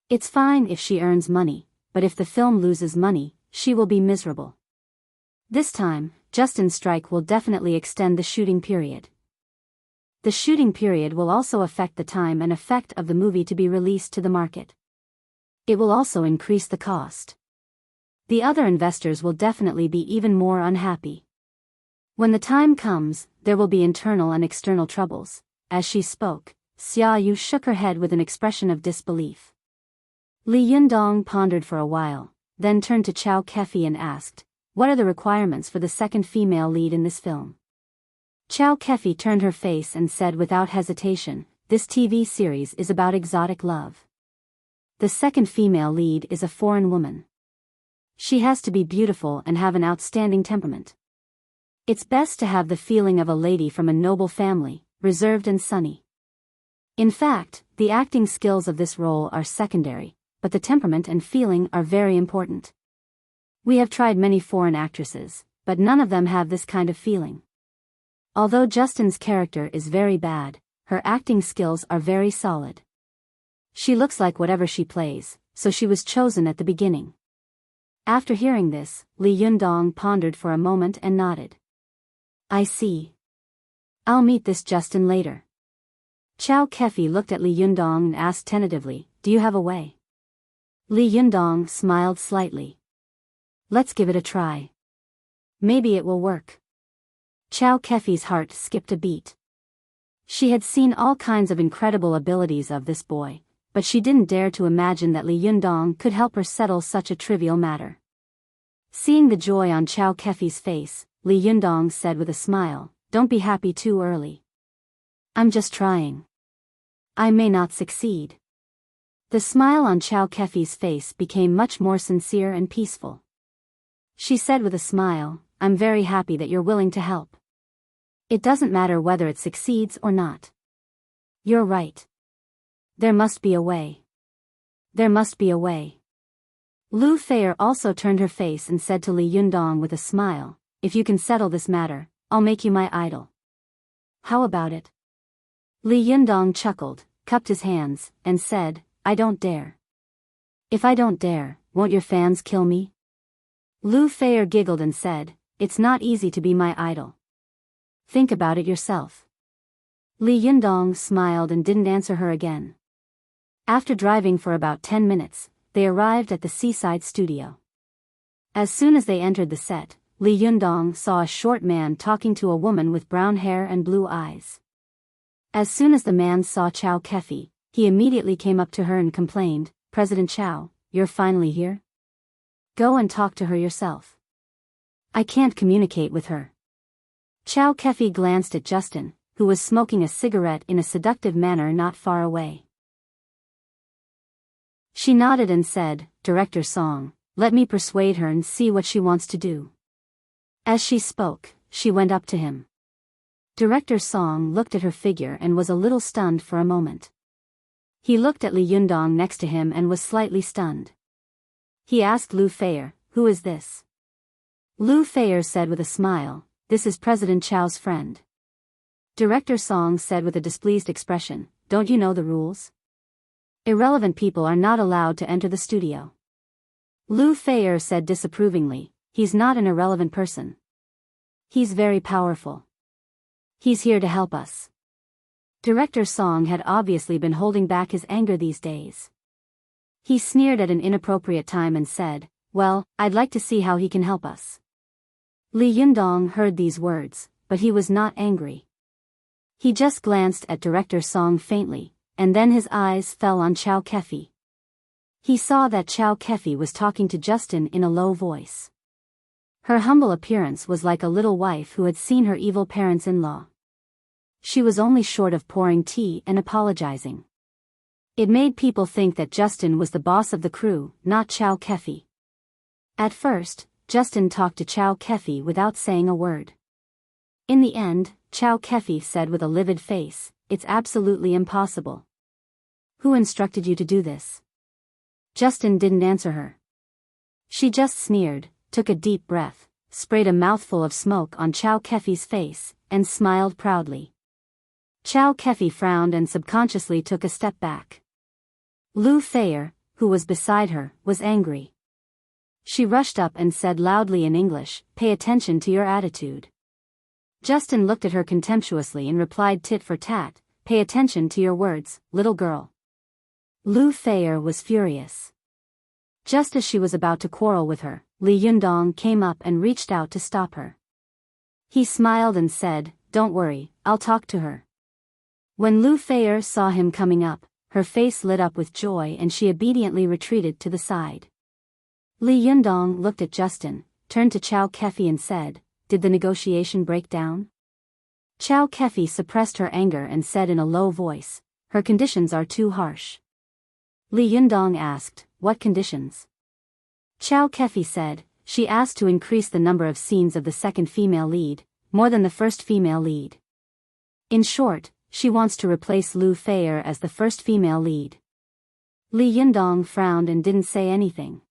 It's fine if she earns money, but if the film loses money, she will be miserable. This time, Justin's strike will definitely extend the shooting period. The shooting period will also affect the time and effect of the movie to be released to the market. It will also increase the cost. The other investors will definitely be even more unhappy. When the time comes, there will be internal and external troubles. As she spoke, Xia Yu shook her head with an expression of disbelief. Li Yundong pondered for a while, then turned to Chow Kefi and asked, what are the requirements for the second female lead in this film? Chow Kefi turned her face and said without hesitation, this TV series is about exotic love. The second female lead is a foreign woman. She has to be beautiful and have an outstanding temperament. It's best to have the feeling of a lady from a noble family, reserved and sunny. In fact, the acting skills of this role are secondary, but the temperament and feeling are very important. We have tried many foreign actresses, but none of them have this kind of feeling. Although Justin's character is very bad, her acting skills are very solid. She looks like whatever she plays, so she was chosen at the beginning. After hearing this, Li Yundong pondered for a moment and nodded. I see. I'll meet this Justin later. Chow Kefi looked at Li Yundong and asked tentatively, do you have a way? Li Yundong smiled slightly. Let's give it a try. Maybe it will work. Chow Kefi's heart skipped a beat. She had seen all kinds of incredible abilities of this boy, but she didn't dare to imagine that Li Yundong could help her settle such a trivial matter. Seeing the joy on Chow Kefi's face, Li Yundong said with a smile, don't be happy too early. I'm just trying. I may not succeed. The smile on Chow Kefi's face became much more sincere and peaceful. She said with a smile, I'm very happy that you're willing to help. It doesn't matter whether it succeeds or not. You're right. There must be a way. There must be a way. Lu Feier also turned her face and said to Li Yundong with a smile, if you can settle this matter, I'll make you my idol. How about it? Li Yundong chuckled, cupped his hands, and said, I don't dare. If I don't dare, won't your fans kill me? Lu Feier giggled and said, it's not easy to be my idol. Think about it yourself. Li Yundong smiled and didn't answer her again. After driving for about 10 minutes, they arrived at the seaside studio. As soon as they entered the set, Li Yundong saw a short man talking to a woman with brown hair and blue eyes. As soon as the man saw Chow Kefi, he immediately came up to her and complained, President Chow, you're finally here? Go and talk to her yourself. I can't communicate with her. Chow Kefi glanced at Justin, who was smoking a cigarette in a seductive manner not far away. She nodded and said, Director Song, let me persuade her and see what she wants to do. As she spoke, she went up to him. Director Song looked at her figure and was a little stunned for a moment. He looked at Li Yundong next to him and was slightly stunned. He asked Lu Feier, who is this? Lu Feier said with a smile, this is President Chow's friend. Director Song said with a displeased expression, don't you know the rules? Irrelevant people are not allowed to enter the studio. Lu Feier said disapprovingly, he's not an irrelevant person. He's very powerful. He's here to help us. Director Song had obviously been holding back his anger these days. He sneered at an inappropriate time and said, well, I'd like to see how he can help us. Li Yundong heard these words, but he was not angry. He just glanced at Director Song faintly, and then his eyes fell on Chow Kefi. He saw that Chow Kefi was talking to Justin in a low voice. Her humble appearance was like a little wife who had seen her evil parents-in-law. She was only short of pouring tea and apologizing. It made people think that Justin was the boss of the crew, not Chow Kefi. At first, Justin talked to Chow Kefi without saying a word. In the end, Chow Kefi said with a livid face, "It's absolutely impossible. Who instructed you to do this?" Justin didn't answer her. She just sneered, took a deep breath, sprayed a mouthful of smoke on Chow Kefi's face, and smiled proudly. Chow Kefi frowned and subconsciously took a step back. Lu Thayer, who was beside her, was angry. She rushed up and said loudly in English, "Pay attention to your attitude." Justin looked at her contemptuously and replied tit for tat, "Pay attention to your words, little girl." Lu Thayer was furious. Just as she was about to quarrel with her, Li Yundong came up and reached out to stop her. He smiled and said, "Don't worry, I'll talk to her." When Lu Thayer saw him coming up, her face lit up with joy and she obediently retreated to the side. Li Yundong looked at Justin, turned to Chow Kefi and said, "Did the negotiation break down?" Chow Kefi suppressed her anger and said in a low voice, "Her conditions are too harsh." Li Yundong asked, "What conditions?" Chow Kefi said, "She asked to increase the number of scenes of the second female lead, more than the first female lead. In short, she wants to replace Lu Thayer as the first female lead." Li Yundong frowned and didn't say anything.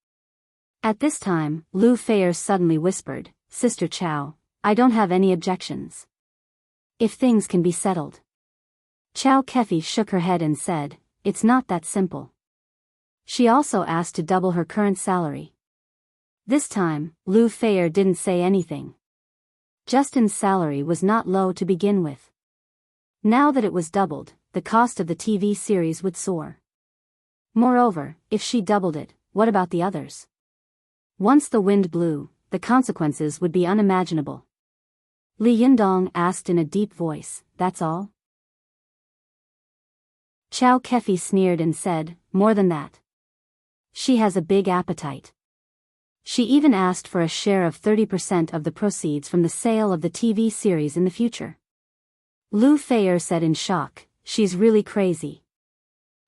At this time, Lu Thayer suddenly whispered, "Sister Chow, I don't have any objections. If things can be settled." Chow Kefi shook her head and said, "It's not that simple." She also asked to double her current salary. This time, Lu Thayer didn't say anything. Justin's salary was not low to begin with. Now that it was doubled, the cost of the TV series would soar. Moreover, if she doubled it, what about the others? Once the wind blew, the consequences would be unimaginable. Li Yundong asked in a deep voice, "That's all?" Chow Kefi sneered and said, "More than that. She has a big appetite. She even asked for a share of 30% of the proceeds from the sale of the TV series in the future." Lu Thayer said in shock, "She's really crazy.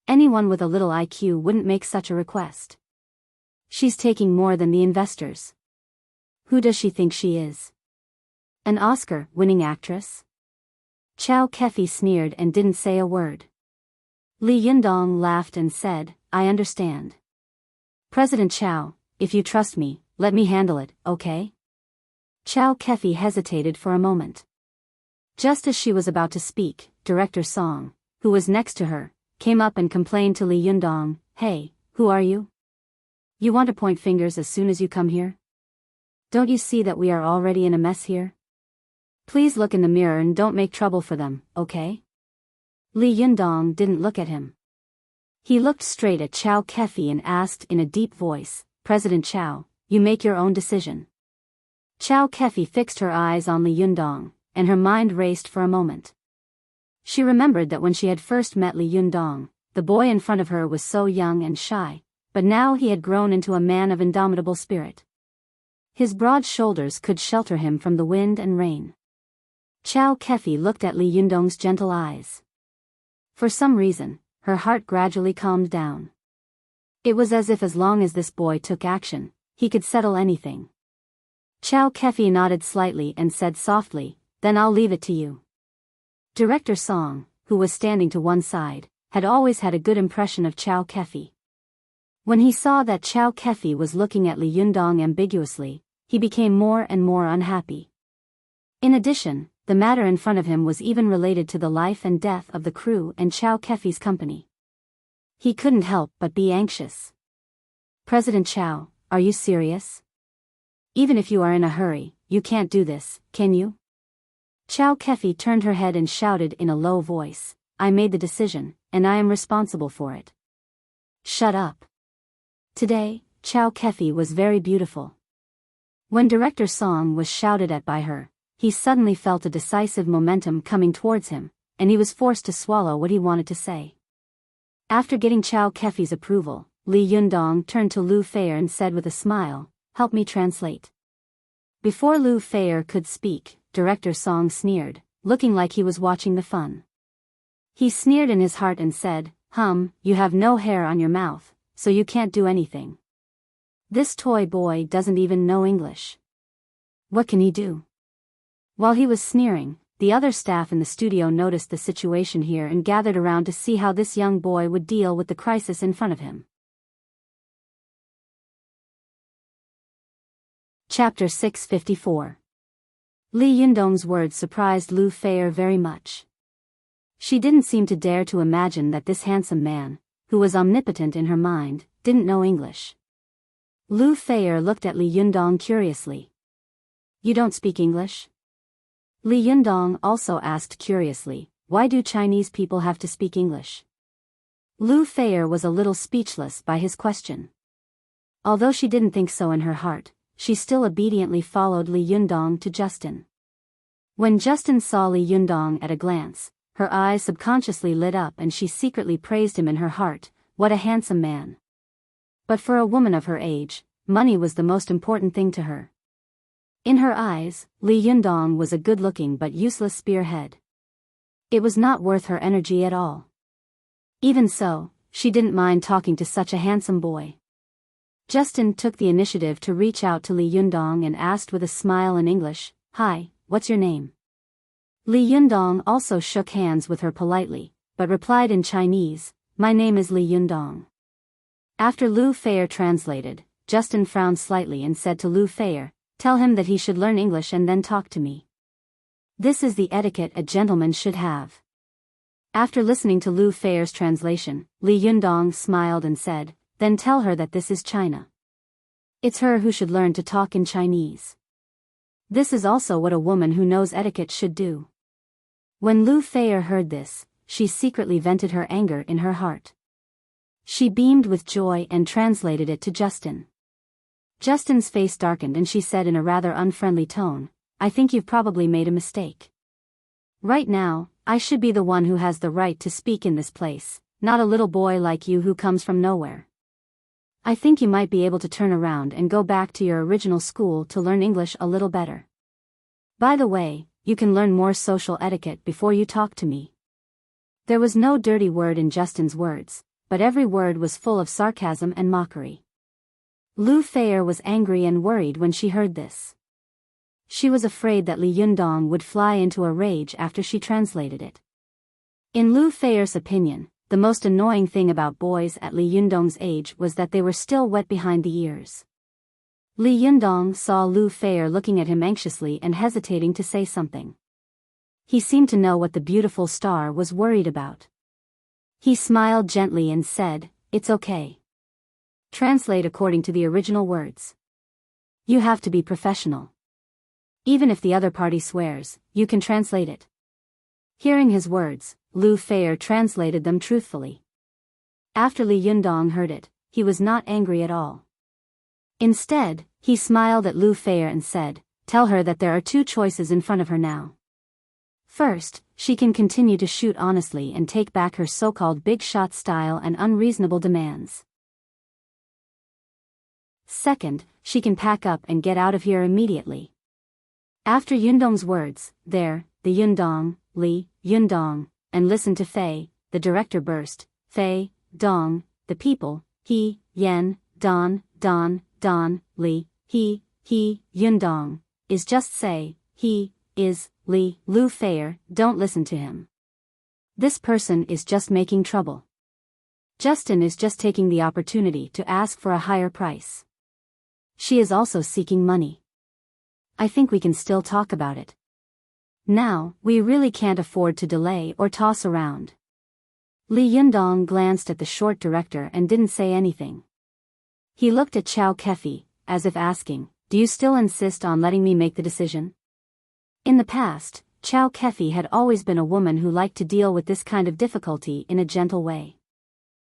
Anyone with a little IQ wouldn't make such a request. She's taking more than the investors. Who does she think she is? An Oscar-winning actress?" Chow Kefi sneered and didn't say a word. Li Yundong laughed and said, "I understand. President Chow, if you trust me, let me handle it, okay?" Chow Kefi hesitated for a moment. Just as she was about to speak, Director Song, who was next to her, came up and complained to Li Yundong, "Hey, who are you? You want to point fingers as soon as you come here? Don't you see that we are already in a mess here? Please look in the mirror and don't make trouble for them, okay?" Li Yundong didn't look at him. He looked straight at Chow Kefi and asked in a deep voice, "President Chow, you make your own decision." Chow Kefi fixed her eyes on Li Yundong, and her mind raced for a moment. She remembered that when she had first met Li Yundong, the boy in front of her was so young and shy, but now he had grown into a man of indomitable spirit. His broad shoulders could shelter him from the wind and rain. Chow Kefi looked at Li Yundong's gentle eyes. For some reason, her heart gradually calmed down. It was as if as long as this boy took action, he could settle anything. Chow Kefi nodded slightly and said softly, "Then I'll leave it to you." Director Song, who was standing to one side, had always had a good impression of Chow Kefi. When he saw that Chow Kefi was looking at Li Yundong ambiguously, he became more and more unhappy. In addition, the matter in front of him was even related to the life and death of the crew and Chow Kefi's company. He couldn't help but be anxious. "President Chow, are you serious? Even if you are in a hurry, you can't do this, can you?" Chow Kefi turned her head and shouted in a low voice, "I made the decision, and I am responsible for it." "Shut up." Today, Chow Kefi was very beautiful. When Director Song was shouted at by her, he suddenly felt a decisive momentum coming towards him, and he was forced to swallow what he wanted to say. After getting Chow Kefi's approval, Li Yundong turned to Lu Thayer and said with a smile, "Help me translate." Before Lu Feier could speak, Director Song sneered, looking like he was watching the fun. He sneered in his heart and said, you have no hair on your mouth, so you can't do anything. This toy boy doesn't even know English. What can he do? While he was sneering, the other staff in the studio noticed the situation here and gathered around to see how this young boy would deal with the crisis in front of him. Chapter 654. Li Yundong's words surprised Lu Feier very much. She didn't seem to dare to imagine that this handsome man, who was omnipotent in her mind, didn't know English. Lu Feier looked at Li Yundong curiously. You don't speak English? Li Yundong also asked curiously, why do Chinese people have to speak English? Lu Feier was a little speechless by his question. Although she didn't think so in her heart, she still obediently followed Li Yundong to Justin. When Justin saw Li Yundong at a glance, her eyes subconsciously lit up and she secretly praised him in her heart. What a handsome man. But for a woman of her age, money was the most important thing to her. In her eyes, Li Yundong was a good-looking but useless spearhead. It was not worth her energy at all. Even so, she didn't mind talking to such a handsome boy. Justin took the initiative to reach out to Li Yundong and asked with a smile in English, "Hi, what's your name?" Li Yundong also shook hands with her politely, but replied in Chinese, "My name is Li Yundong." After Lu Feier translated, Justin frowned slightly and said to Lu Feier, "Tell him that he should learn English and then talk to me. This is the etiquette a gentleman should have." After listening to Lu Feier's translation, Li Yundong smiled and said, "Then tell her that this is China. It's her who should learn to talk in Chinese. This is also what a woman who knows etiquette should do." When Lu Feier heard this, she secretly vented her anger in her heart. She beamed with joy and translated it to Justin. Justin's face darkened and she said in a rather unfriendly tone, "I think you've probably made a mistake. Right now, I should be the one who has the right to speak in this place, not a little boy like you who comes from nowhere. I think you might be able to turn around and go back to your original school to learn English a little better. By the way, you can learn more social etiquette before you talk to me." There was no dirty word in Justin's words, but every word was full of sarcasm and mockery. Lu Feier was angry and worried when she heard this. She was afraid that Li Yundong would fly into a rage after she translated it. In Lu Feier's opinion, the most annoying thing about boys at Li Yundong's age was that they were still wet behind the ears. Li Yundong saw Lu Feier looking at him anxiously and hesitating to say something. He seemed to know what the beautiful star was worried about. He smiled gently and said, "It's okay. Translate according to the original words. You have to be professional. Even if the other party swears, you can translate it." Hearing his words, Lu Feier translated them truthfully. After Li Yundong heard it, he was not angry at all. Instead, he smiled at Lu Feier and said, "Tell her that there are two choices in front of her now. First, she can continue to shoot honestly and take back her so-called big shot style and unreasonable demands. Second, she can pack up and get out of here immediately." After Yundong's words, the Yundong, Li, Yundong, and listen to Fei, the director burst, "Fei, Dong, the people, he, Yen, Don, Li, he, Yundong, is just say, he, is, Li, Lu Feier, don't listen to him. This person is just making trouble. Justin is just taking the opportunity to ask for a higher price. She is also seeking money. I think we can still talk about it. Now, we really can't afford to delay or toss around." Li Yundong glanced at the short director and didn't say anything. He looked at Chow Kefi, as if asking, "Do you still insist on letting me make the decision?" In the past, Chow Kefi had always been a woman who liked to deal with this kind of difficulty in a gentle way.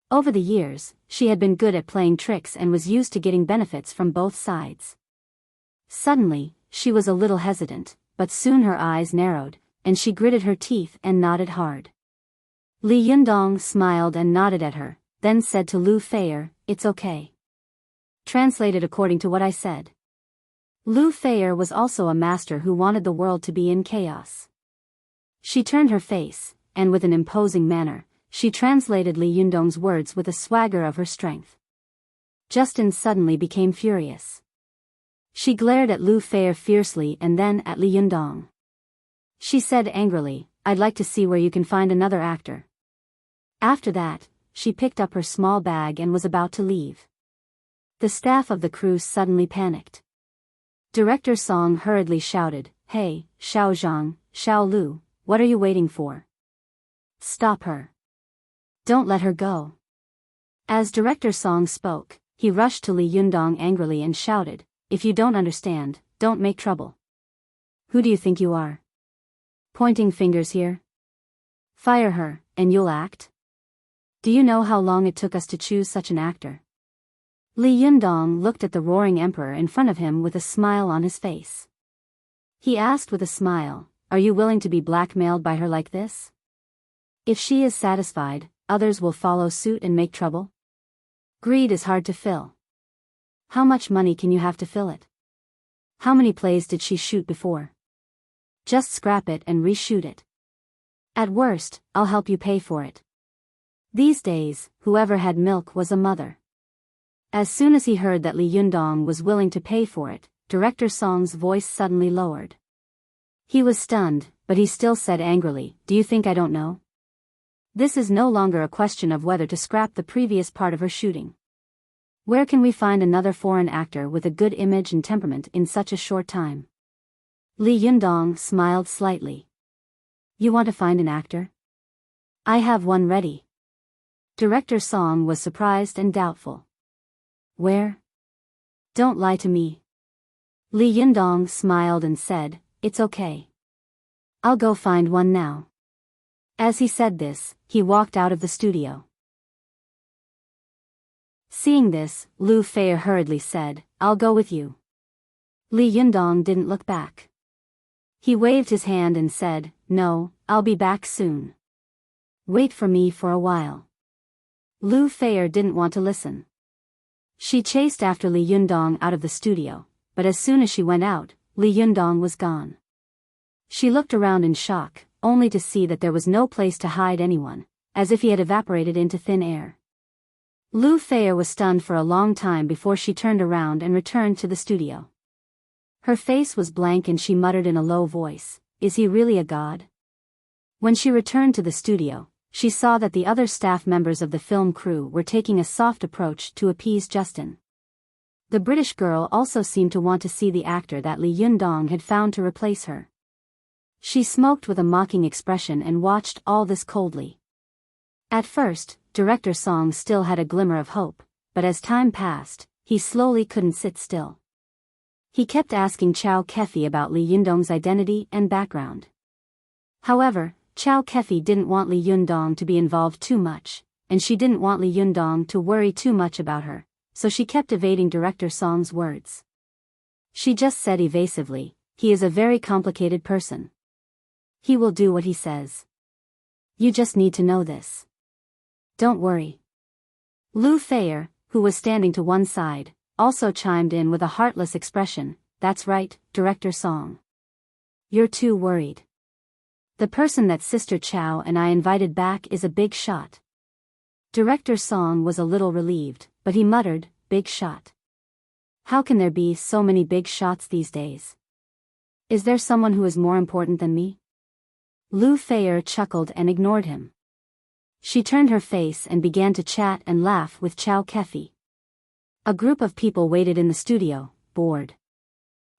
Over the years, she had been good at playing tricks and was used to getting benefits from both sides. Suddenly, she was a little hesitant, but soon her eyes narrowed, and she gritted her teeth and nodded hard. Li Yundong smiled and nodded at her, then said to Lu Feier, "It's okay. Translated according to what I said." Lu Feier was also a master who wanted the world to be in chaos. She turned her face, and with an imposing manner, she translated Li Yundong's words with a swagger of her strength. Justin suddenly became furious. She glared at Lu Feier fiercely and then at Li Yundong. She said angrily, "I'd like to see where you can find another actor." After that, she picked up her small bag and was about to leave. The staff of the crew suddenly panicked. Director Song hurriedly shouted, "Hey, Xiao Zhang, Xiao Lu, what are you waiting for? Stop her. Don't let her go." As Director Song spoke, he rushed to Li Yundong angrily and shouted, "If you don't understand, don't make trouble. Who do you think you are? Pointing fingers here? Fire her, and you'll act? Do you know how long it took us to choose such an actor?" Li Yundong looked at the roaring emperor in front of him with a smile on his face. He asked with a smile, "Are you willing to be blackmailed by her like this? If she is satisfied, others will follow suit and make trouble? Greed is hard to fill. How much money can you have to fill it? How many plays did she shoot before? Just scrap it and reshoot it. At worst, I'll help you pay for it." These days, whoever had milk was a mother. As soon as he heard that Li Yundong was willing to pay for it, Director Song's voice suddenly lowered. He was stunned, but he still said angrily, "Do you think I don't know? This is no longer a question of whether to scrap the previous part of her shooting. Where can we find another foreign actor with a good image and temperament in such a short time?" Li Yundong smiled slightly. "You want to find an actor? I have one ready." Director Song was surprised and doubtful. "Where? Don't lie to me." Li Yundong smiled and said, "It's okay. I'll go find one now." As he said this, he walked out of the studio. Seeing this, Lu Feier hurriedly said, "I'll go with you." Li Yundong didn't look back. He waved his hand and said, "No, I'll be back soon. Wait for me for a while." Lu Feier didn't want to listen. She chased after Li Yundong out of the studio, but as soon as she went out, Li Yundong was gone. She looked around in shock, only to see that there was no place to hide anyone, as if he had evaporated into thin air. Lu Feier was stunned for a long time before she turned around and returned to the studio. Her face was blank and she muttered in a low voice, "Is he really a god?" When she returned to the studio, she saw that the other staff members of the film crew were taking a soft approach to appease Justin. The British girl also seemed to want to see the actor that Li Yundong had found to replace her. She smoked with a mocking expression and watched all this coldly. At first, Director Song still had a glimmer of hope, but as time passed, he slowly couldn't sit still. He kept asking Chow Kefi about Li Yundong's identity and background. However, Chow Kefi didn't want Li Yundong to be involved too much, and she didn't want Li Yundong to worry too much about her, so she kept evading Director Song's words. She just said evasively, "He is a very complicated person. He will do what he says. You just need to know this. Don't worry." Lu Feier, who was standing to one side, also chimed in with a heartless expression, "That's right, Director Song. You're too worried. The person that Sister Chow and I invited back is a big shot." Director Song was a little relieved, but he muttered, "Big shot? How can there be so many big shots these days? Is there someone who is more important than me?" Lu Feier chuckled and ignored him. She turned her face and began to chat and laugh with Chow Kefi. A group of people waited in the studio, bored.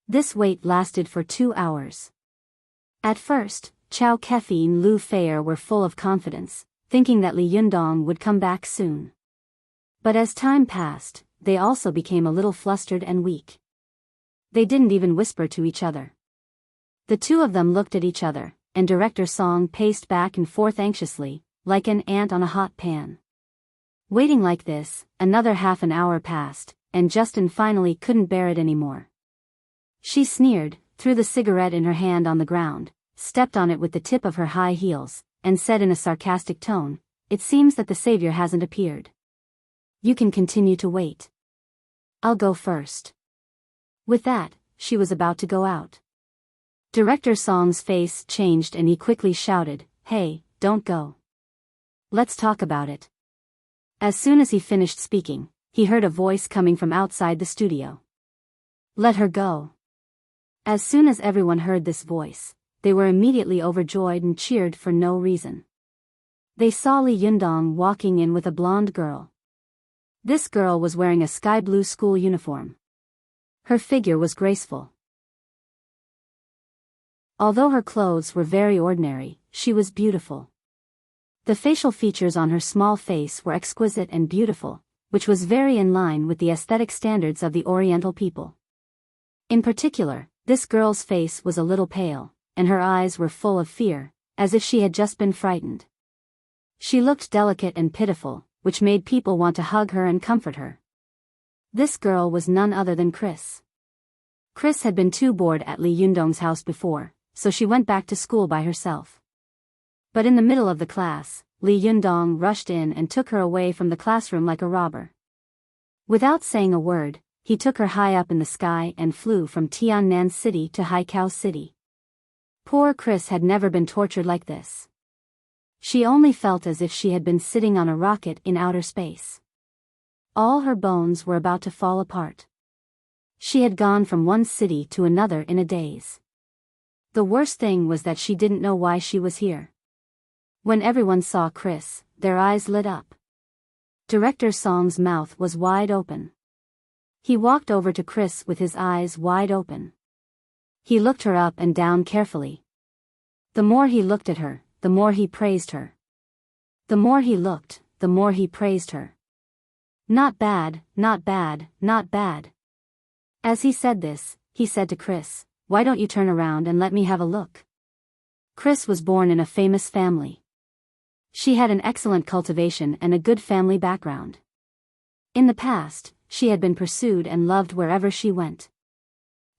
This wait lasted for 2 hours. At first, Chow Kefi and Lu Feier were full of confidence, thinking that Li Yundong would come back soon. But as time passed, they also became a little flustered and weak. They didn't even whisper to each other. The two of them looked at each other, and Director Song paced back and forth anxiously, like an ant on a hot pan. Waiting like this, another half an hour passed, and Justin finally couldn't bear it anymore. She sneered, threw the cigarette in her hand on the ground, stepped on it with the tip of her high heels, and said in a sarcastic tone, "It seems that the savior hasn't appeared. You can continue to wait. I'll go first." With that, she was about to go out. Director Song's face changed and he quickly shouted, "Hey, don't go. Let's talk about it." As soon as he finished speaking, he heard a voice coming from outside the studio. "Let her go." As soon as everyone heard this voice, they were immediately overjoyed and cheered for no reason. They saw Li Yundong walking in with a blonde girl. This girl was wearing a sky blue school uniform. Her figure was graceful. Although her clothes were very ordinary, she was beautiful. The facial features on her small face were exquisite and beautiful, which was very in line with the aesthetic standards of the Oriental people. In particular, this girl's face was a little pale, and her eyes were full of fear, as if she had just been frightened. She looked delicate and pitiful, which made people want to hug her and comfort her. This girl was none other than Chris. Chris had been too bored at Li Yundong's house before, so she went back to school by herself. But in the middle of the class, Li Yundong rushed in and took her away from the classroom like a robber. Without saying a word, he took her high up in the sky and flew from Tiannan City to Haikou City. Poor Chris had never been tortured like this. She only felt as if she had been sitting on a rocket in outer space. All her bones were about to fall apart. She had gone from one city to another in a daze. The worst thing was that she didn't know why she was here. When everyone saw Chris, their eyes lit up. Director Song's mouth was wide open. He walked over to Chris with his eyes wide open. He looked her up and down carefully. The more he looked at her, the more he praised her. The more he looked, the more he praised her. "Not bad, not bad, not bad." As he said this, he said to Chris, "Why don't you turn around and let me have a look?" Chris was born in a famous family. She had an excellent cultivation and a good family background. In the past, she had been pursued and loved wherever she went.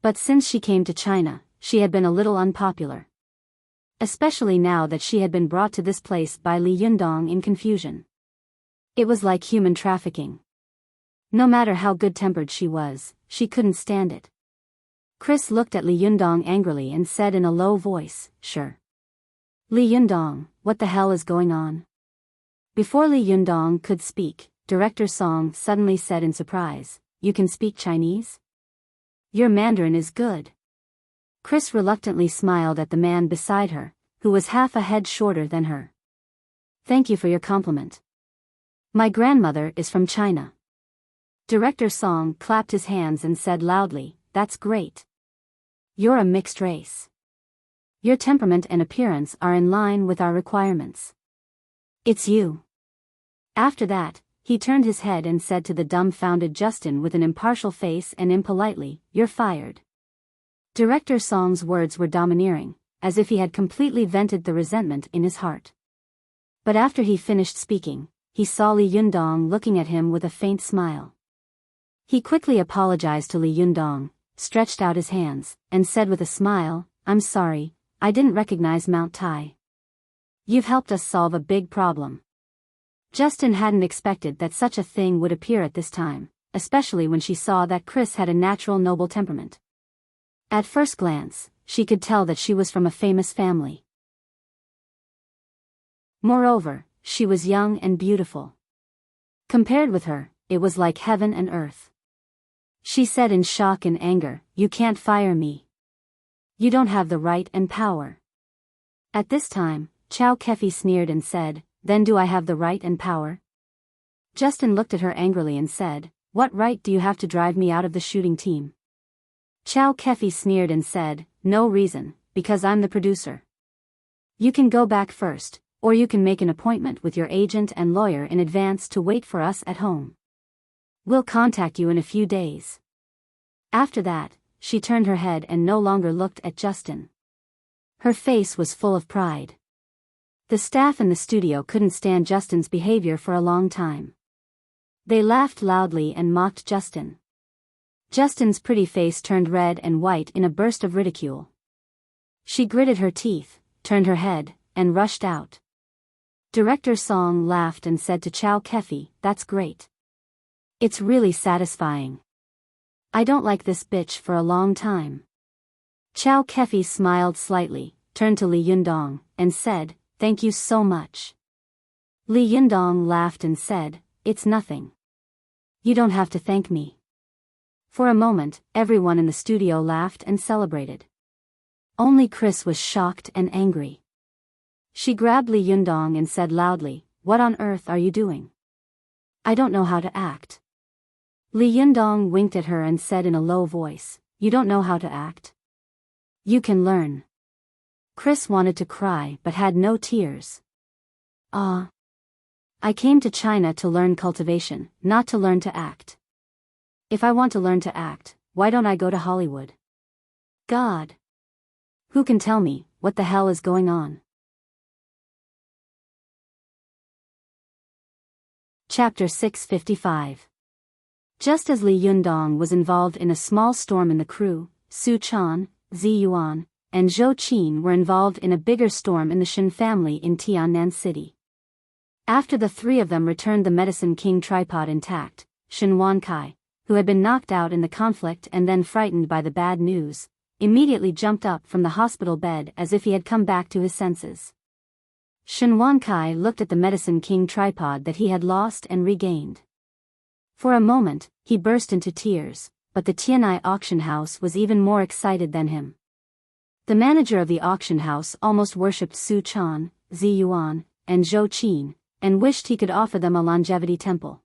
But since she came to China, she had been a little unpopular. Especially now that she had been brought to this place by Li Yundong in confusion. It was like human trafficking. No matter how good-tempered she was, she couldn't stand it. Chris looked at Li Yundong angrily and said in a low voice, "Sure. Li Yundong, what the hell is going on?" Before Li Yundong could speak, Director Song suddenly said in surprise, "You can speak Chinese? Your Mandarin is good." Chris reluctantly smiled at the man beside her, who was half a head shorter than her. "Thank you for your compliment. My grandmother is from China." Director Song clapped his hands and said loudly, "That's great. You're a mixed race. Your temperament and appearance are in line with our requirements. It's you." After that, he turned his head and said to the dumbfounded Justin with an impartial face and impolitely, "You're fired." Director Song's words were domineering, as if he had completely vented the resentment in his heart. But after he finished speaking, he saw Li Yundong looking at him with a faint smile. He quickly apologized to Li Yundong, stretched out his hands, and said with a smile, "I'm sorry, I didn't recognize Mount Tai. You've helped us solve a big problem." Justin hadn't expected that such a thing would appear at this time, especially when she saw that Chris had a natural noble temperament. At first glance, she could tell that she was from a famous family. Moreover, she was young and beautiful. Compared with her, it was like heaven and earth. She said in shock and anger, "You can't fire me. You don't have the right and power." At this time, Chow Kefi sneered and said, "Then do I have the right and power?" Justin looked at her angrily and said, "What right do you have to drive me out of the shooting team?" Chow Kefi sneered and said, "No reason, because I'm the producer. You can go back first, or you can make an appointment with your agent and lawyer in advance to wait for us at home. We'll contact you in a few days." After that, she turned her head and no longer looked at Justin. Her face was full of pride. The staff in the studio couldn't stand Justin's behavior for a long time. They laughed loudly and mocked Justin. Justin's pretty face turned red and white in a burst of ridicule. She gritted her teeth, turned her head, and rushed out. Director Song laughed and said to Chow Kefi, "That's great. It's really satisfying. I don't like this bitch for a long time. Chow Kefi smiled slightly, turned to Li Yundong, and said, "Thank you so much." Li Yundong laughed and said, "It's nothing. You don't have to thank me." For a moment, everyone in the studio laughed and celebrated. Only Chris was shocked and angry. She grabbed Li Yundong and said loudly, "What on earth are you doing? I don't know how to act." Li Yundong winked at her and said in a low voice, "You don't know how to act? You can learn." Chris wanted to cry but had no tears. I came to China to learn cultivation, not to learn to act. If I want to learn to act, why don't I go to Hollywood? God. Who can tell me what the hell is going on? Chapter 655. Just as Li Yundong was involved in a small storm in the crew, Su Chan, Zi Yuan, and Zhou Qin were involved in a bigger storm in the Shen family in Tiannan City. After the three of them returned the Medicine King tripod intact, Shen Wankai, who had been knocked out in the conflict and then frightened by the bad news, immediately jumped up from the hospital bed as if he had come back to his senses. Shen Wankai looked at the Medicine King tripod that he had lost and regained. For a moment, he burst into tears, but the Tianai auction house was even more excited than him. The manager of the auction house almost worshipped Su Chan, Zi Yuan, and Zhou Qin, and wished he could offer them a longevity temple.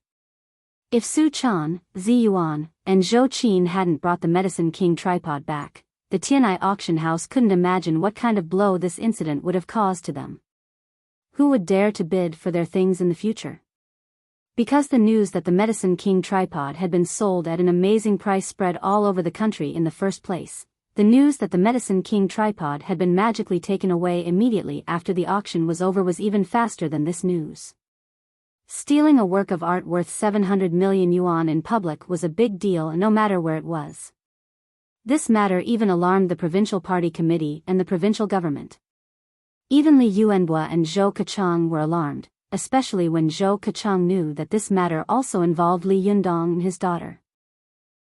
If Su Chan, Zi Yuan, and Zhou Qin hadn't brought the Medicine King tripod back, the Tianai auction house couldn't imagine what kind of blow this incident would have caused to them. Who would dare to bid for their things in the future? Because the news that the Medicine King tripod had been sold at an amazing price spread all over the country in the first place, the news that the Medicine King tripod had been magically taken away immediately after the auction was over was even faster than this news. Stealing a work of art worth 700 million yuan in public was a big deal no matter where it was. This matter even alarmed the provincial party committee and the provincial government. Even Li Yuanbua and Zhou Kachang were alarmed, especially when Zhou Kachang knew that this matter also involved Li Yundong and his daughter.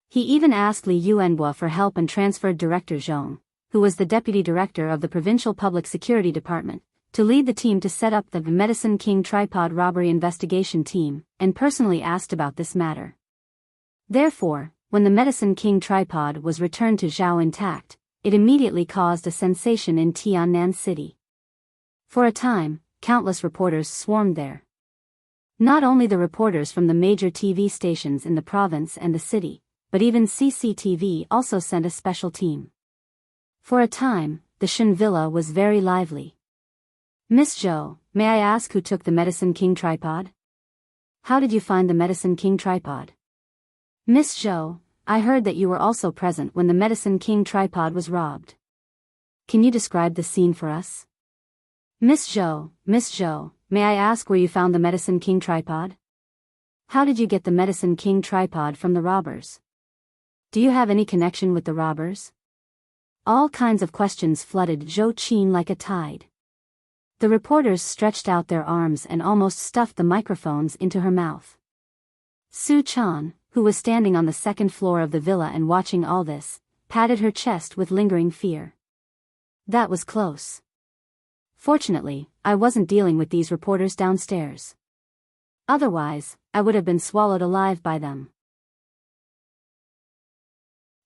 He even asked Li Yuanbua for help and transferred Director Zhong, who was the deputy director of the Provincial Public Security Department, to lead the team to set up the Medicine King tripod robbery investigation team, and personally asked about this matter. Therefore, when the Medicine King tripod was returned to Zhao intact, it immediately caused a sensation in Tiannan City. For a time, countless reporters swarmed there. Not only the reporters from the major TV stations in the province and the city, but even CCTV also sent a special team. For a time, the Shen Villa was very lively. "Miss Zhou, may I ask who took the Medicine King tripod? How did you find the Medicine King tripod? Miss Zhou, I heard that you were also present when the Medicine King tripod was robbed. Can you describe the scene for us? Miss Zhou, may I ask where you found the Medicine King tripod? How did you get the Medicine King tripod from the robbers? Do you have any connection with the robbers?" All kinds of questions flooded Zhou Qin like a tide. The reporters stretched out their arms and almost stuffed the microphones into her mouth. Su Chan, who was standing on the second floor of the villa and watching all this, patted her chest with lingering fear. That was close. Fortunately, I wasn't dealing with these reporters downstairs. Otherwise, I would have been swallowed alive by them.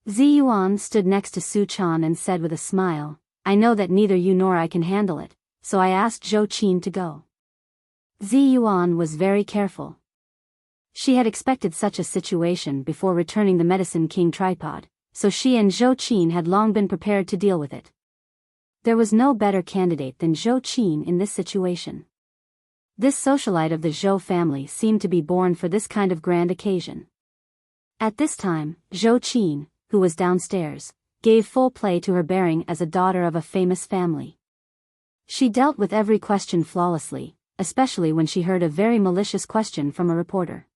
Zi Yuan stood next to Su Chan and said with a smile, "I know that neither you nor I can handle it, so I asked Zhou Qin to go." Zi Yuan was very careful. She had expected such a situation before returning the Medicine King tripod, so she and Zhou Qin had long been prepared to deal with it. There was no better candidate than Zhou Qin in this situation. This socialite of the Zhou family seemed to be born for this kind of grand occasion. At this time, Zhou Qin, who was downstairs, gave full play to her bearing as a daughter of a famous family. She dealt with every question flawlessly, especially when she heard a very malicious question from a reporter.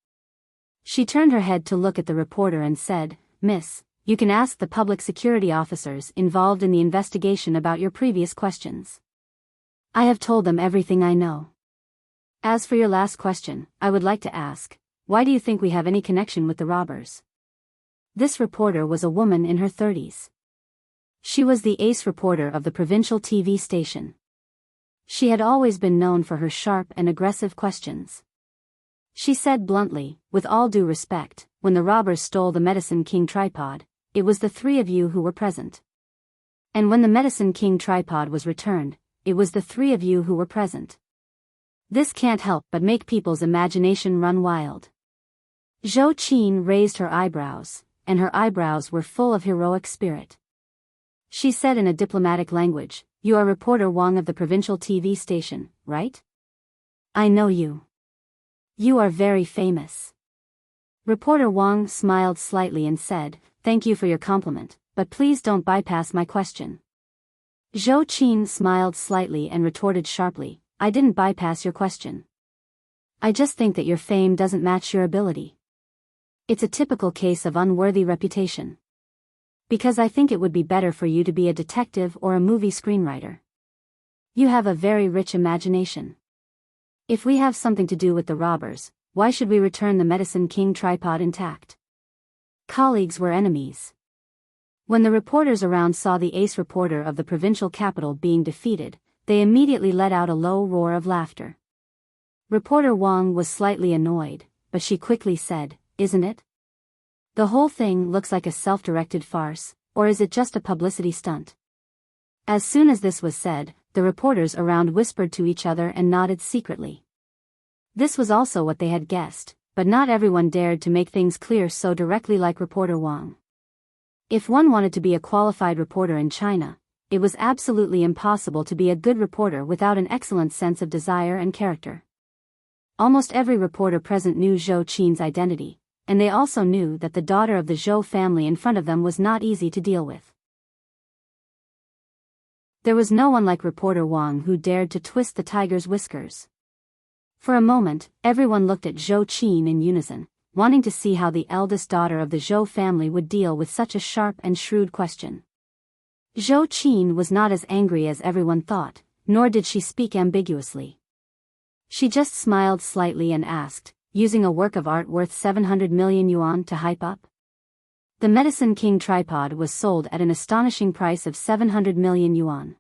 She turned her head to look at the reporter and said, "Miss, you can ask the public security officers involved in the investigation about your previous questions. I have told them everything I know. As for your last question, I would like to ask, why do you think we have any connection with the robbers?" This reporter was a woman in her 30s. She was the ace reporter of the provincial TV station. She had always been known for her sharp and aggressive questions. She said bluntly, with all due respect, when the robbers stole the Medicine King tripod, it was the three of you who were present. And when the Medicine King tripod was returned, it was the three of you who were present. This can't help but make people's imagination run wild. Zhou Qin raised her eyebrows, and her eyebrows were full of heroic spirit. She said in a diplomatic language, "You are reporter Wang of the provincial TV station, right? I know you. You are very famous." Reporter Wang smiled slightly and said, "Thank you for your compliment, but please don't bypass my question." Zhou Qin smiled slightly and retorted sharply, "I didn't bypass your question. I just think that your fame doesn't match your ability. It's a typical case of unworthy reputation. Because I think it would be better for you to be a detective or a movie screenwriter. You have a very rich imagination. If we have something to do with the robbers, why should we return the Medicine King tripod intact?" Colleagues were enemies. When the reporters around saw the ace reporter of the provincial capital being defeated, they immediately let out a low roar of laughter. Reporter Wang was slightly annoyed, but she quickly said, "Isn't it? The whole thing looks like a self-directed farce, or is it just a publicity stunt?" As soon as this was said, the reporters around whispered to each other and nodded secretly. This was also what they had guessed, but not everyone dared to make things clear so directly like reporter Wang. If one wanted to be a qualified reporter in China, it was absolutely impossible to be a good reporter without an excellent sense of desire and character. Almost every reporter present knew Zhou Qin's identity, and they also knew that the daughter of the Zhou family in front of them was not easy to deal with. There was no one like reporter Wang who dared to twist the tiger's whiskers. For a moment, everyone looked at Zhou Qin in unison, wanting to see how the eldest daughter of the Zhou family would deal with such a sharp and shrewd question. Zhou Qin was not as angry as everyone thought, nor did she speak ambiguously. She just smiled slightly and asked, "Using a work of art worth 700 million yuan to hype up?" The Medicine King tripod was sold at an astonishing price of 700 million yuan.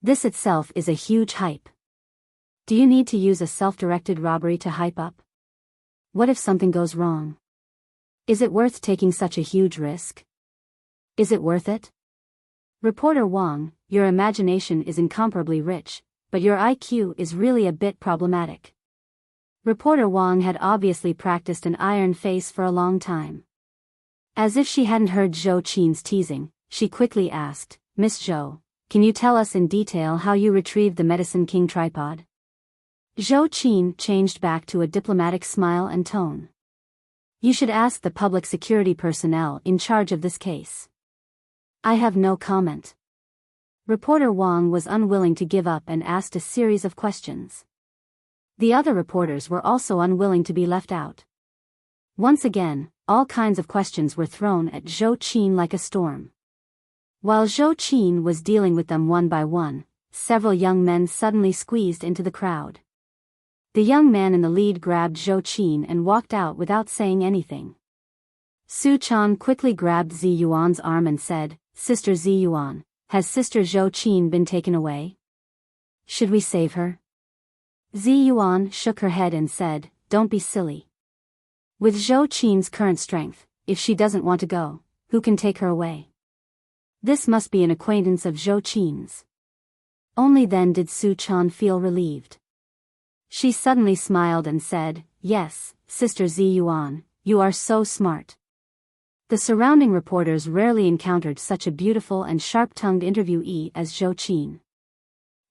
This itself is a huge hype. Do you need to use a self-directed robbery to hype up? What if something goes wrong? Is it worth taking such a huge risk? Is it worth it? Reporter Wang, your imagination is incomparably rich, but your IQ is really a bit problematic. Reporter Wang had obviously practiced an iron face for a long time. As if she hadn't heard Zhou Qin's teasing, she quickly asked, "Miss Zhou, can you tell us in detail how you retrieved the Medicine King tripod?" Zhou Qin changed back to a diplomatic smile and tone. "You should ask the public security personnel in charge of this case. I have no comment." Reporter Wang was unwilling to give up and asked a series of questions. The other reporters were also unwilling to be left out. Once again, all kinds of questions were thrown at Zhou Qin like a storm. While Zhou Qin was dealing with them one by one, several young men suddenly squeezed into the crowd. The young man in the lead grabbed Zhou Qin and walked out without saying anything. Su Chan quickly grabbed Zi Yuan's arm and said, "Sister Zi Yuan, has Sister Zhou Qin been taken away? Should we save her?" Zi Yuan shook her head and said, "Don't be silly. With Zhou Qin's current strength, if she doesn't want to go, who can take her away? This must be an acquaintance of Zhou Qin's." Only then did Su Chan feel relieved. She suddenly smiled and said, "Yes, Sister Zi Yuan, you are so smart." The surrounding reporters rarely encountered such a beautiful and sharp-tongued interviewee as Zhou Qin.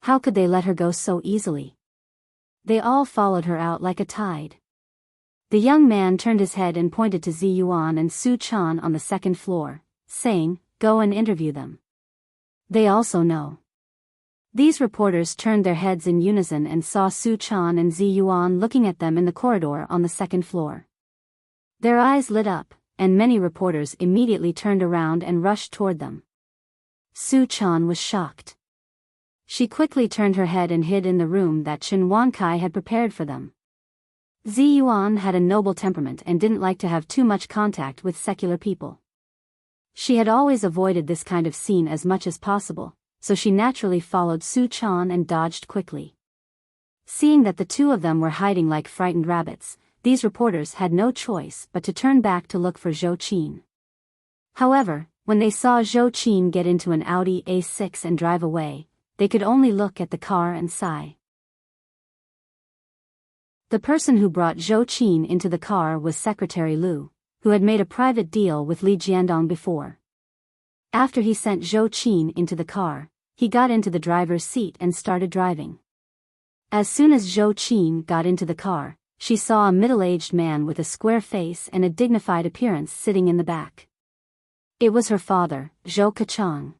How could they let her go so easily? They all followed her out like a tide. The young man turned his head and pointed to Zi Yuan and Su Chan on the second floor, saying, "Go and interview them. They also know." These reporters turned their heads in unison and saw Su Chan and Zi Yuan looking at them in the corridor on the second floor. Their eyes lit up, and many reporters immediately turned around and rushed toward them. Su Chan was shocked. She quickly turned her head and hid in the room that Chen Wankai had prepared for them. Ziyuan had a noble temperament and didn't like to have too much contact with secular people. She had always avoided this kind of scene as much as possible, so she naturally followed Su Chan and dodged quickly. Seeing that the two of them were hiding like frightened rabbits, these reporters had no choice but to turn back to look for Zhou Qin. However, when they saw Zhou Qin get into an Audi A6 and drive away, they could only look at the car and sigh. The person who brought Zhou Qin into the car was Secretary Liu, who had made a private deal with Li Jiandong before. After he sent Zhou Qin into the car, he got into the driver's seat and started driving. As soon as Zhou Qin got into the car, she saw a middle-aged man with a square face and a dignified appearance sitting in the back. It was her father, Zhou Kachang.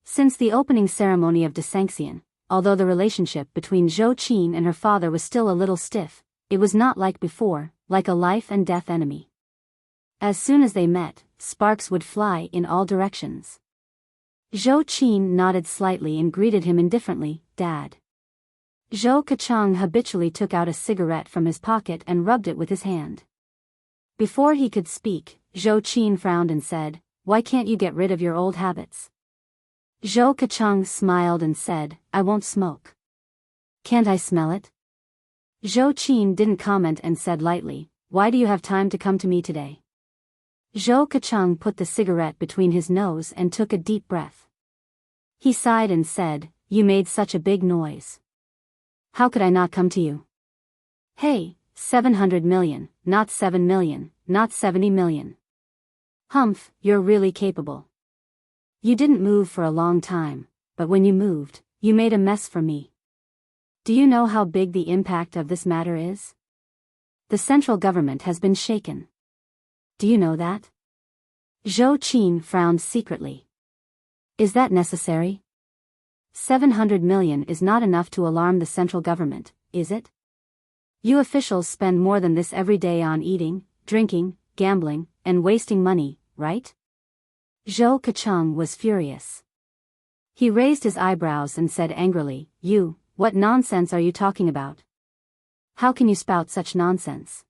Since the opening ceremony of Desanxian, although the relationship between Zhou Qin and her father was still a little stiff, it was not like before, like a life-and-death enemy. As soon as they met, sparks would fly in all directions. Zhou Qin nodded slightly and greeted him indifferently, "Dad." Zhou Kachang habitually took out a cigarette from his pocket and rubbed it with his hand. Before he could speak, Zhou Qin frowned and said, "Why can't you get rid of your old habits?" Zhou Kachang smiled and said, "I won't smoke." "Can't I smell it?" Zhou Qin didn't comment and said lightly, "Why do you have time to come to me today?" Zhou Kachang put the cigarette between his nose and took a deep breath. He sighed and said, "You made such a big noise. How could I not come to you?" "Hey, 700 million, not 7 million, not 70 million. Humph, you're really capable. You didn't move for a long time, but when you moved, you made a mess for me. Do you know how big the impact of this matter is? The central government has been shaken. Do you know that?" Zhou Qin frowned secretly. "Is that necessary? 700 million is not enough to alarm the central government, is it? You officials spend more than this every day on eating, drinking, gambling, and wasting money, right?" Zhou Kachang was furious. He raised his eyebrows and said angrily, What nonsense are you talking about? How can you spout such nonsense?"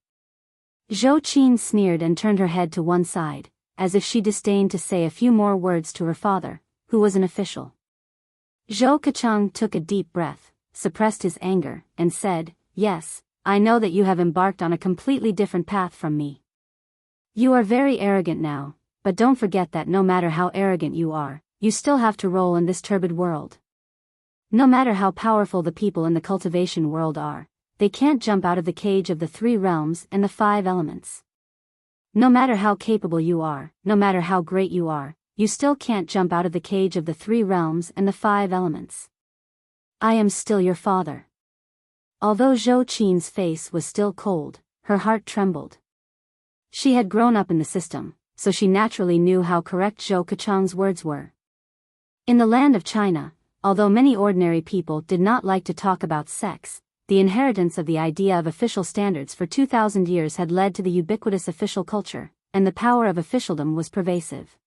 Zhou Qin sneered and turned her head to one side, as if she disdained to say a few more words to her father, who was an official. Zhou Kachang took a deep breath, suppressed his anger, and said, "Yes, I know that you have embarked on a completely different path from me. You are very arrogant now, but don't forget that no matter how arrogant you are, you still have to roll in this turbid world. No matter how powerful the people in the cultivation world are, they can't jump out of the cage of the 3 realms and the 5 elements. No matter how capable you are, no matter how great you are, you still can't jump out of the cage of the 3 realms and the 5 elements. I am still your father." Although Zhou Qin's face was still cold, her heart trembled. She had grown up in the system, so she naturally knew how correct Zhou Kachang's words were. In the land of China, although many ordinary people did not like to talk about sex, the inheritance of the idea of official standards for 2,000 years had led to the ubiquitous official culture, and the power of officialdom was pervasive.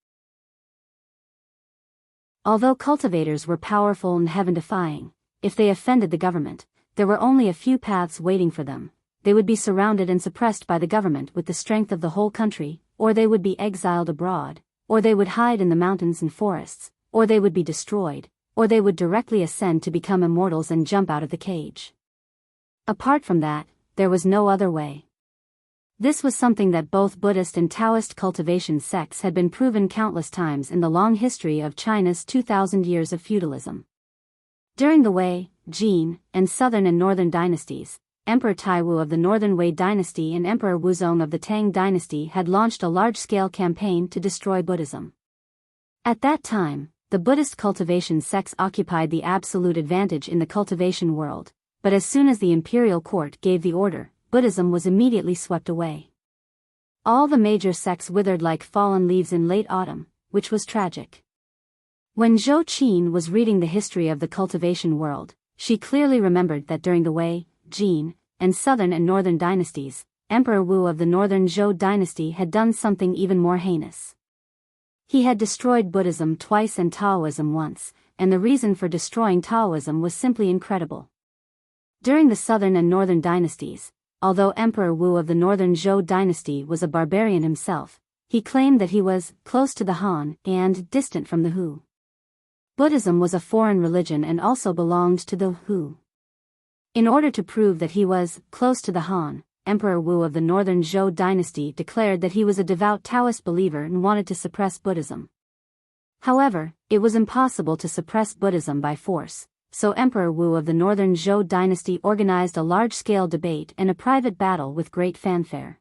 Although cultivators were powerful and heaven-defying, if they offended the government, there were only a few paths waiting for them. They would be surrounded and suppressed by the government with the strength of the whole country, or they would be exiled abroad, or they would hide in the mountains and forests, or they would be destroyed, or they would directly ascend to become immortals and jump out of the cage. Apart from that, there was no other way. This was something that both Buddhist and Taoist cultivation sects had been proven countless times in the long history of China's 2,000 years of feudalism. During the Wei, Jin, and Southern and Northern dynasties, Emperor Taiwu of the Northern Wei dynasty and Emperor Wuzong of the Tang dynasty had launched a large-scale campaign to destroy Buddhism. At that time, the Buddhist cultivation sects occupied the absolute advantage in the cultivation world, but as soon as the imperial court gave the order, Buddhism was immediately swept away. All the major sects withered like fallen leaves in late autumn, which was tragic. When Zhou Qin was reading the history of the cultivation world, she clearly remembered that during the Wei, Jin, and Southern and Northern dynasties, Emperor Wu of the Northern Zhou dynasty had done something even more heinous. He had destroyed Buddhism twice and Taoism once, and the reason for destroying Taoism was simply incredible. During the Southern and Northern dynasties, although Emperor Wu of the northern Zhou dynasty was a barbarian himself, he claimed that he was close to the Han and distant from the Hu. Buddhism was a foreign religion and also belonged to the Hu. In order to prove that he was close to the Han, Emperor Wu of the northern Zhou dynasty declared that he was a devout Taoist believer and wanted to suppress Buddhism. However, it was impossible to suppress Buddhism by force, so Emperor Wu of the northern Zhou dynasty organized a large-scale debate and a private battle with great fanfare.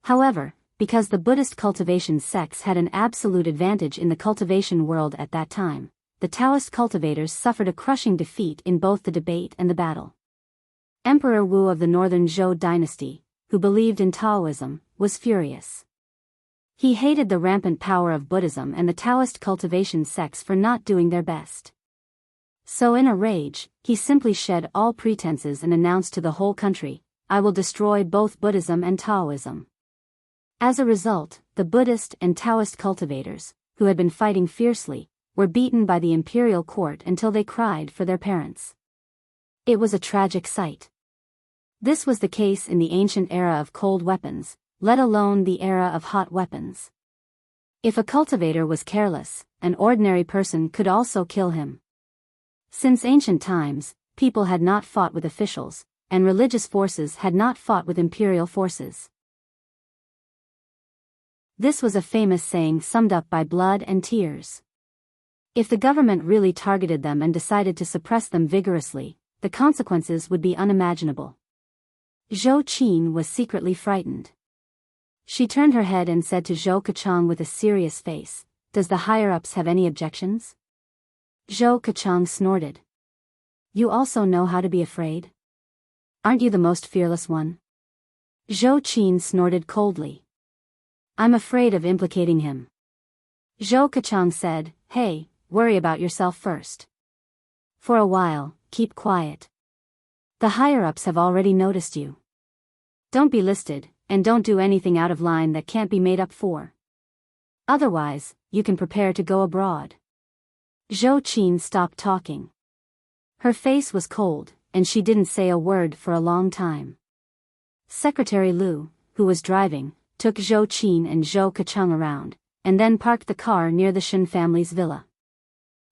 However, because the Buddhist cultivation sects had an absolute advantage in the cultivation world at that time, the Taoist cultivators suffered a crushing defeat in both the debate and the battle. Emperor Wu of the northern Zhou dynasty, who believed in Taoism, was furious. He hated the rampant power of Buddhism and the Taoist cultivation sects for not doing their best. So in a rage, he simply shed all pretenses and announced to the whole country, "I will destroy both Buddhism and Taoism." As a result, the Buddhist and Taoist cultivators, who had been fighting fiercely, were beaten by the imperial court until they cried for their parents. It was a tragic sight. This was the case in the ancient era of cold weapons, let alone the era of hot weapons. If a cultivator was careless, an ordinary person could also kill him. Since ancient times, people had not fought with officials, and religious forces had not fought with imperial forces. This was a famous saying summed up by blood and tears. If the government really targeted them and decided to suppress them vigorously, the consequences would be unimaginable. Zhou Qin was secretly frightened. She turned her head and said to Zhou Kachang with a serious face, "Does the higher-ups have any objections?" Zhou Kachang snorted. "You also know how to be afraid? Aren't you the most fearless one?" Zhou Qin snorted coldly. "I'm afraid of implicating him." Zhou Kachang said, "Hey, worry about yourself first. For a while, keep quiet. The higher-ups have already noticed you. Don't be listed, and don't do anything out of line that can't be made up for. Otherwise, you can prepare to go abroad." Zhou Qin stopped talking. Her face was cold, and she didn't say a word for a long time. Secretary Lu, who was driving, took Zhou Qin and Zhou Kachang around, and then parked the car near the Shen family's villa.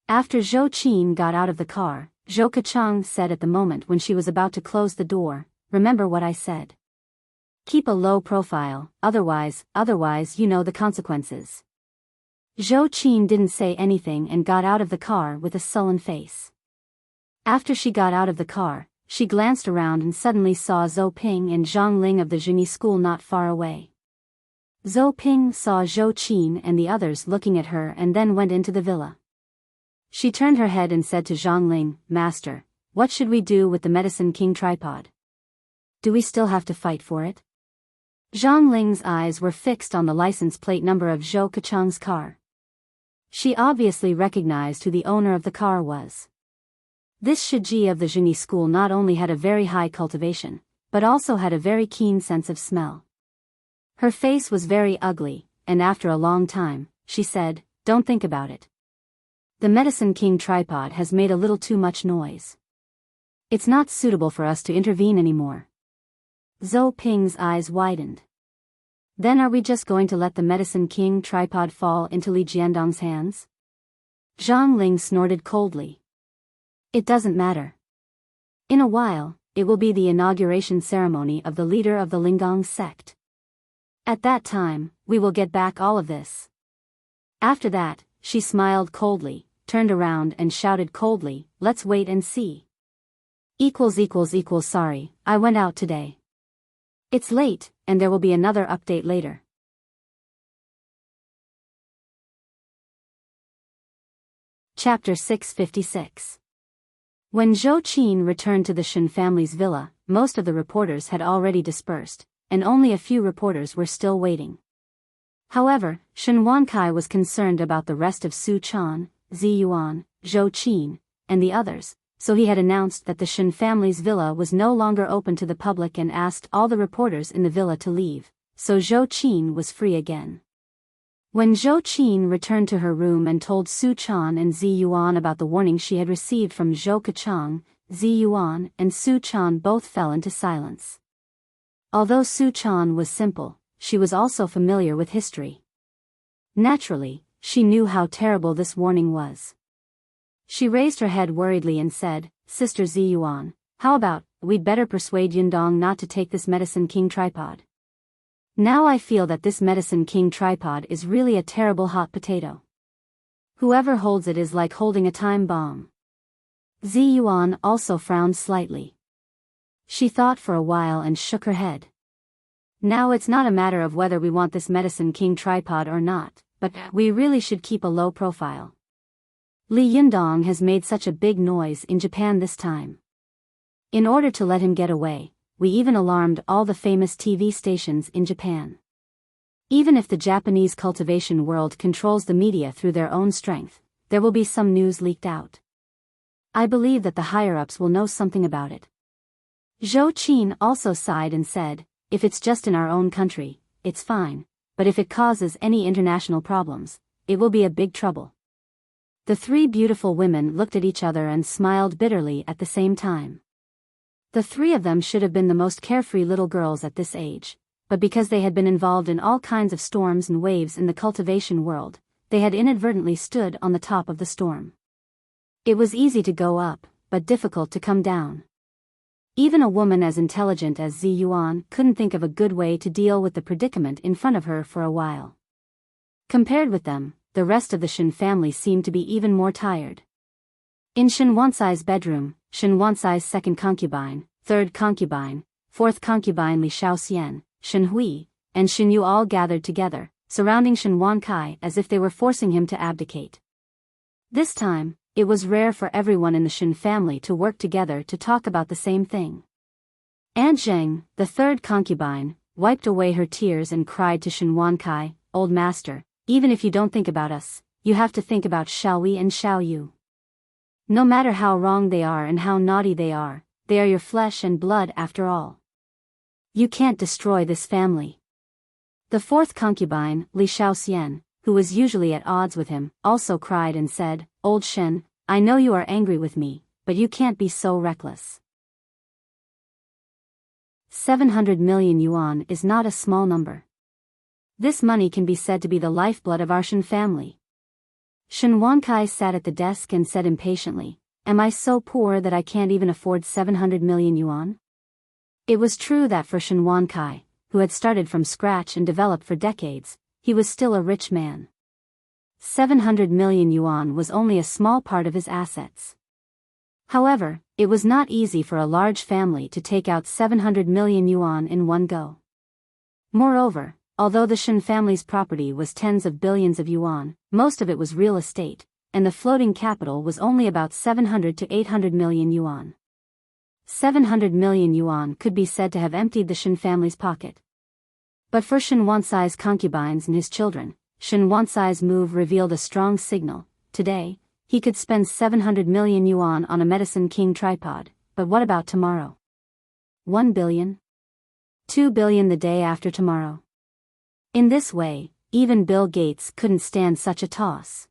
After Zhou Qin got out of the car, Zhou Kachang said at the moment when she was about to close the door, "Remember what I said. Keep a low profile, otherwise you know the consequences." Zhou Qin didn't say anything and got out of the car with a sullen face. After she got out of the car, she glanced around and suddenly saw Zhou Ping and Zhang Ling of the Zhuni school not far away. Zhou Ping saw Zhou Qin and the others looking at her and then went into the villa. She turned her head and said to Zhang Ling, "Master, what should we do with the Medicine King tripod? Do we still have to fight for it?" Zhang Ling's eyes were fixed on the license plate number of Zhou Kachang's car. She obviously recognized who the owner of the car was. This Shiji of the Zhuni school not only had a very high cultivation, but also had a very keen sense of smell. Her face was very ugly, and after a long time, she said, "Don't think about it. The Medicine King tripod has made a little too much noise. It's not suitable for us to intervene anymore." Zhou Ping's eyes widened. "Then are we just going to let the Medicine King tripod fall into Li Jiandong's hands?" Zhang Ling snorted coldly. "It doesn't matter. In a while, it will be the inauguration ceremony of the leader of the Linggong sect. At that time, we will get back all of this." After that, she smiled coldly, turned around and shouted coldly, "Let's wait and see." Sorry, I went out today. It's late, and there will be another update later. Chapter 656. When Zhou Qin returned to the Shen family's villa, most of the reporters had already dispersed, and only a few reporters were still waiting. However, Shen Wankai was concerned about the rest of Su Chan, Zi Yuan, Zhou Qin, and the others, so he had announced that the Shen family's villa was no longer open to the public and asked all the reporters in the villa to leave, so Zhou Qin was free again. When Zhou Qin returned to her room and told Su Chan and Zi Yuan about the warning she had received from Zhou Kachang, Zi Yuan and Su Chan both fell into silence. Although Su Chan was simple, she was also familiar with history. Naturally, she knew how terrible this warning was. She raised her head worriedly and said, Sister Ziyuan, how about, we'd better persuade Yundong not to take this Medicine King tripod. Now I feel that this Medicine King tripod is really a terrible hot potato. Whoever holds it is like holding a time bomb. Ziyuan also frowned slightly. She thought for a while and shook her head. Now it's not a matter of whether we want this Medicine King tripod or not, but we really should keep a low profile. Li Yundong has made such a big noise in Japan this time. In order to let him get away, we even alarmed all the famous TV stations in Japan. Even if the Japanese cultivation world controls the media through their own strength, there will be some news leaked out. I believe that the higher-ups will know something about it. Zhou Qin also sighed and said, if it's just in our own country, it's fine, but if it causes any international problems, it will be a big trouble. The three beautiful women looked at each other and smiled bitterly at the same time. The three of them should have been the most carefree little girls at this age, but because they had been involved in all kinds of storms and waves in the cultivation world, they had inadvertently stood on the top of the storm. It was easy to go up, but difficult to come down. Even a woman as intelligent as Zi Yuan couldn't think of a good way to deal with the predicament in front of her for a while. Compared with them, the rest of the Shen family seemed to be even more tired. In Shen Wansai's bedroom, Shen Wansai's second concubine, third concubine, fourth concubine Li Shaoxian, Shen Hui, and Shen Yu all gathered together, surrounding Shen Wankai as if they were forcing him to abdicate. This time, it was rare for everyone in the Shen family to work together to talk about the same thing. Aunt Zheng, the third concubine, wiped away her tears and cried to Shen Wankai, Old Master, even if you don't think about us, you have to think about Xiaowei and Xiaoyu. No matter how wrong they are and how naughty they are your flesh and blood after all. You can't destroy this family. The fourth concubine, Li Shaoxian, who was usually at odds with him, also cried and said, Old Shen, I know you are angry with me, but you can't be so reckless. 700 million yuan is not a small number. This money can be said to be the lifeblood of our Shen family. Shen Wankai sat at the desk and said impatiently, Am I so poor that I can't even afford 700 million yuan? It was true that for Shen Wankai, who had started from scratch and developed for decades, he was still a rich man. 700 million yuan was only a small part of his assets. However, it was not easy for a large family to take out 700 million yuan in one go. Moreover, although the Shen family's property was tens of billions of yuan, most of it was real estate, and the floating capital was only about 700 to 800 million yuan. 700 million yuan could be said to have emptied the Shen family's pocket. But for Shen Wansai's concubines and his children, Shen Wansai's move revealed a strong signal. Today, he could spend 700 million yuan on a Medicine King tripod, but what about tomorrow? 1 billion? 2 billion the day after tomorrow? In this way, even Bill Gates couldn't stand such a toss.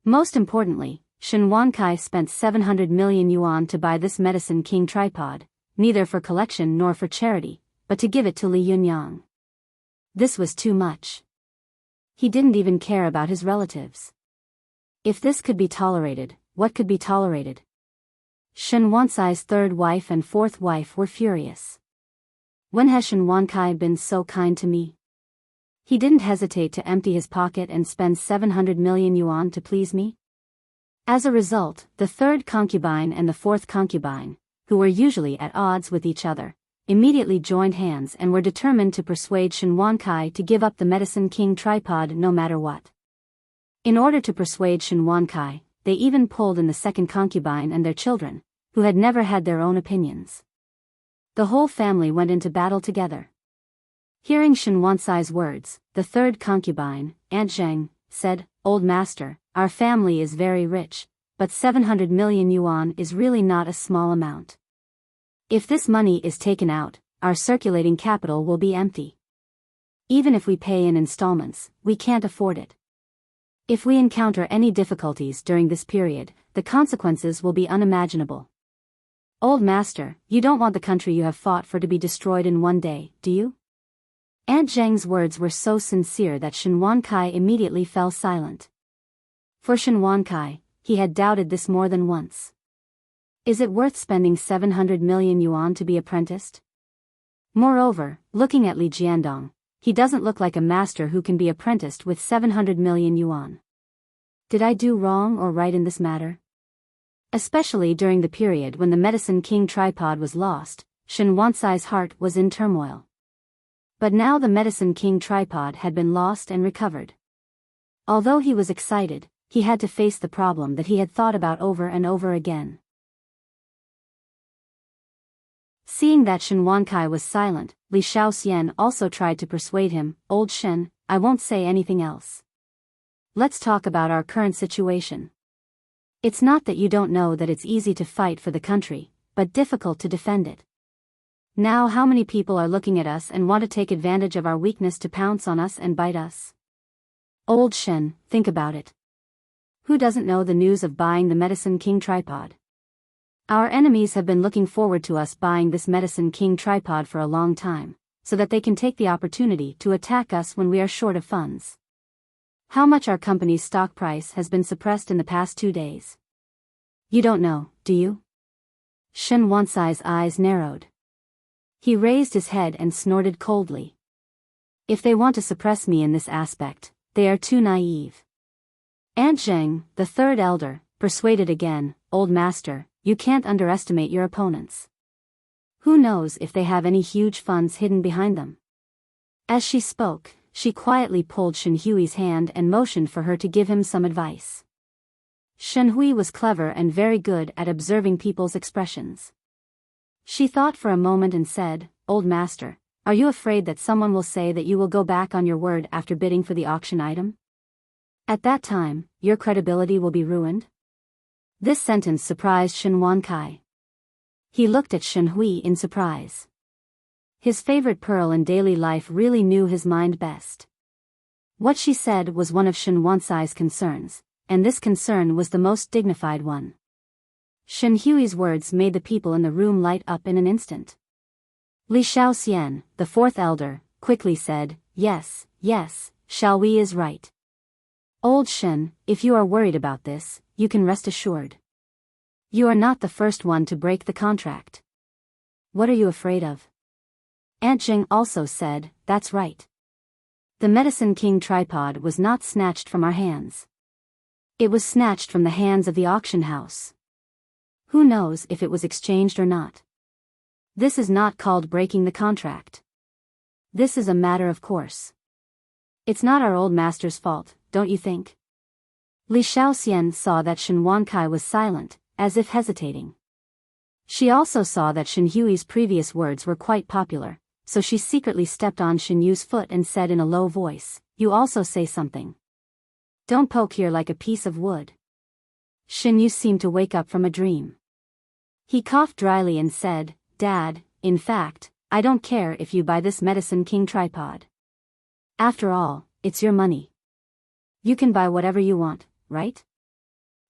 Most importantly, Shen Wankai spent 700 million yuan to buy this Medicine King tripod, neither for collection nor for charity, but to give it to Li Yunyang. This was too much. He didn't even care about his relatives. If this could be tolerated, what could be tolerated? Shen Wansai's third wife and fourth wife were furious. When has Shen Wankai been so kind to me? He didn't hesitate to empty his pocket and spend 700 million yuan to please me. As a result, the third concubine and the fourth concubine, who were usually at odds with each other, immediately joined hands and were determined to persuade Shen Wankai to give up the Medicine King tripod no matter what. In order to persuade Shen Wankai, they even pulled in the second concubine and their children, who had never had their own opinions. The whole family went into battle together. Hearing Shen Wansai's words, the third concubine, Aunt Zheng, said, Old Master, our family is very rich, but 700 million yuan is really not a small amount. If this money is taken out, our circulating capital will be empty. Even if we pay in installments, we can't afford it. If we encounter any difficulties during this period, the consequences will be unimaginable. Old master, you don't want the country you have fought for to be destroyed in one day, do you? Aunt Zheng's words were so sincere that Shen Wankai immediately fell silent. For Shen Wankai, he had doubted this more than once. Is it worth spending 700 million yuan to be apprenticed? Moreover, looking at Li Jiandong, he doesn't look like a master who can be apprenticed with 700 million yuan. Did I do wrong or right in this matter? Especially during the period when the Medicine King tripod was lost, Shen Wansai's heart was in turmoil. But now the Medicine King tripod had been lost and recovered. Although he was excited, he had to face the problem that he had thought about over and over again. Seeing that Shen Wankai was silent, Li Shaoxian also tried to persuade him, Old Shen, I won't say anything else. Let's talk about our current situation. It's not that you don't know that it's easy to fight for the country, but difficult to defend it. Now how many people are looking at us and want to take advantage of our weakness to pounce on us and bite us? Old Shen, think about it. Who doesn't know the news of buying the Medicine King tripod? Our enemies have been looking forward to us buying this Medicine King tripod for a long time, so that they can take the opportunity to attack us when we are short of funds. How much our company's stock price has been suppressed in the past 2 days? You don't know, do you? Shen Wansai's eyes narrowed. He raised his head and snorted coldly. If they want to suppress me in this aspect, they are too naive. Aunt Zheng, the third elder, persuaded again, Old master, you can't underestimate your opponents. Who knows if they have any huge funds hidden behind them? As she spoke, she quietly pulled Shen Hui's hand and motioned for her to give him some advice. Shen Hui was clever and very good at observing people's expressions. She thought for a moment and said, Old master, are you afraid that someone will say that you will go back on your word after bidding for the auction item? At that time, your credibility will be ruined? This sentence surprised Shen Wankai. He looked at Shen Hui in surprise. His favorite pearl in daily life really knew his mind best. What she said was one of Shen Wansai's concerns, and this concern was the most dignified one. Shen Hui's words made the people in the room light up in an instant. Li Shaoxian, the fourth elder, quickly said, Yes, Xiaohui is right. Old Shen, if you are worried about this, you can rest assured. You are not the first one to break the contract. What are you afraid of? Aunt Zheng also said, That's right. The Medicine King tripod was not snatched from our hands. It was snatched from the hands of the auction house. Who knows if it was exchanged or not? This is not called breaking the contract. This is a matter of course. It's not our old master's fault, don't you think? Li Shaoxian saw that Shen Wankai was silent, as if hesitating. She also saw that Shen Hui's previous words were quite popular, so she secretly stepped on Shen Yu's foot and said in a low voice, You also say something. Don't poke here like a piece of wood. Shen Yu seemed to wake up from a dream. He coughed dryly and said, Dad, in fact, I don't care if you buy this Medicine King tripod. After all, it's your money. You can buy whatever you want, right?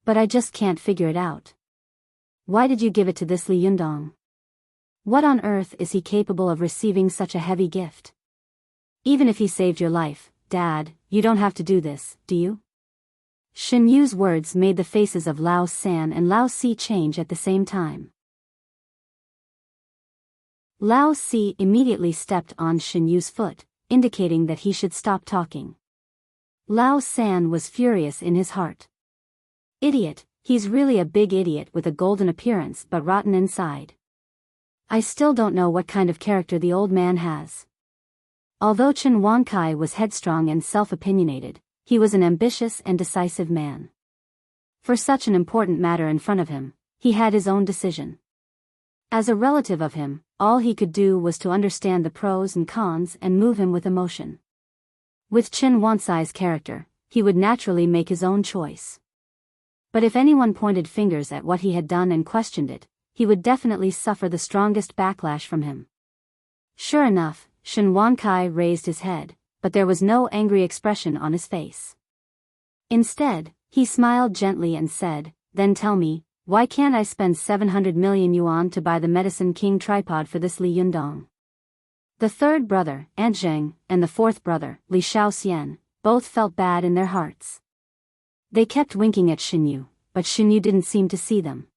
But I just can't figure it out. Why did you give it to this Li Yundong? What on earth is he capable of receiving such a heavy gift? Even if he saved your life, Dad, you don't have to do this, do you? Shen Yu's words made the faces of Lao San and Lao Si change at the same time. Lao Si immediately stepped on Shen Yu's foot, indicating that he should stop talking. Lao San was furious in his heart. Idiot, he's really a big idiot with a golden appearance but rotten inside. I still don't know what kind of character the old man has. Although Chen Wankai was headstrong and self-opinionated, he was an ambitious and decisive man. For such an important matter in front of him, he had his own decision. As a relative of him, all he could do was to understand the pros and cons and move him with emotion. With Chen Wansai's character, he would naturally make his own choice. But if anyone pointed fingers at what he had done and questioned it, he would definitely suffer the strongest backlash from him. Sure enough, Shen Wankai raised his head, but there was no angry expression on his face. Instead, he smiled gently and said, Then tell me, Why can't I spend 700 million yuan to buy the Medicine King tripod for this Li Yundong? The third brother, Aunt Zheng, and the fourth brother, Li Shaoxian, both felt bad in their hearts. They kept winking at Xinyu, but Xinyu didn't seem to see them.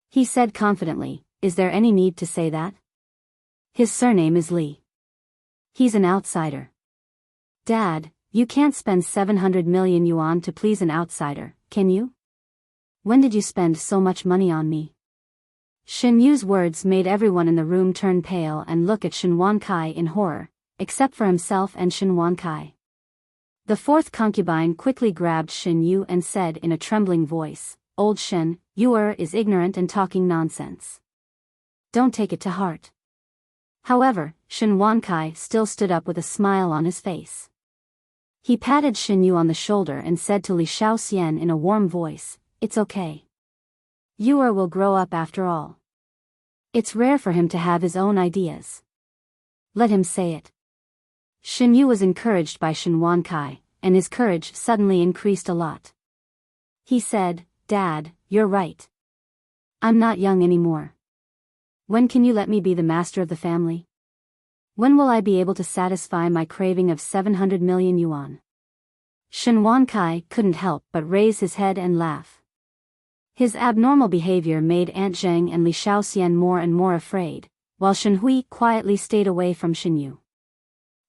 He said confidently, "Is there any need to say that? His surname is Li. He's an outsider." "Dad, you can't spend 700 million yuan to please an outsider, can you? When did you spend so much money on me?" Xinyu's words made everyone in the room turn pale and look at Shen Wankai in horror, except for himself and Shen Wankai. The fourth concubine quickly grabbed Xinyu and said in a trembling voice, "Old Shen, you is ignorant and talking nonsense. Don't take it to heart." However, Shen Wankai still stood up with a smile on his face. He patted Xinyu on the shoulder and said to Li Shaoxian in a warm voice, "It's okay. Yuer will grow up after all. It's rare for him to have his own ideas. Let him say it." Xinyu was encouraged by Shen Wankai, and his courage suddenly increased a lot. He said, "Dad, you're right. I'm not young anymore. When can you let me be the master of the family? When will I be able to satisfy my craving of 700 million yuan?" Shen Wankai couldn't help but raise his head and laugh. His abnormal behavior made Aunt Zheng and Li Shaoxian more and more afraid, while Shen Hui quietly stayed away from Xinyu.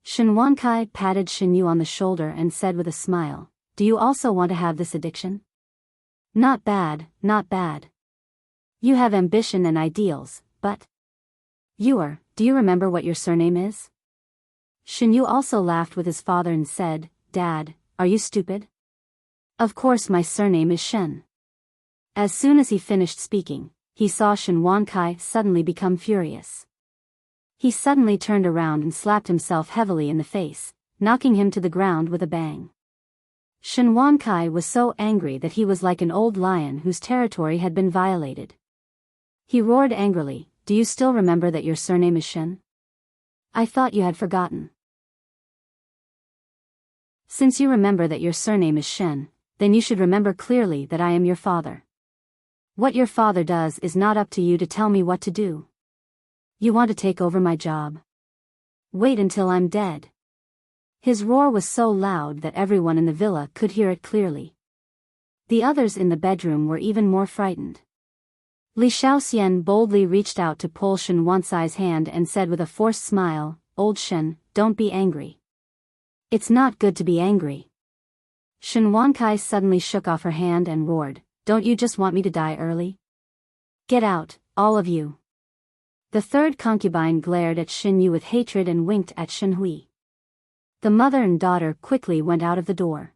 Shen Wankai patted Xinyu on the shoulder and said with a smile, "Do you also want to have this addiction? Not bad, not bad. You have ambition and ideals, but... do you remember what your surname is?" Xinyu also laughed with his father and said, "Dad, are you stupid? Of course my surname is Shen." As soon as he finished speaking, he saw Shen Wankai suddenly become furious. He suddenly turned around and slapped himself heavily in the face, knocking him to the ground with a bang. Shen Wankai was so angry that he was like an old lion whose territory had been violated. He roared angrily, "Do you still remember that your surname is Shen? I thought you had forgotten. Since you remember that your surname is Shen, then you should remember clearly that I am your father. What your father does is not up to you to tell me what to do. You want to take over my job? Wait until I'm dead." His roar was so loud that everyone in the villa could hear it clearly. The others in the bedroom were even more frightened. Li Shaoxian boldly reached out to pull Shen Wankai's hand and said with a forced smile, "Old Shen, don't be angry. It's not good to be angry." Shen Wankai suddenly shook off her hand and roared, "Don't you just want me to die early? Get out, all of you." The third concubine glared at Xinyu with hatred and winked at Shen Hui. The mother and daughter quickly went out of the door.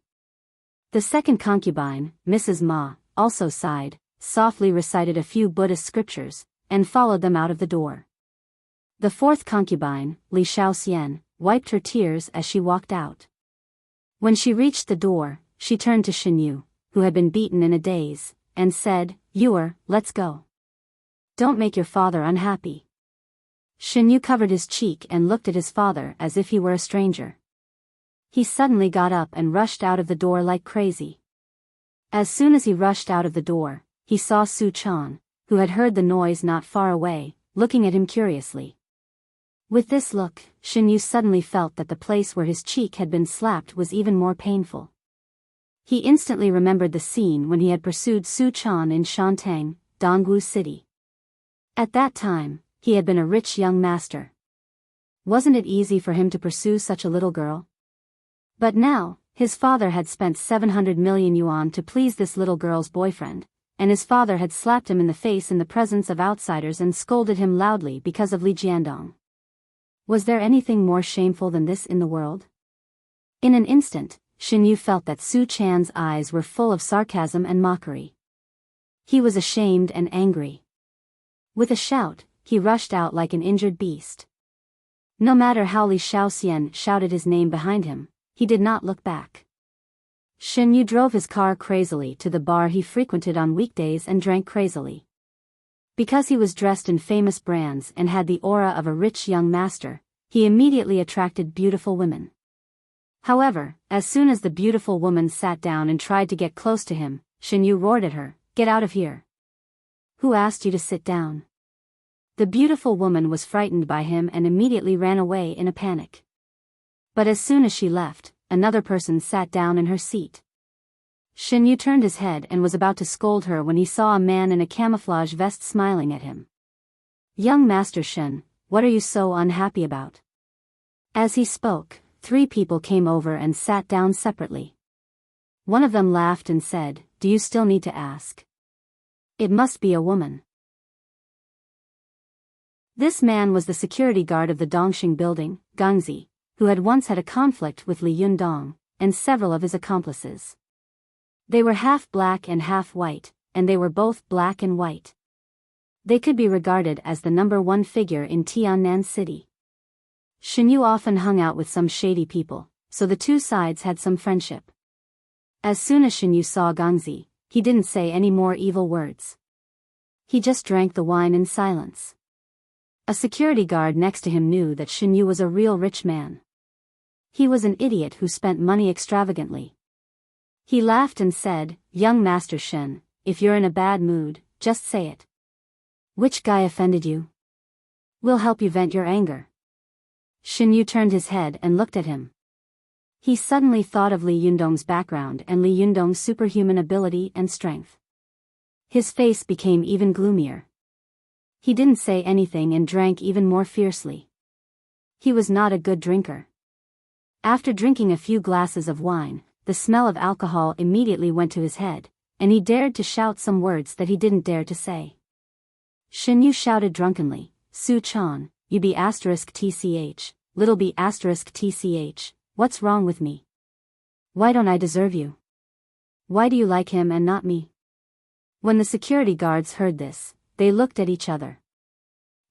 The second concubine, Mrs. Ma, also sighed, softly recited a few Buddhist scriptures, and followed them out of the door. The fourth concubine, Li Shaoxian, wiped her tears as she walked out. When she reached the door, she turned to Xinyu, who had been beaten in a daze, and said, "Let's go. Don't make your father unhappy." Xinyu covered his cheek and looked at his father as if he were a stranger. He suddenly got up and rushed out of the door like crazy. As soon as he rushed out of the door, he saw Su Chan, who had heard the noise not far away, looking at him curiously. With this look, Xinyu suddenly felt that the place where his cheek had been slapped was even more painful. He instantly remembered the scene when he had pursued Su Chan in Shantang, Dongwu City. At that time, he had been a rich young master. Wasn't it easy for him to pursue such a little girl? But now, his father had spent 700 million yuan to please this little girl's boyfriend, and his father had slapped him in the face in the presence of outsiders and scolded him loudly because of Li Jiandong. Was there anything more shameful than this in the world? In an instant, Xinyu felt that Su Chan's eyes were full of sarcasm and mockery. He was ashamed and angry. With a shout, he rushed out like an injured beast. No matter how Li Shaoxian shouted his name behind him, he did not look back. Xinyu drove his car crazily to the bar he frequented on weekdays and drank crazily. Because he was dressed in famous brands and had the aura of a rich young master, he immediately attracted beautiful women. However, as soon as the beautiful woman sat down and tried to get close to him, Xinyu roared at her, "Get out of here. Who asked you to sit down? The beautiful woman was frightened by him and immediately ran away in a panic. But as soon as she left, another person sat down in her seat. Shin Yu turned his head and was about to scold her when he saw a man in a camouflage vest smiling at him. Young Master Shen, what are you so unhappy about? As he spoke, 3 people came over and sat down separately. One of them laughed and said, do you still need to ask? It must be a woman. This man was the security guard of the Dongxing building, Gangzi, who had once had a conflict with Li Yundong, and several of his accomplices. They were half black and half white, and they were both black and white. They could be regarded as the #1 figure in Tiannan City. Shin Yu often hung out with some shady people, so the two sides had some friendship. As soon as Shin Yu saw Gangzi, he didn't say any more evil words. He just drank the wine in silence. A security guard next to him knew that Shin Yu was a real rich man. He was an idiot who spent money extravagantly. He laughed and said, young Master Shen, if you're in a bad mood, just say it. Which guy offended you? We'll help you vent your anger. Shin Yu turned his head and looked at him. He suddenly thought of Li Yundong's background and Li Yundong's superhuman ability and strength. His face became even gloomier. He didn't say anything and drank even more fiercely. He was not a good drinker. After drinking a few glasses of wine, the smell of alcohol immediately went to his head, and he dared to shout some words that he didn't dare to say. Shin Yu shouted drunkenly, Su Chan, you be *tch, little be *tch, what's wrong with me? Why don't I deserve you? Why do you like him and not me? When the security guards heard this, they looked at each other.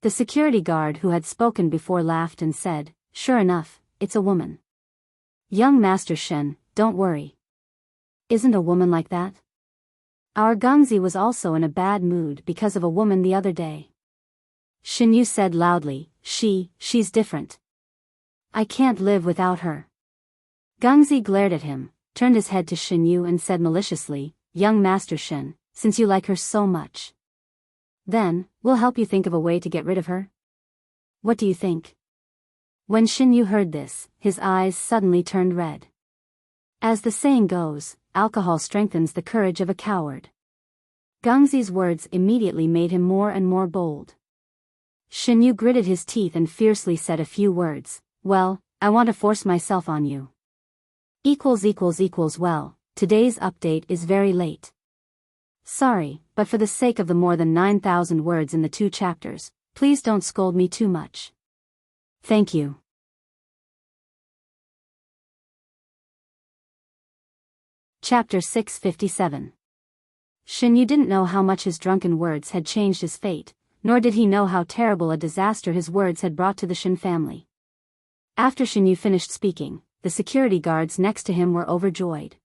The security guard who had spoken before laughed and said, sure enough, it's a woman. Young Master Shen, don't worry. Isn't a woman like that? Our Gangzi was also in a bad mood because of a woman the other day. Shin Yu said loudly, she's different. I can't live without her. Gangzi glared at him, turned his head to Shin Yu and said maliciously, young Master Shen, since you like her so much, then, we'll help you think of a way to get rid of her. What do you think? When Shin Yu heard this, his eyes suddenly turned red. As the saying goes, alcohol strengthens the courage of a coward. Gangzi's words immediately made him more and more bold. Shin Yu gritted his teeth and fiercely said a few words, well, I want to force myself on you. Well, today's update is very late. Sorry, but for the sake of the more than 9,000 words in the 2 chapters, please don't scold me too much. Thank you. Chapter 657. Shin Yu didn't know how much his drunken words had changed his fate, nor did he know how terrible a disaster his words had brought to the Shin family. After Shin Yu finished speaking, the security guards next to him were overjoyed.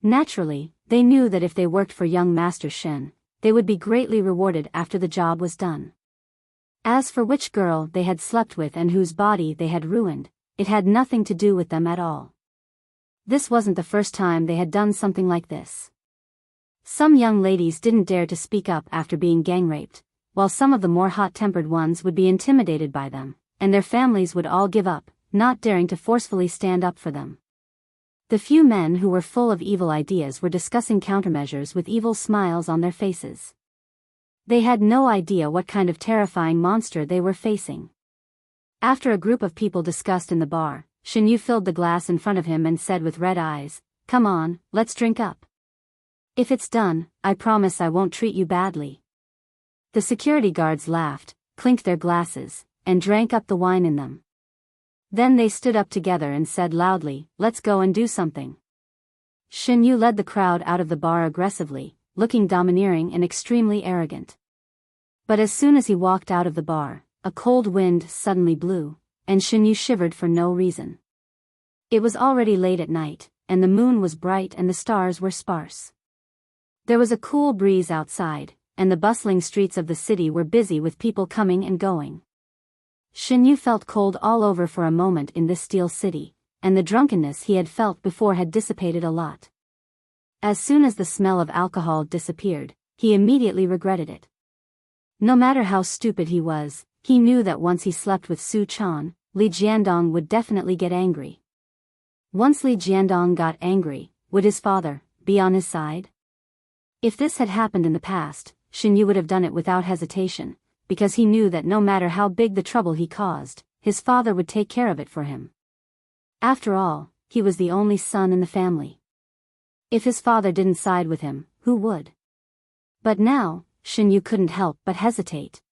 Naturally, they knew that if they worked for young Master Shen, they would be greatly rewarded after the job was done. As for which girl they had slept with and whose body they had ruined, it had nothing to do with them at all. This wasn't the first time they had done something like this. Some young ladies didn't dare to speak up after being gang-raped, while some of the more hot-tempered ones would be intimidated by them, and their families would all give up, not daring to forcefully stand up for them. The few men who were full of evil ideas were discussing countermeasures with evil smiles on their faces. They had no idea what kind of terrifying monster they were facing. After a group of people discussed in the bar, Shin Yu filled the glass in front of him and said with red eyes, come on, let's drink up. If it's done, I promise I won't treat you badly. The security guards laughed, clinked their glasses, and drank up the wine in them. Then they stood up together and said loudly, let's go and do something. Shin Yu led the crowd out of the bar aggressively, looking domineering and extremely arrogant. But as soon as he walked out of the bar, a cold wind suddenly blew, and Shin Yu shivered for no reason. It was already late at night, and the moon was bright and the stars were sparse. There was a cool breeze outside, and the bustling streets of the city were busy with people coming and going. Shin Yu felt cold all over for a moment in this steel city, and the drunkenness he had felt before had dissipated a lot. As soon as the smell of alcohol disappeared, he immediately regretted it. No matter how stupid he was, he knew that once he slept with Su Chan, Li Jiandong would definitely get angry. Once Li Jiandong got angry, would his father be on his side? If this had happened in the past, Shin Yu would have done it without hesitation, because he knew that no matter how big the trouble he caused, his father would take care of it for him. After all, he was the only son in the family. If his father didn't side with him, who would? But now, Shin Yu couldn't help but hesitate.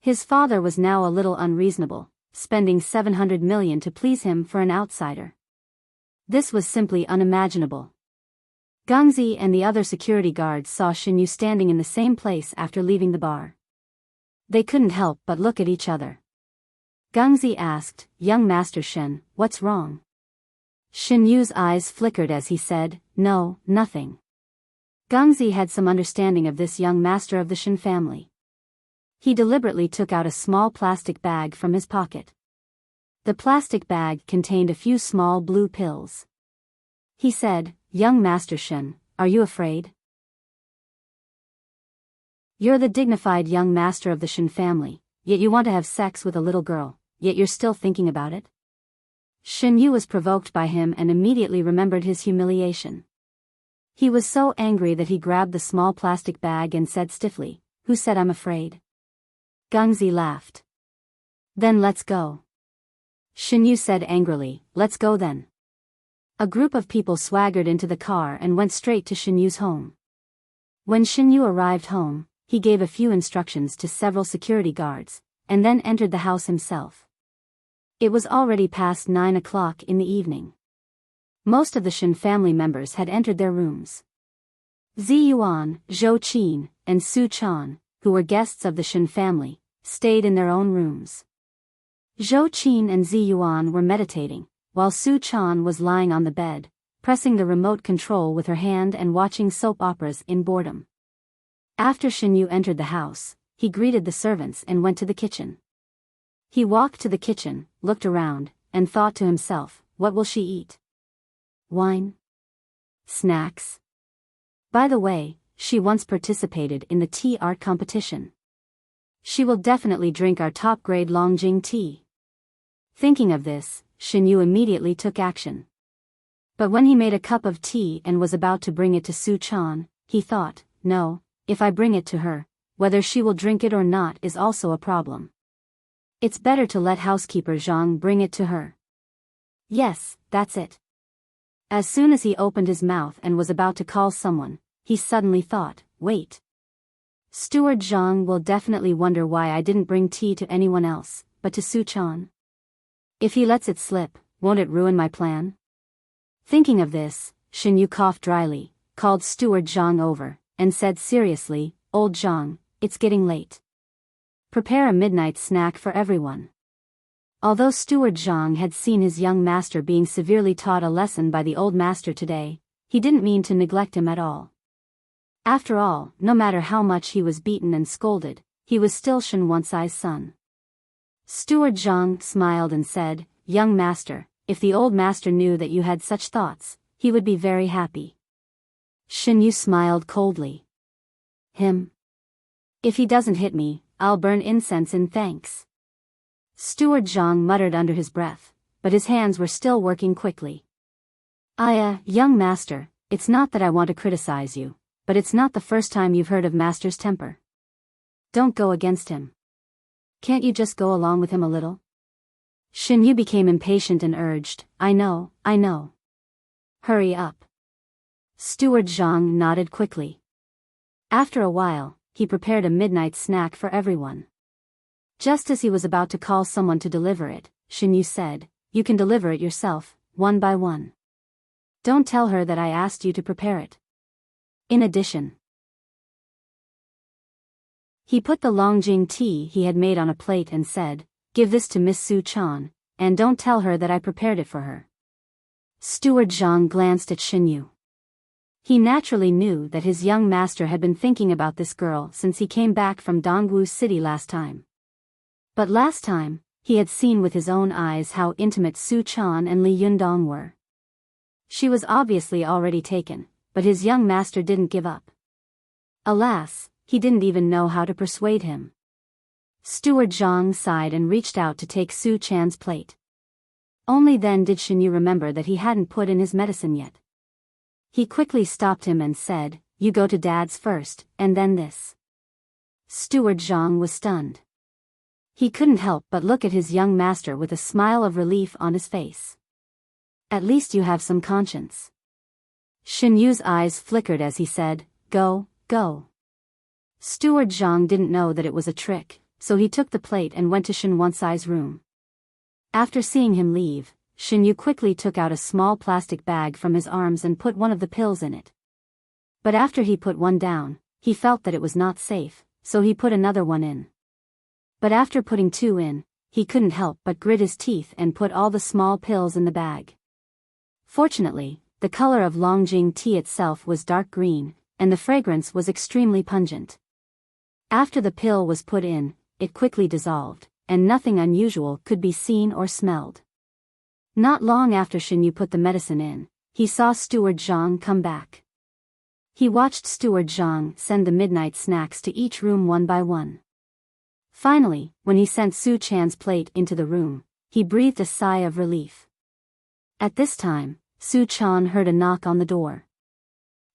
His father was now a little unreasonable, spending 700 million to please him for an outsider. This was simply unimaginable. Gangzi and the other security guards saw Shin Yu standing in the same place after leaving the bar. They couldn't help but look at each other. Gangzi asked, "Young Master Shen, what's wrong?" Shin Yu's eyes flickered as he said, "No, nothing." Gangzi had some understanding of this young master of the Shen family. He deliberately took out a small plastic bag from his pocket. The plastic bag contained a few small blue pills. He said, "Young Master Shen, are you afraid? You're the dignified young master of the Shen family, yet you want to have sex with a little girl, yet you're still thinking about it?" Shin Yu was provoked by him and immediately remembered his humiliation. He was so angry that he grabbed the small plastic bag and said stiffly, "Who said I'm afraid?" Gangzi laughed. "Then let's go." Shin Yu said angrily, "Let's go then." A group of people swaggered into the car and went straight to Shin Yu's home. When Shin Yu arrived home, he gave a few instructions to several security guards, and then entered the house himself. It was already past 9 o'clock in the evening. Most of the Shin family members had entered their rooms. Zi Yuan, Zhou Qin, and Su Chan, who were guests of the Shin family, stayed in their own rooms. Zhou Qin and Zi Yuan were meditating, while Su Chan was lying on the bed, pressing the remote control with her hand and watching soap operas in boredom. After Shin Yu entered the house, he greeted the servants and went to the kitchen. He walked to the kitchen, looked around, and thought to himself, what will she eat? Wine? Snacks? By the way, she once participated in the tea art competition. She will definitely drink our top-grade Longjing tea. Thinking of this, Shin Yu immediately took action. But when he made a cup of tea and was about to bring it to Su Chan, he thought, no, if I bring it to her, whether she will drink it or not is also a problem. It's better to let housekeeper Zhang bring it to her. Yes, that's it. As soon as he opened his mouth and was about to call someone, he suddenly thought, wait. Steward Zhang will definitely wonder why I didn't bring tea to anyone else, but to Su Chan. If he lets it slip, won't it ruin my plan? Thinking of this, Shin Yu coughed dryly, called Steward Zhang over, and said seriously, Old Zhang, it's getting late. Prepare a midnight snack for everyone. Although Steward Zhang had seen his young master being severely taught a lesson by the old master today, he didn't mean to neglect him at all. After all, no matter how much he was beaten and scolded, he was still Shen Wansai's son. Steward Zhang smiled and said, Young master, if the old master knew that you had such thoughts, he would be very happy. Shin Yu smiled coldly. Him? If he doesn't hit me, I'll burn incense in thanks. Steward Zhang muttered under his breath, but his hands were still working quickly. Young master, it's not that I want to criticize you, but it's not the first time you've heard of master's temper. Don't go against him. Can't you just go along with him a little? Shin Yu became impatient and urged, I know. Hurry up. Steward Zhang nodded quickly. After a while, he prepared a midnight snack for everyone. Just as he was about to call someone to deliver it, Shin Yu said, You can deliver it yourself, one by one. Don't tell her that I asked you to prepare it. In addition, he put the Longjing tea he had made on a plate and said, Give this to Miss Su Chan, and don't tell her that I prepared it for her. Steward Zhang glanced at Shin Yu. He naturally knew that his young master had been thinking about this girl since he came back from Dongwu City last time. But last time, he had seen with his own eyes how intimate Su Chan and Li Yundong were. She was obviously already taken, but his young master didn't give up. Alas, he didn't even know how to persuade him. Steward Zhang sighed and reached out to take Su Chan's plate. Only then did Shen Yu remember that he hadn't put in his medicine yet. He quickly stopped him and said, "You go to Dad's first, and then this." Steward Zhang was stunned. He couldn't help but look at his young master with a smile of relief on his face. "At least you have some conscience." Shen Yu's eyes flickered as he said, "Go, go." Steward Zhang didn't know that it was a trick, so he took the plate and went to Shen Yu's room. After seeing him leave, Shen Yu quickly took out a small plastic bag from his arms and put one of the pills in it. But after he put one down, he felt that it was not safe, so he put another one in. But after putting two in, he couldn't help but grit his teeth and put all the small pills in the bag. Fortunately, the color of Longjing tea itself was dark green, and the fragrance was extremely pungent. After the pill was put in, it quickly dissolved, and nothing unusual could be seen or smelled. Not long after Shen Yu put the medicine in, he saw Steward Zhang come back. He watched Steward Zhang send the midnight snacks to each room one by one. Finally, when he sent Su Chan's plate into the room, he breathed a sigh of relief. At this time, Su Chan heard a knock on the door.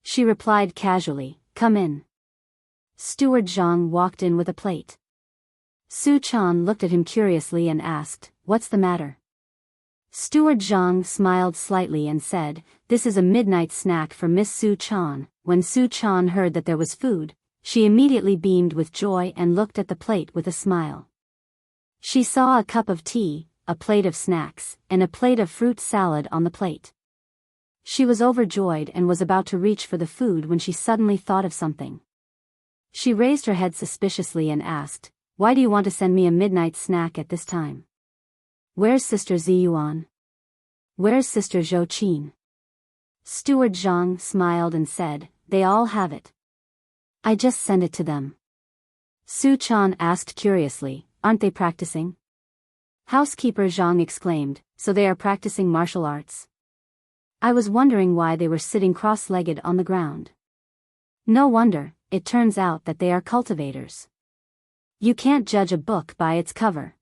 She replied casually, "Come in." Steward Zhang walked in with a plate. Su Chan looked at him curiously and asked, "What's the matter?" Steward Zhang smiled slightly and said, "This is a midnight snack for Miss Su Chan." When Su Chan heard that there was food, she immediately beamed with joy and looked at the plate with a smile. She saw a cup of tea, a plate of snacks, and a plate of fruit salad on the plate. She was overjoyed and was about to reach for the food when she suddenly thought of something. She raised her head suspiciously and asked, "Why do you want to send me a midnight snack at this time? Where's Sister Ziyuan? Where's Sister Zhou Qin?" Steward Zhang smiled and said, "They all have it. I just sent it to them." Su Chan asked curiously, "Aren't they practicing?" Housekeeper Zhang exclaimed, "So they are practicing martial arts? I was wondering why they were sitting cross-legged on the ground. No wonder, it turns out that they are cultivators. You can't judge a book by its cover."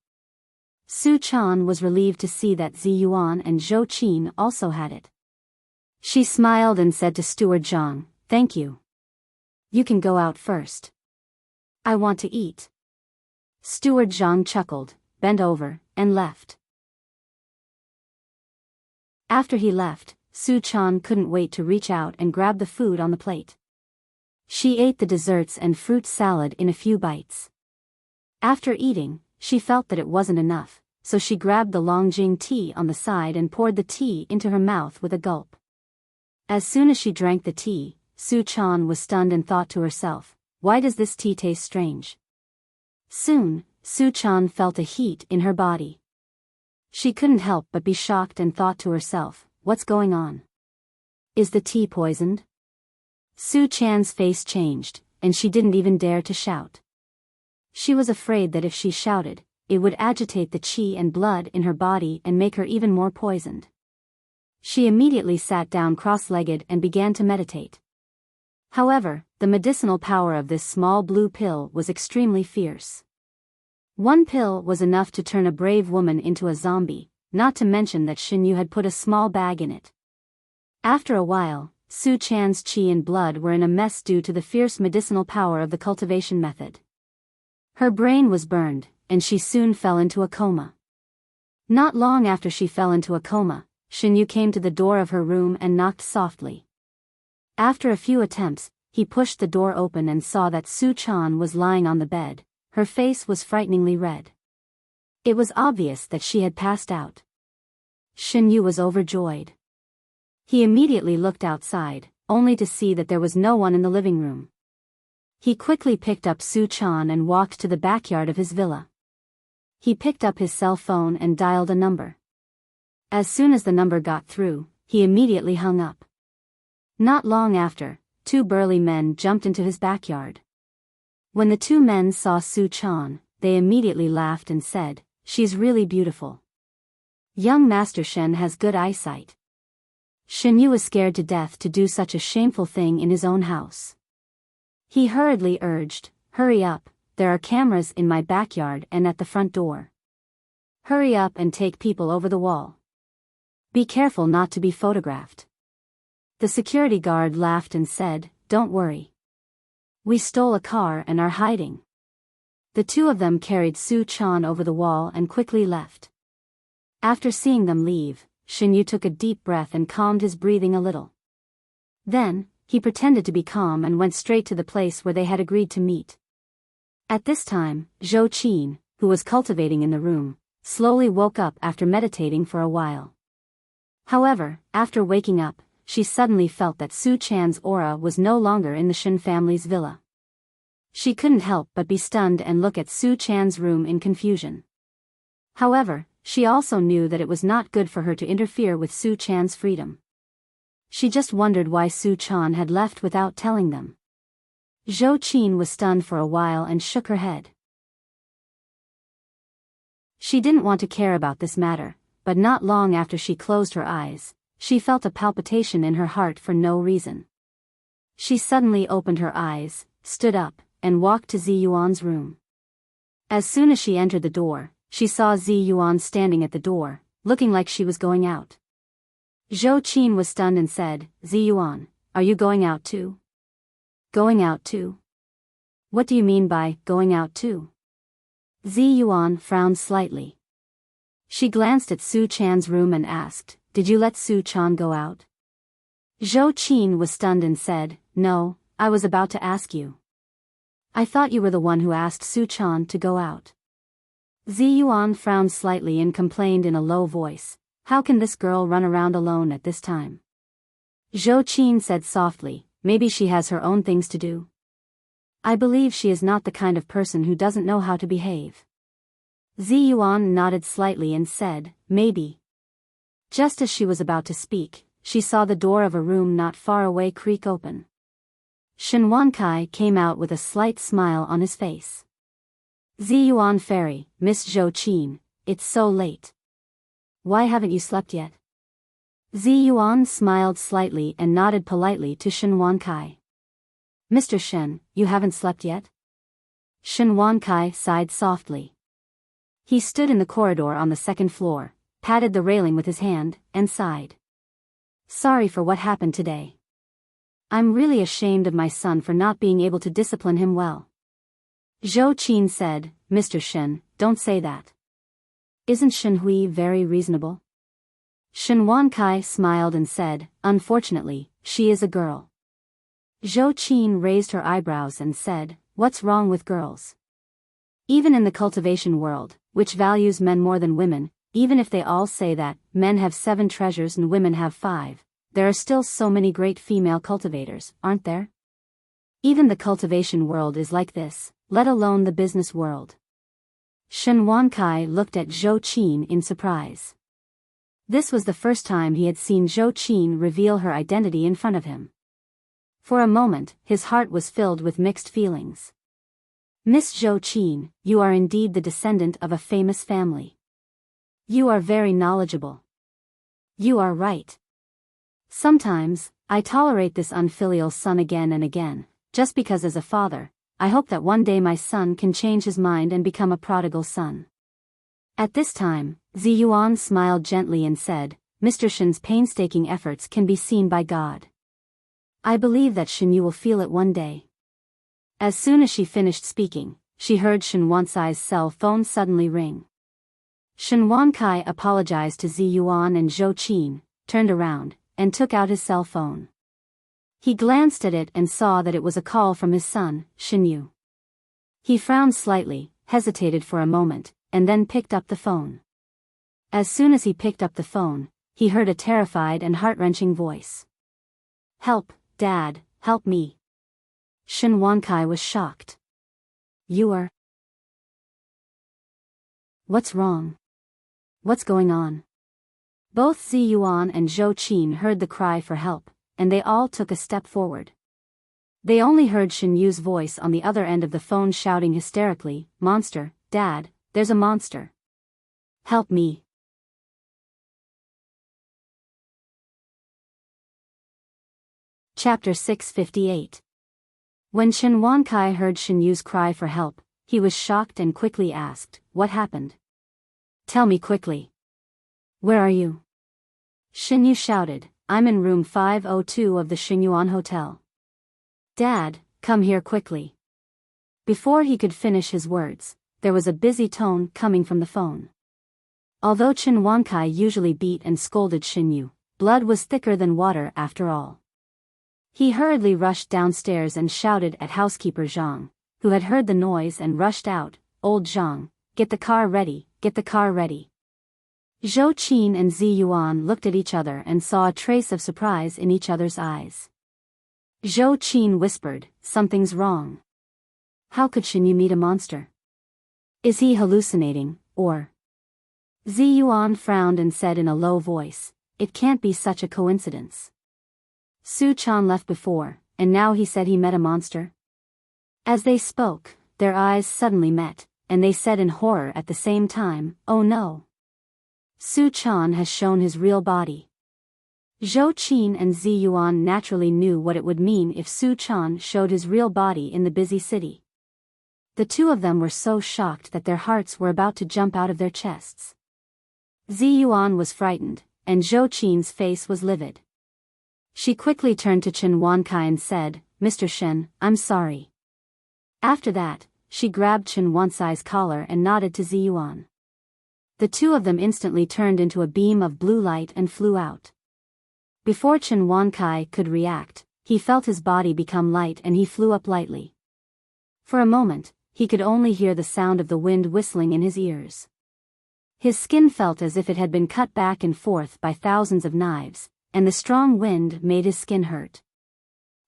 Su Chan was relieved to see that Ziyuan and Zhou Qin also had it. She smiled and said to Steward Zhang, "Thank you. You can go out first. I want to eat." Steward Zhang chuckled, bent over, and left. After he left, Su Chan couldn't wait to reach out and grab the food on the plate. She ate the desserts and fruit salad in a few bites. After eating, she felt that it wasn't enough, so she grabbed the Longjing tea on the side and poured the tea into her mouth with a gulp. As soon as she drank the tea, Su Chan was stunned and thought to herself, "Why does this tea taste strange?" Soon, Su Chan felt a heat in her body. She couldn't help but be shocked and thought to herself, "What's going on? Is the tea poisoned?" Su Chan's face changed, and she didn't even dare to shout. She was afraid that if she shouted, it would agitate the qi and blood in her body and make her even more poisoned. She immediately sat down cross-legged and began to meditate. However, the medicinal power of this small blue pill was extremely fierce. One pill was enough to turn a brave woman into a zombie, not to mention that Shen Yu had put a small bag in it. After a while, Su Chan's qi and blood were in a mess due to the fierce medicinal power of the cultivation method. Her brain was burned, and she soon fell into a coma. Not long after she fell into a coma, Shen Yu came to the door of her room and knocked softly. After a few attempts, he pushed the door open and saw that Su Chan was lying on the bed. Her face was frighteningly red. It was obvious that she had passed out. Shen Yu was overjoyed. He immediately looked outside, only to see that there was no one in the living room. He quickly picked up Su Chan and walked to the backyard of his villa. He picked up his cell phone and dialed a number. As soon as the number got through, he immediately hung up. Not long after, two burly men jumped into his backyard. When the two men saw Su Chan, they immediately laughed and said, "She's really beautiful. Young Master Shen has good eyesight." Shen Yu was scared to death to do such a shameful thing in his own house. He hurriedly urged, "Hurry up, there are cameras in my backyard and at the front door. Hurry up and take people over the wall. Be careful not to be photographed." The security guard laughed and said, "Don't worry. We stole a car and are hiding." The two of them carried Su Chan over the wall and quickly left. After seeing them leave, Shinyu took a deep breath and calmed his breathing a little. Then, he pretended to be calm and went straight to the place where they had agreed to meet. At this time, Zhou Qin, who was cultivating in the room, slowly woke up after meditating for a while. However, after waking up, she suddenly felt that Su Chan's aura was no longer in the Shin family's villa. She couldn't help but be stunned and look at Su Chan's room in confusion. However, she also knew that it was not good for her to interfere with Su Chan's freedom. She just wondered why Su Chan had left without telling them. Zhou Qin was stunned for a while and shook her head. She didn't want to care about this matter, but not long after she closed her eyes, she felt a palpitation in her heart for no reason. She suddenly opened her eyes, stood up, and walked to Zi Yuan's room. As soon as she entered the door, she saw Zi Yuan standing at the door, looking like she was going out. Zhou Qin was stunned and said, "Zi Yuan, are you going out too?" "Going out too? What do you mean by going out too?" Zi Yuan frowned slightly. She glanced at Su Chan's room and asked, "Did you let Su Chan go out?" Zhou Qin was stunned and said, "No, I was about to ask you. I thought you were the one who asked Su Chan to go out." Zi Yuan frowned slightly and complained in a low voice, "How can this girl run around alone at this time?" Zhou Qin said softly, "Maybe she has her own things to do. I believe she is not the kind of person who doesn't know how to behave." Zi Yuan nodded slightly and said, "Maybe." Just as she was about to speak, she saw the door of a room not far away creak open. Shen Wankai came out with a slight smile on his face. "Zi Yuan Fairy, Miss Zhou Qin, it's so late. Why haven't you slept yet?" Zi Yuan smiled slightly and nodded politely to Shen Wankai. "Mr. Shen, you haven't slept yet?" Shen Wankai sighed softly. He stood in the corridor on the second floor, patted the railing with his hand, and sighed. "Sorry for what happened today. I'm really ashamed of my son for not being able to discipline him well." Zhou Qin said, "Mr. Shen, don't say that. Isn't Shen Hui very reasonable?" Shen Wankai smiled and said, "Unfortunately, she is a girl." Zhou Qin raised her eyebrows and said, "What's wrong with girls? Even in the cultivation world, which values men more than women, even if they all say that men have 7 treasures and women have 5, there are still so many great female cultivators, aren't there? Even the cultivation world is like this, let alone the business world." Shen Wankai looked at Zhou Qin in surprise. This was the first time he had seen Zhou Qin reveal her identity in front of him. For a moment, his heart was filled with mixed feelings. "Miss Zhou Qin, you are indeed the descendant of a famous family. You are very knowledgeable. You are right. Sometimes, I tolerate this unfilial son again and again, just because as a father, I hope that one day my son can change his mind and become a prodigal son." At this time, Zi Yuan smiled gently and said, "Mr. Shen's painstaking efforts can be seen by God. I believe that Shen Yu will feel it one day." As soon as she finished speaking, she heard Shen Wansai's cell phone suddenly ring. Shen Wankai apologized to Zi Yuan and Zhou Qin, turned around, and took out his cell phone. He glanced at it and saw that it was a call from his son, Shen Yu. He frowned slightly, hesitated for a moment, and then picked up the phone. As soon as he picked up the phone, he heard a terrified and heart-wrenching voice. "Help, Dad, help me." Shen Wankai was shocked. "You are... What's wrong? What's going on?" Both Zi Yuan and Zhou Qin heard the cry for help, and they all took a step forward. They only heard Shen Yu's voice on the other end of the phone shouting hysterically, "Monster, Dad, there's a monster. Help me." Chapter 658. When Chen Wankai heard Shin Yu's cry for help, he was shocked and quickly asked, "What happened? Tell me quickly. Where are you?" Shin Yu shouted, "I'm in room 502 of the Xingyuan Hotel. Dad, come here quickly." Before he could finish his words, there was a busy tone coming from the phone. Although Chen Wankai usually beat and scolded Shin Yu, blood was thicker than water after all. He hurriedly rushed downstairs and shouted at housekeeper Zhang, who had heard the noise and rushed out, "Old Zhang, get the car ready, get the car ready." Zhou Qin and Zi Yuan looked at each other and saw a trace of surprise in each other's eyes. Zhou Qin whispered, "Something's wrong. How could Shin Yu meet a monster? Is he hallucinating, or?" Zi Yuan frowned and said in a low voice, "It can't be such a coincidence. Su Chan left before, and now he said he met a monster?" As they spoke, their eyes suddenly met, and they said in horror at the same time, "Oh no! Su Chan has shown his real body." Zhou Qin and Zi Yuan naturally knew what it would mean if Su Chan showed his real body in the busy city. The two of them were so shocked that their hearts were about to jump out of their chests. Zi Yuan was frightened, and Zhou Qin's face was livid. She quickly turned to Chen Wankai and said, "Mr. Shen, I'm sorry." After that, she grabbed Chen Wansai's collar and nodded to Zi Yuan. The two of them instantly turned into a beam of blue light and flew out. Before Chen Wankai could react, he felt his body become light and he flew up lightly. For a moment, he could only hear the sound of the wind whistling in his ears. His skin felt as if it had been cut back and forth by thousands of knives, and the strong wind made his skin hurt.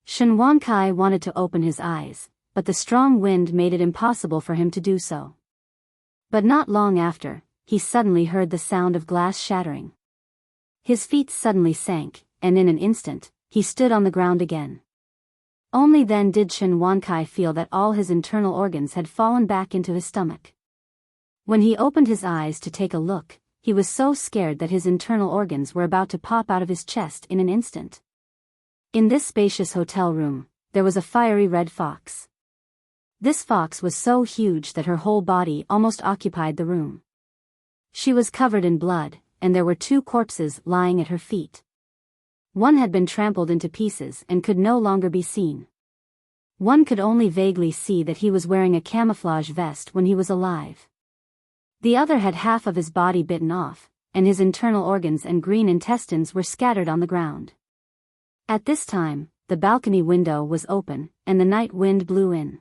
Shen Wankai wanted to open his eyes, but the strong wind made it impossible for him to do so. But not long after, he suddenly heard the sound of glass shattering. His feet suddenly sank, and in an instant, he stood on the ground again. Only then did Chen Wankai feel that all his internal organs had fallen back into his stomach. When he opened his eyes to take a look, he was so scared that his internal organs were about to pop out of his chest in an instant. In this spacious hotel room, there was a fiery red fox. This fox was so huge that her whole body almost occupied the room. She was covered in blood, and there were two corpses lying at her feet. One had been trampled into pieces and could no longer be seen. One could only vaguely see that he was wearing a camouflage vest when he was alive. The other had half of his body bitten off, and his internal organs and green intestines were scattered on the ground. At this time, the balcony window was open, and the night wind blew in.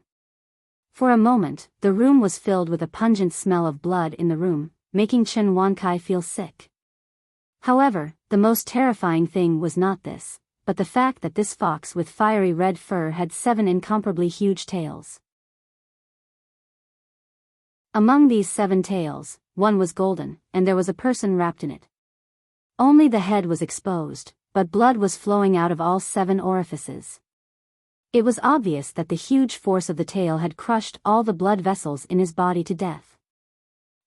For a moment, the room was filled with a pungent smell of blood in the room, making Chen Wankai feel sick. However, the most terrifying thing was not this, but the fact that this fox with fiery red fur had 7 incomparably huge tails. Among these 7 tails, one was golden, and there was a person wrapped in it. Only the head was exposed, but blood was flowing out of all 7 orifices. It was obvious that the huge force of the tail had crushed all the blood vessels in his body to death.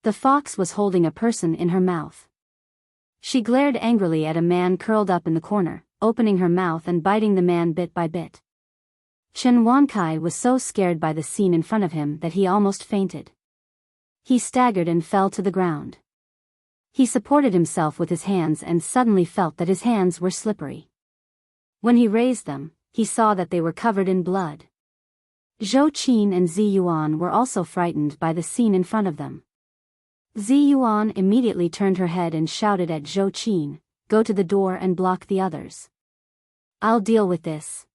The fox was holding a person in her mouth. She glared angrily at a man curled up in the corner, opening her mouth and biting the man bit by bit. Chen Wankai was so scared by the scene in front of him that he almost fainted. He staggered and fell to the ground. He supported himself with his hands and suddenly felt that his hands were slippery. When he raised them, he saw that they were covered in blood. Zhou Qin and Zi Yuan were also frightened by the scene in front of them. Zi Yuan immediately turned her head and shouted at Zhou Qin, "Go to the door and block the others. I'll deal with this."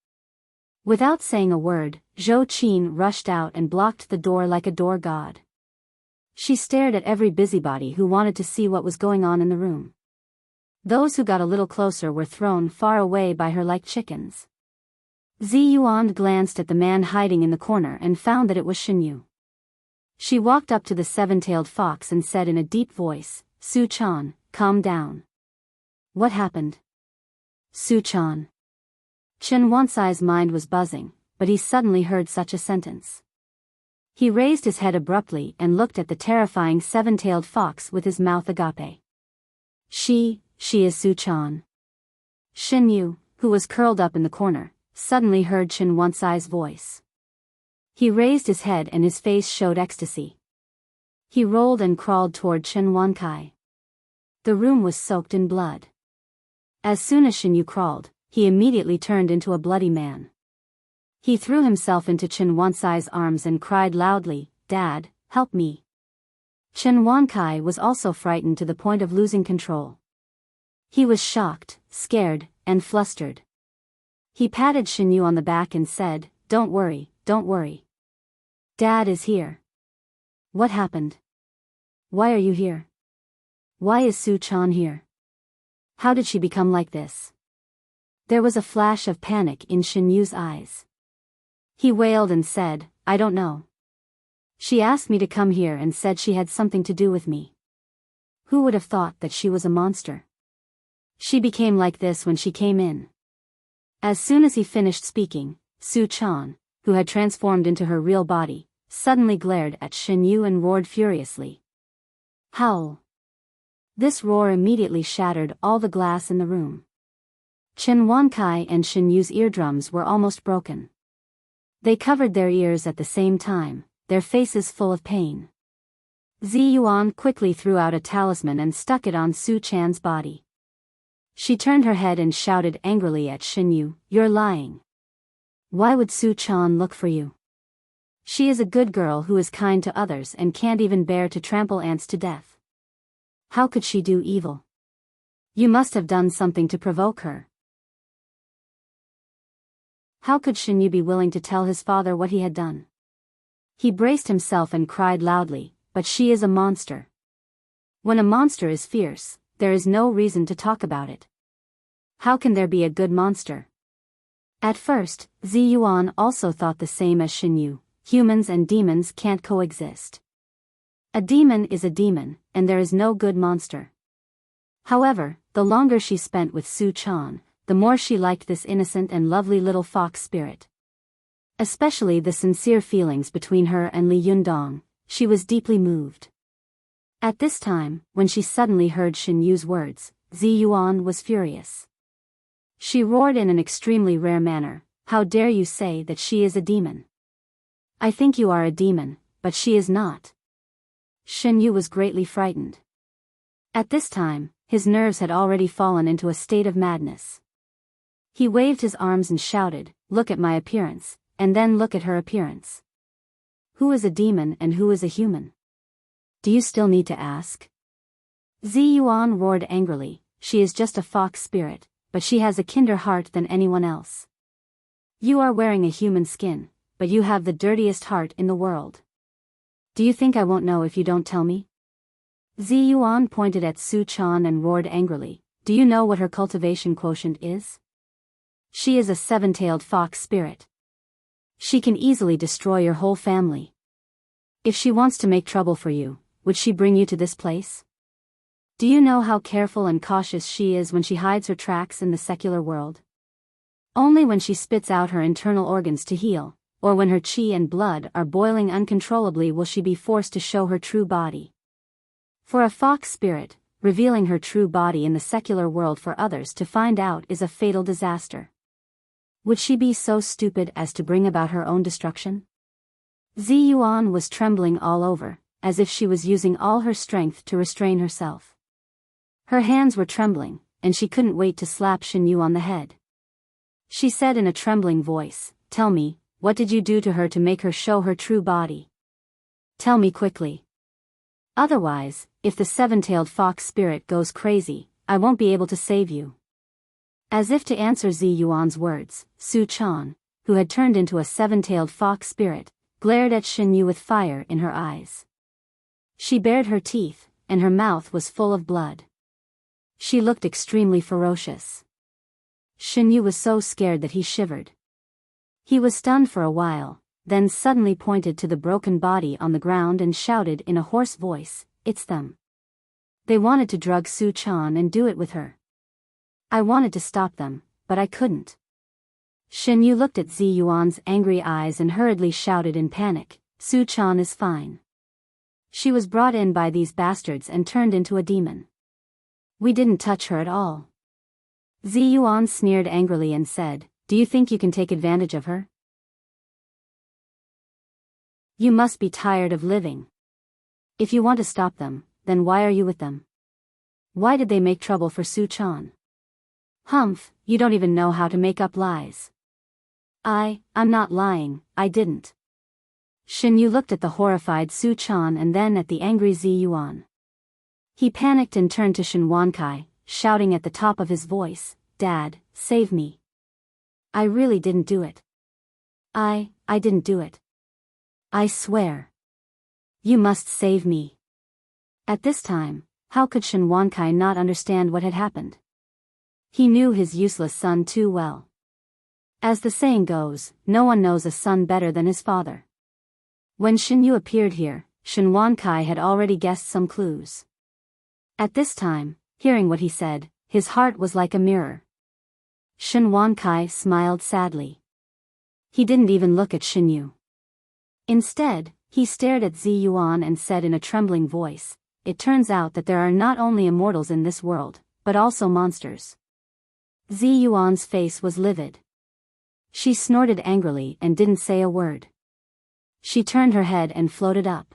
Without saying a word, Zhou Qin rushed out and blocked the door like a door god. She stared at every busybody who wanted to see what was going on in the room. Those who got a little closer were thrown far away by her like chickens. Zi Yuan glanced at the man hiding in the corner and found that it was Shin Yu. She walked up to the 7-tailed fox and said in a deep voice, "Su Chan, calm down. What happened?" "Su Chan." Chen Wansai's mind was buzzing, but he suddenly heard such a sentence. He raised his head abruptly and looked at the terrifying 7-tailed fox with his mouth agape. She is Su Chan." Shin Yu, who was curled up in the corner, suddenly heard Chen Wansai's voice. He raised his head and his face showed ecstasy. He rolled and crawled toward Chen Wankai. The room was soaked in blood. As soon as Shin Yu crawled, he immediately turned into a bloody man. He threw himself into Chen Wankai's arms and cried loudly, "Dad, help me." Chen Wankai was also frightened to the point of losing control. He was shocked, scared, and flustered. He patted Shin Yu on the back and said, don't worry. Dad is here." "What happened? Why are you here? Why is Su-chan here? How did she become like this?" There was a flash of panic in Shin Yu's eyes. He wailed and said, "I don't know. She asked me to come here and said she had something to do with me. Who would have thought that she was a monster? She became like this when she came in." As soon as he finished speaking, Su-chan, who had transformed into her real body, suddenly glared at Shin Yu and roared furiously. Howl! This roar immediately shattered all the glass in the room. Chen Wankai and Shin Yu's eardrums were almost broken. They covered their ears at the same time, their faces full of pain. Zi Yuan quickly threw out a talisman and stuck it on Su-chan's body. She turned her head and shouted angrily at Shin Yu, "You're lying. Why would Su-chan look for you? She is a good girl who is kind to others and can't even bear to trample ants to death. How could she do evil? You must have done something to provoke her." How could Shin Yu be willing to tell his father what he had done? He braced himself and cried loudly, "But she is a monster. When a monster is fierce, there is no reason to talk about it. How can there be a good monster?" At first, Zi Yuan also thought the same as Shin Yu. Humans and demons can't coexist. A demon is a demon, and there is no good monster. However, the longer she spent with Su-chan, the more she liked this innocent and lovely little fox spirit. Especially the sincere feelings between her and Li Yundong, she was deeply moved. At this time, when she suddenly heard Shin Yu's words, Zi Yuan was furious. She roared in an extremely rare manner, "How dare you say that she is a demon? I think you are a demon, but she is not." Shin Yu was greatly frightened. At this time, his nerves had already fallen into a state of madness. He waved his arms and shouted, "Look at my appearance, and then look at her appearance. Who is a demon and who is a human? Do you still need to ask?" Zi Yuan roared angrily, "She is just a fox spirit, but she has a kinder heart than anyone else. You are wearing a human skin, but you have the dirtiest heart in the world. Do you think I won't know if you don't tell me?" Zi Yuan pointed at Su-chan and roared angrily, "Do you know what her cultivation quotient is? She is a seven-tailed fox spirit. She can easily destroy your whole family. If she wants to make trouble for you, would she bring you to this place? Do you know how careful and cautious she is when she hides her tracks in the secular world? Only when she spits out her internal organs to heal, or when her chi and blood are boiling uncontrollably, will she be forced to show her true body. For a fox spirit, revealing her true body in the secular world for others to find out is a fatal disaster. Would she be so stupid as to bring about her own destruction?" Zi Yuan was trembling all over, as if she was using all her strength to restrain herself. Her hands were trembling, and she couldn't wait to slap Shin Yu on the head. She said in a trembling voice, "Tell me, what did you do to her to make her show her true body? Tell me quickly. Otherwise, if the seven-tailed fox spirit goes crazy, I won't be able to save you." As if to answer Zi Yuan's words, Su-chan, who had turned into a seven-tailed fox spirit, glared at Shin Yu with fire in her eyes. She bared her teeth, and her mouth was full of blood. She looked extremely ferocious. Shin Yu was so scared that he shivered. He was stunned for a while, then suddenly pointed to the broken body on the ground and shouted in a hoarse voice, "It's them. They wanted to drug Su-chan and do it with her. I wanted to stop them, but I couldn't." Shin Yu looked at Zi Yuan's angry eyes and hurriedly shouted in panic, "Su-chan is fine. She was brought in by these bastards and turned into a demon. We didn't touch her at all." Zi Yuan sneered angrily and said, "Do you think you can take advantage of her? You must be tired of living. If you want to stop them, then why are you with them? Why did they make trouble for Su Chan? Humph, you don't even know how to make up lies. I'm not lying, I didn't. Shin Yu looked at the horrified Su Chan and then at the angry Zi Yuan. He panicked and turned to Shin Wankai, shouting at the top of his voice, "Dad, save me. I really didn't do it. I didn't do it. I swear. You must save me." At this time, how could Shin Wankai not understand what had happened? He knew his useless son too well. As the saying goes, no one knows a son better than his father. When Shin Yu appeared here, Shin Wankai had already guessed some clues. At this time, hearing what he said, his heart was like a mirror. Shin Wankai smiled sadly. He didn't even look at Shin Yu. Instead, he stared at Zi Yuan and said in a trembling voice, "It turns out that there are not only immortals in this world, but also monsters." Zi Yuan's face was livid. She snorted angrily and didn't say a word. She turned her head and floated up.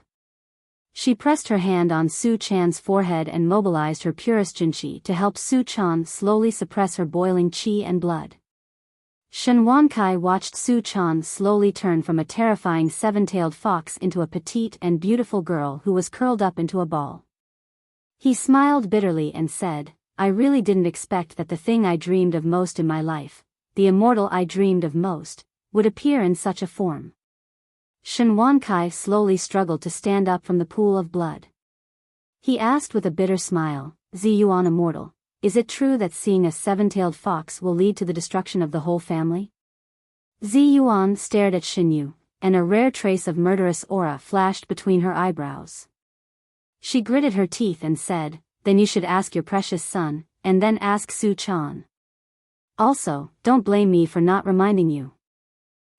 She pressed her hand on Su Chan's forehead and mobilized her purest Jinqi to help Su Chan slowly suppress her boiling qi and blood. Shen Wankai watched Su Chan slowly turn from a terrifying seven-tailed fox into a petite and beautiful girl who was curled up into a ball. He smiled bitterly and said, "I really didn't expect that the thing I dreamed of most in my life, the immortal I dreamed of most, would appear in such a form." Shen Wankai slowly struggled to stand up from the pool of blood. He asked with a bitter smile, "Zi Yuan immortal, is it true that seeing a seven-tailed fox will lead to the destruction of the whole family?" Zi Yuan stared at Shin Yu, and a rare trace of murderous aura flashed between her eyebrows. She gritted her teeth and said, "Then you should ask your precious son, and then ask Su Chan. Also, don't blame me for not reminding you.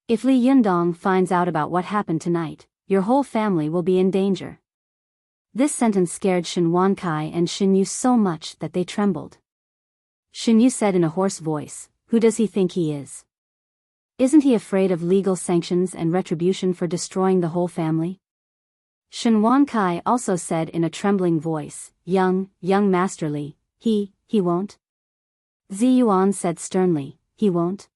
If Li Yundong finds out about what happened tonight, your whole family will be in danger." This sentence scared Shin Wankai and Shin Yu so much that they trembled. Shin Yu said in a hoarse voice, "Who does he think he is? Isn't he afraid of legal sanctions and retribution for destroying the whole family?" Shin Wankai also said in a trembling voice, young Master Li, he won't." Zi Yuan said sternly, "He won't?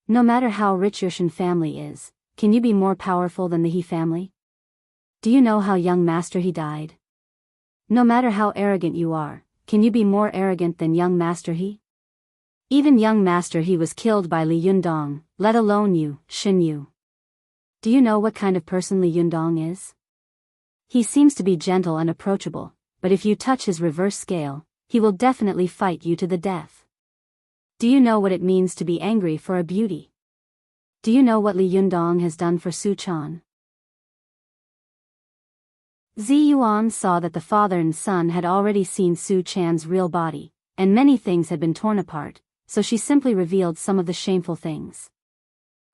No matter how rich your Shin family is, can you be more powerful than the He family? Do you know how young Master He died? No matter how arrogant you are, can you be more arrogant than young Master He? Even young Master He was killed by Li Yundong, let alone you, Shin Yu. Do you know what kind of person Li Yundong is? He seems to be gentle and approachable, but if you touch his reverse scale, he will definitely fight you to the death. Do you know what it means to be angry for a beauty? Do you know what Li Yundong has done for Su Chan?" Zi Yuan saw that the father and son had already seen Su Chan's real body, and many things had been torn apart, so she simply revealed some of the shameful things.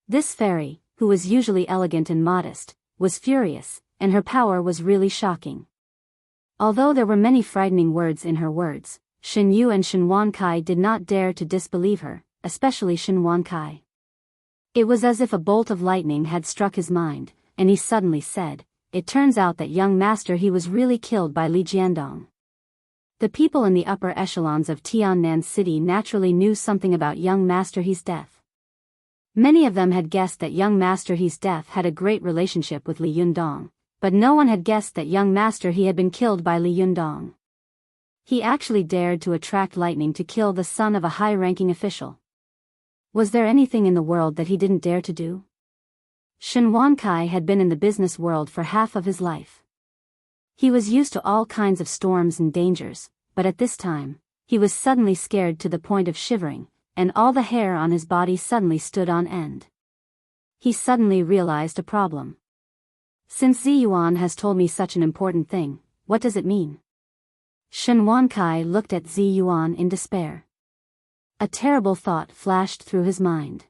This fairy, who was usually elegant and modest, was furious, and her power was really shocking. Although there were many frightening words in her words, Shin Yu and Shin Wankai did not dare to disbelieve her, especially Shin Wankai. It was as if a bolt of lightning had struck his mind, and he suddenly said, "It turns out that young Master He was really killed by Li Jiandong." The people in the upper echelons of Tiannan City naturally knew something about young Master He's death. Many of them had guessed that young Master He's death had a great relationship with Li Yundong, but no one had guessed that young Master He had been killed by Li Yundong. He actually dared to attract lightning to kill the son of a high-ranking official. Was there anything in the world that he didn't dare to do? Shin Wankai had been in the business world for half of his life. He was used to all kinds of storms and dangers, but at this time, he was suddenly scared to the point of shivering, and all the hair on his body suddenly stood on end. He suddenly realized a problem. "Since Zi Yuan has told me such an important thing, what does it mean?" Shen Wankai looked at Zi Yuan in despair. A terrible thought flashed through his mind.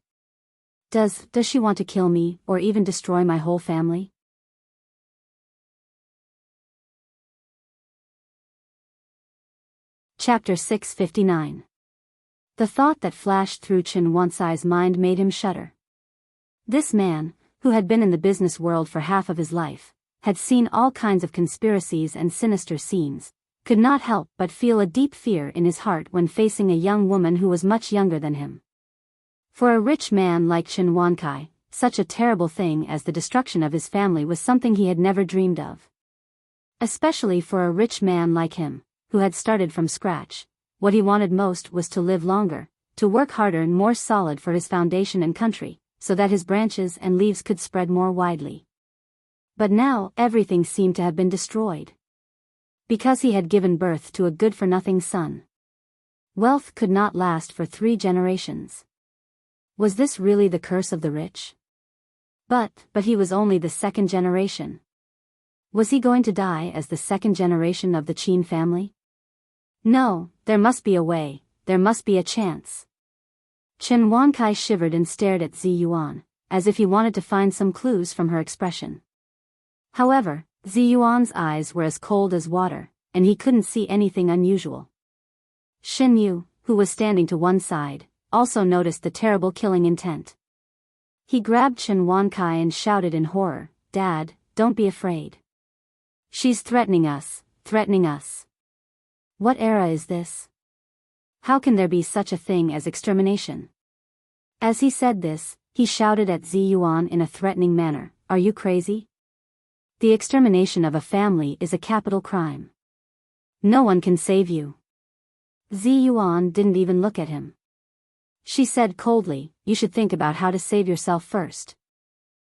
Does she want to kill me, or even destroy my whole family? Chapter 659. The thought that flashed through Chen Wansai's mind made him shudder. This man, who had been in the business world for half of his life, had seen all kinds of conspiracies and sinister scenes, could not help but feel a deep fear in his heart when facing a young woman who was much younger than him. For a rich man like Chen Wankai, such a terrible thing as the destruction of his family was something he had never dreamed of. Especially for a rich man like him, who had started from scratch, what he wanted most was to live longer, to work harder and more solid for his foundation and country, so that his branches and leaves could spread more widely. But now everything seemed to have been destroyed. Because he had given birth to a good-for-nothing son. Wealth could not last for 3 generations. Was this really the curse of the rich? But he was only the 2nd generation. Was he going to die as the 2nd generation of the Qin family? No, there must be a way, there must be a chance. Chen Wankai shivered and stared at Zi Yuan, as if he wanted to find some clues from her expression. However, Zi Yuan's eyes were as cold as water, and he couldn't see anything unusual. Shen Yu, who was standing to one side, also noticed the terrible killing intent. He grabbed Chen Wankai and shouted in horror, "Dad, don't be afraid. She's threatening us, threatening us. What era is this? How can there be such a thing as extermination?" As he said this, he shouted at Zi Yuan in a threatening manner, "Are you crazy? The extermination of a family is a capital crime. No one can save you." Zi Yuan didn't even look at him. She said coldly, "You should think about how to save yourself first."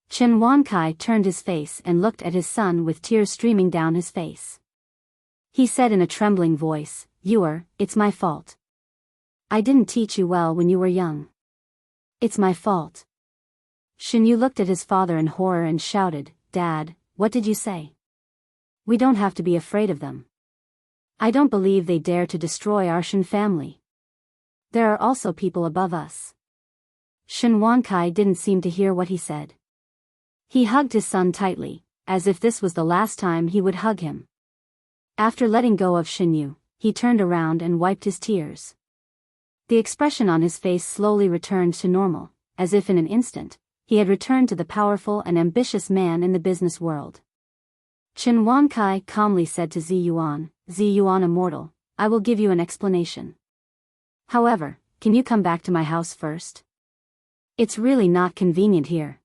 Chen Wankai turned his face and looked at his son with tears streaming down his face. He said in a trembling voice, "It's my fault. I didn't teach you well when you were young. It's my fault." Shen Yu looked at his father in horror and shouted, "Dad, what did you say? We don't have to be afraid of them. I don't believe they dare to destroy our Shen family. There are also people above us." Shen Wankai didn't seem to hear what he said. He hugged his son tightly, as if this was the last time he would hug him. After letting go of Shen Yu, he turned around and wiped his tears. The expression on his face slowly returned to normal, as if in an instant, he had returned to the powerful and ambitious man in the business world. Chen Wankai calmly said to Zi Yuan, "Zi Yuan immortal, I will give you an explanation. However, can you come back to my house first? It's really not convenient here."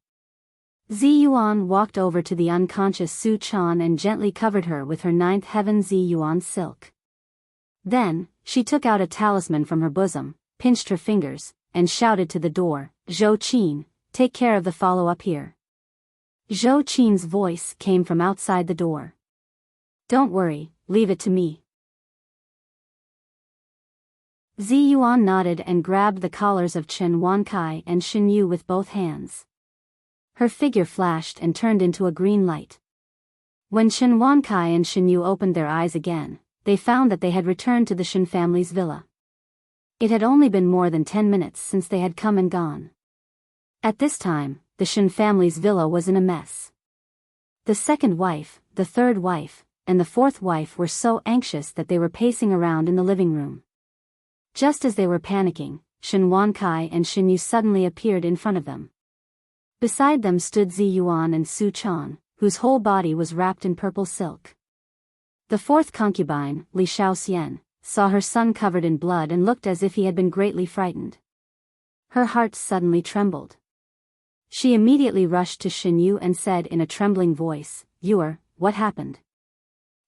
Zi Yuan walked over to the unconscious Su Chan and gently covered her with her 9th heaven Zi Yuan silk. Then, she took out a talisman from her bosom, pinched her fingers, and shouted to the door, "Zhou Qin, take care of the follow-up here." Zhou Qin's voice came from outside the door. "Don't worry, leave it to me." Zi Yuan nodded and grabbed the collars of Chen Wankai and Shen Yu with both hands. Her figure flashed and turned into a green light. When Chen Wankai and Shen Yu opened their eyes again, they found that they had returned to the Shen family's villa. It had only been more than 10 minutes since they had come and gone. At this time, the Shen family's villa was in a mess. The 2nd wife, the 3rd wife, and the 4th wife were so anxious that they were pacing around in the living room. Just as they were panicking, Shen Wankai and Shen Yu suddenly appeared in front of them. Beside them stood Zi Yuan and Su Chan, whose whole body was wrapped in purple silk. The 4th concubine, Li Shaoxian, saw her son covered in blood and looked as if he had been greatly frightened. Her heart suddenly trembled. She immediately rushed to Shen Yu and said in a trembling voice, "What happened?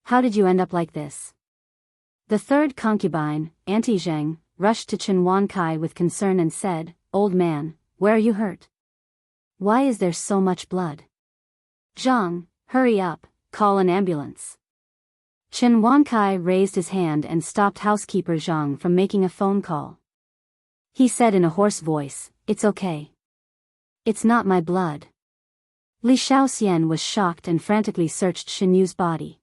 How did you end up like this?" The 3rd concubine, Auntie Zheng, rushed to Chen Wankai with concern and said, "Old man, where are you hurt? Why is there so much blood? Zhang, hurry up, call an ambulance." Chen Wankai raised his hand and stopped housekeeper Zhang from making a phone call. He said in a hoarse voice, "It's okay. It's not my blood." Li Shaoxian was shocked and frantically searched Shen Yu's body.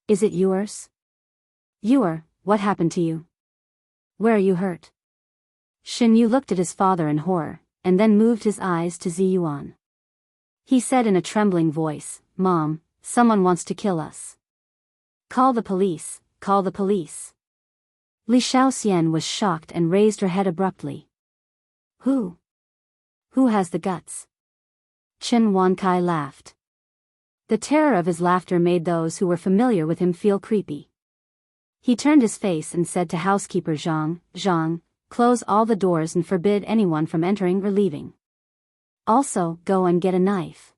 "Is it yours? What happened to you? Where are you hurt?" Shen Yu looked at his father in horror, and then moved his eyes to Zi Yuan. He said in a trembling voice, "Mom, someone wants to kill us. Call the police, call the police." Li Shaoxian was shocked and raised her head abruptly. Who has the guts? Chen Wankai laughed. The terror of his laughter made those who were familiar with him feel creepy. He turned his face and said to housekeeper Zhang, "Zhang, close all the doors and forbid anyone from entering or leaving. Also, go and get a knife."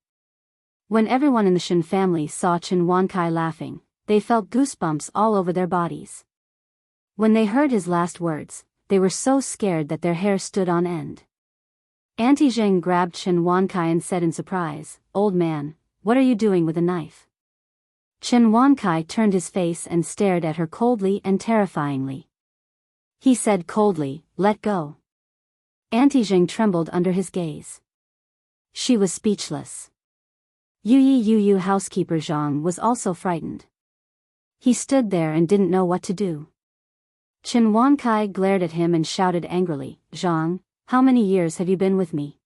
When everyone in the Shen family saw Chen Wankai laughing, they felt goosebumps all over their bodies. When they heard his last words, they were so scared that their hair stood on end. Auntie Zheng grabbed Chen Wankai and said in surprise, "Old man, what are you doing with a knife?" Chen Wankai turned his face and stared at her coldly and terrifyingly. He said coldly, "Let go." Auntie Zheng trembled under his gaze. She was speechless. Yu housekeeper Zhang was also frightened. He stood there and didn't know what to do. Chen Wankai glared at him and shouted angrily, "Zhang, how many years have you been with me?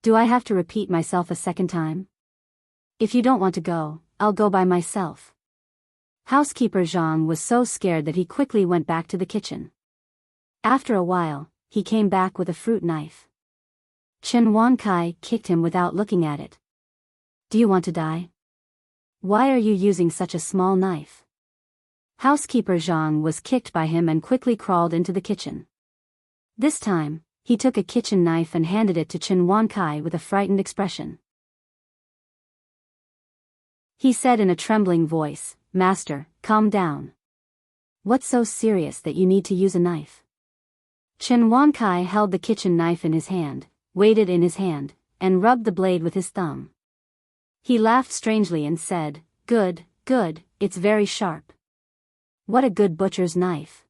Do I have to repeat myself a second time? If you don't want to go, I'll go by myself." Housekeeper Zhang was so scared that he quickly went back to the kitchen. After a while, he came back with a fruit knife. Chen Wankai kicked him without looking at it. "Do you want to die? Why are you using such a small knife?" Housekeeper Zhang was kicked by him and quickly crawled into the kitchen. This time, he took a kitchen knife and handed it to Chen Wankai with a frightened expression. He said in a trembling voice, "Master, calm down. What's so serious that you need to use a knife?" Chen Wankai held the kitchen knife in his hand, weighed it in his hand, and rubbed the blade with his thumb. He laughed strangely and said, "Good, good, it's very sharp. What a good butcher's knife."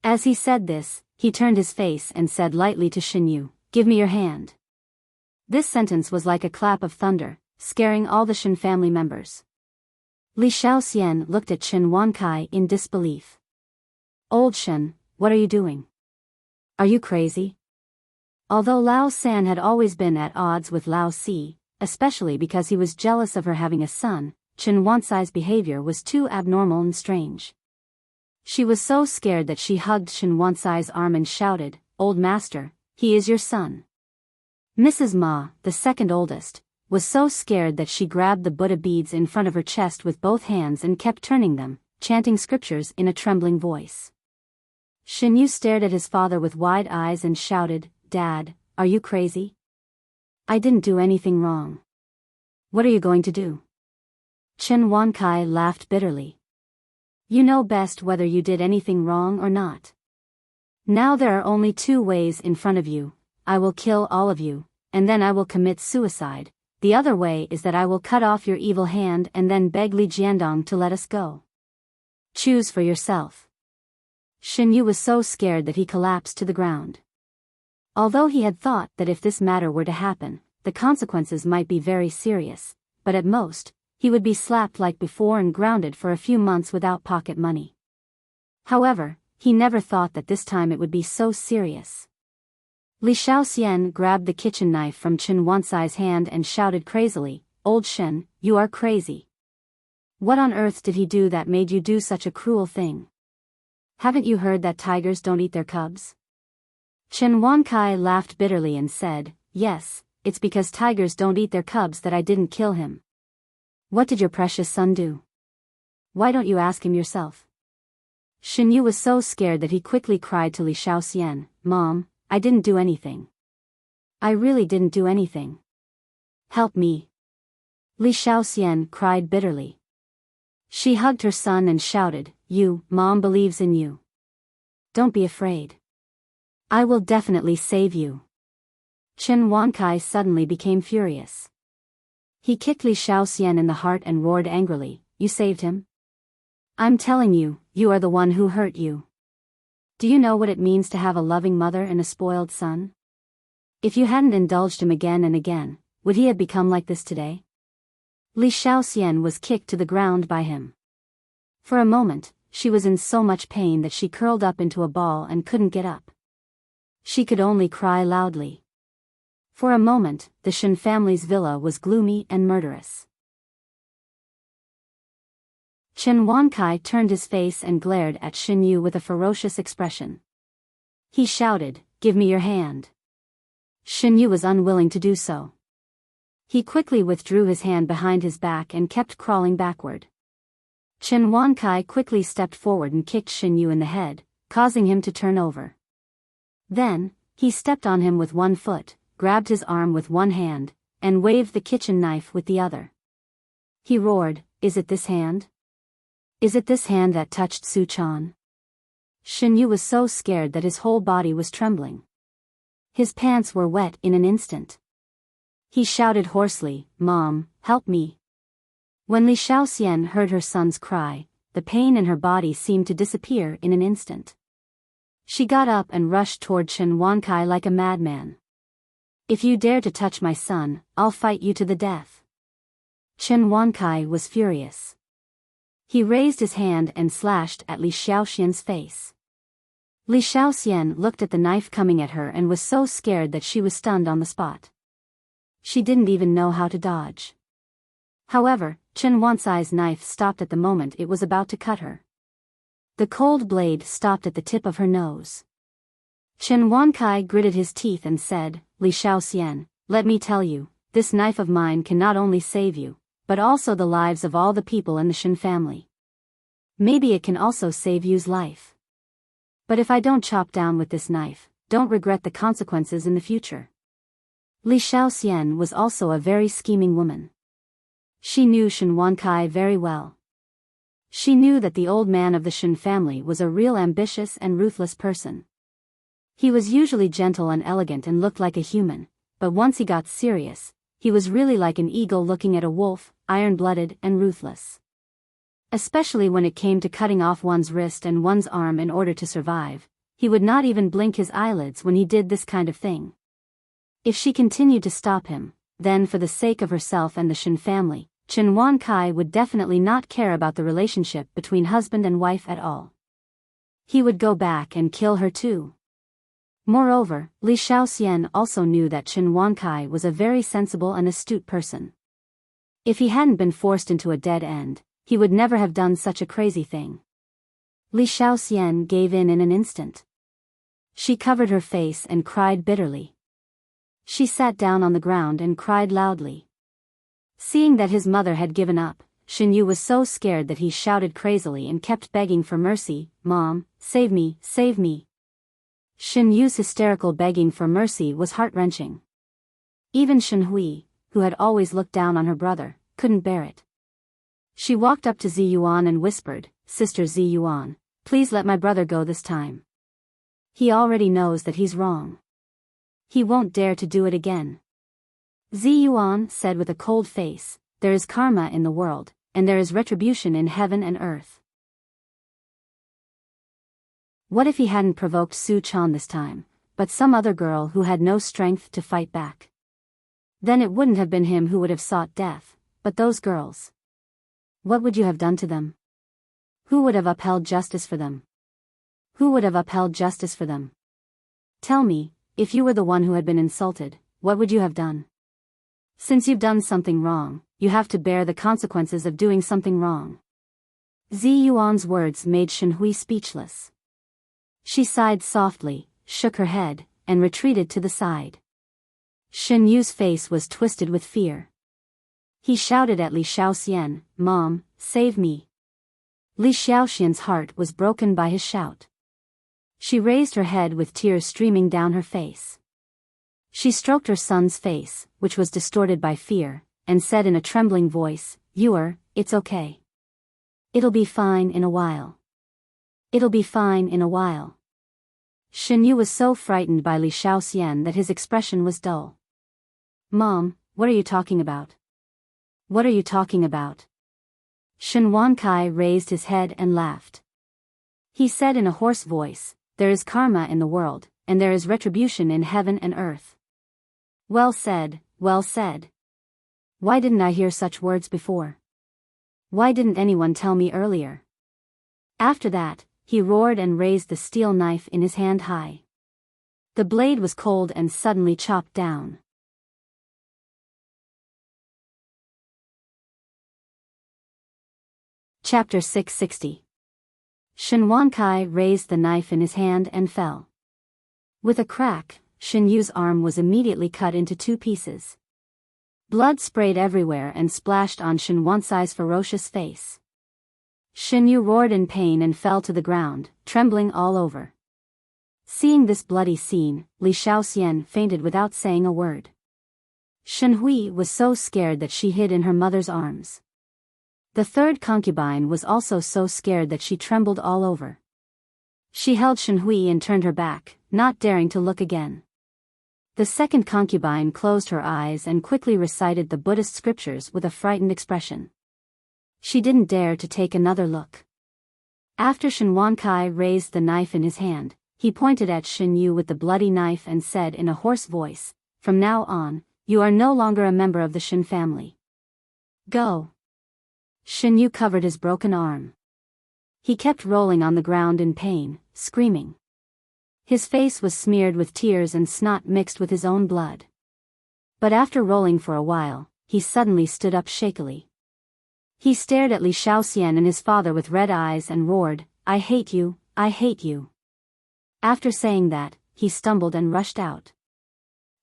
As he said this, he turned his face and said lightly to Xinyu, "Give me your hand." This sentence was like a clap of thunder, scaring all the Shen family members. Li Shaoxian looked at Chen Wankai in disbelief. "Old Shen, what are you doing? Are you crazy?" Although Lao San had always been at odds with Lao Si, especially because he was jealous of her having a son, Chen Wansai's behavior was too abnormal and strange. She was so scared that she hugged Chen Wansai's arm and shouted, "Old master, he is your son." Mrs. Ma, the second oldest, was so scared that she grabbed the Buddha beads in front of her chest with both hands and kept turning them, chanting scriptures in a trembling voice. Xinyu stared at his father with wide eyes and shouted, "Dad, are you crazy? I didn't do anything wrong. What are you going to do?" Chen Wankai laughed bitterly. "You know best whether you did anything wrong or not. Now there are only two ways in front of you: I will kill all of you, and then I will commit suicide. The other way is that I will cut off your evil hand and then beg Li Jiandong to let us go. Choose for yourself." Xinyu was so scared that he collapsed to the ground. Although he had thought that if this matter were to happen, the consequences might be very serious, but at most, he would be slapped like before and grounded for a few months without pocket money. However, he never thought that this time it would be so serious. Li Shaoxian grabbed the kitchen knife from Chen Wansai's hand and shouted crazily, "Old Shen, you are crazy. What on earth did he do that made you do such a cruel thing? Haven't you heard that tigers don't eat their cubs?" Chen Wankai laughed bitterly and said, "Yes, it's because tigers don't eat their cubs that I didn't kill him. What did your precious son do? Why don't you ask him yourself?" Xinyu was so scared that he quickly cried to Li Shaoxian, "Mom, I didn't do anything. I really didn't do anything. Help me." Li Shaoxian cried bitterly. She hugged her son and shouted, Mom believes in you. Don't be afraid. I will definitely save you." Chen Wankai suddenly became furious. He kicked Li Shaoxian in the heart and roared angrily, "You saved him? I'm telling you, you are the one who hurt you. Do you know what it means to have a loving mother and a spoiled son? If you hadn't indulged him again and again, would he have become like this today?" Li Shaoxian was kicked to the ground by him. For a moment, she was in so much pain that she curled up into a ball and couldn't get up. She could only cry loudly. For a moment, the Shen family's villa was gloomy and murderous. Chen Wankai turned his face and glared at Xinyu with a ferocious expression. He shouted, "Give me your hand." Xinyu was unwilling to do so. He quickly withdrew his hand behind his back and kept crawling backward. Chen Wankai quickly stepped forward and kicked Shin Yu in the head, causing him to turn over. Then, he stepped on him with one foot, grabbed his arm with one hand, and waved the kitchen knife with the other. He roared, "Is it this hand? Is it this hand that touched Su Chan?" Shin Yu was so scared that his whole body was trembling. His pants were wet in an instant. He shouted hoarsely, "Mom, help me." When Li Shaoxian heard her son's cry, the pain in her body seemed to disappear in an instant. She got up and rushed toward Chen Wankai like a madman. "If you dare to touch my son, I'll fight you to the death." Chen Wankai was furious. He raised his hand and slashed at Li Shaoxian's face. Li Shaoxian looked at the knife coming at her and was so scared that she was stunned on the spot. She didn't even know how to dodge. However, Chen Wansai's knife stopped at the moment it was about to cut her. The cold blade stopped at the tip of her nose. Chen Wankai gritted his teeth and said, "Li Shaoxian, let me tell you, this knife of mine can not only save you, but also the lives of all the people in the Shin family. Maybe it can also save Yu's life. But if I don't chop down with this knife, don't regret the consequences in the future." Li Shaoxian was also a very scheming woman. She knew Shin Wankai very well. She knew that the old man of the Shin family was a real ambitious and ruthless person. He was usually gentle and elegant and looked like a human, but once he got serious, he was really like an eagle looking at a wolf, iron-blooded and ruthless. Especially when it came to cutting off one's wrist and one's arm in order to survive, he would not even blink his eyelids when he did this kind of thing. If she continued to stop him, then for the sake of herself and the Shin family, Chen Wankai would definitely not care about the relationship between husband and wife at all. He would go back and kill her too. Moreover, Li Shaoxian also knew that Chen Wankai was a very sensible and astute person. If he hadn't been forced into a dead end, he would never have done such a crazy thing. Li Shaoxian gave in an instant. She covered her face and cried bitterly. She sat down on the ground and cried loudly. Seeing that his mother had given up, Shin Yu was so scared that he shouted crazily and kept begging for mercy, "Mom, save me, save me." Shin Yu's hysterical begging for mercy was heart-wrenching. Even Shin Hui, who had always looked down on her brother, couldn't bear it. She walked up to Zi Yuan and whispered, "Sister Zi Yuan, please let my brother go this time. He already knows that he's wrong. He won't dare to do it again." Zi Yuan said with a cold face, "There is karma in the world, and there is retribution in heaven and earth. What if he hadn't provoked Su Chan this time, but some other girl who had no strength to fight back? Then it wouldn't have been him who would have sought death, but those girls. What would you have done to them? Who would have upheld justice for them? Who would have upheld justice for them? Tell me, if you were the one who had been insulted, what would you have done? Since you've done something wrong, you have to bear the consequences of doing something wrong." Zi Yuan's words made Shin Hui speechless. She sighed softly, shook her head, and retreated to the side. Shin Yu's face was twisted with fear. He shouted at Li Shaoxian, "Mom, save me." Li Shaoxian's heart was broken by his shout. She raised her head with tears streaming down her face. She stroked her son's face, which was distorted by fear, and said in a trembling voice, "It's okay. It'll be fine in a while. It'll be fine in a while." Shin Yu was so frightened by Li Shaoxian that his expression was dull. "Mom, what are you talking about? What are you talking about?" Shin Wankai raised his head and laughed. He said in a hoarse voice, "There is karma in the world, and there is retribution in heaven and earth." Well said, well said. Why didn't I hear such words before? Why didn't anyone tell me earlier? After that, he roared and raised the steel knife in his hand high. The blade was cold and suddenly chopped down. Chapter 660. Shin Wankai raised the knife in his hand and fell. With a crack, Shin Yu's arm was immediately cut into 2 pieces. Blood sprayed everywhere and splashed on Shen Wancai's ferocious face. Shen Yu roared in pain and fell to the ground, trembling all over. Seeing this bloody scene, Li Shaoxian fainted without saying a word. Shen Hui was so scared that she hid in her mother's arms. The third concubine was also so scared that she trembled all over. She held Shen Hui and turned her back, not daring to look again. The second concubine closed her eyes and quickly recited the Buddhist scriptures with a frightened expression. She didn't dare to take another look. After Shen Wancai raised the knife in his hand, he pointed at Shen Yu with the bloody knife and said in a hoarse voice, "From now on, you are no longer a member of the Shen family. Go." Shen Yu covered his broken arm. He kept rolling on the ground in pain, screaming. His face was smeared with tears and snot mixed with his own blood. But after rolling for a while, he suddenly stood up shakily. He stared at Li Shaoxian and his father with red eyes and roared, "I hate you, I hate you." After saying that, he stumbled and rushed out.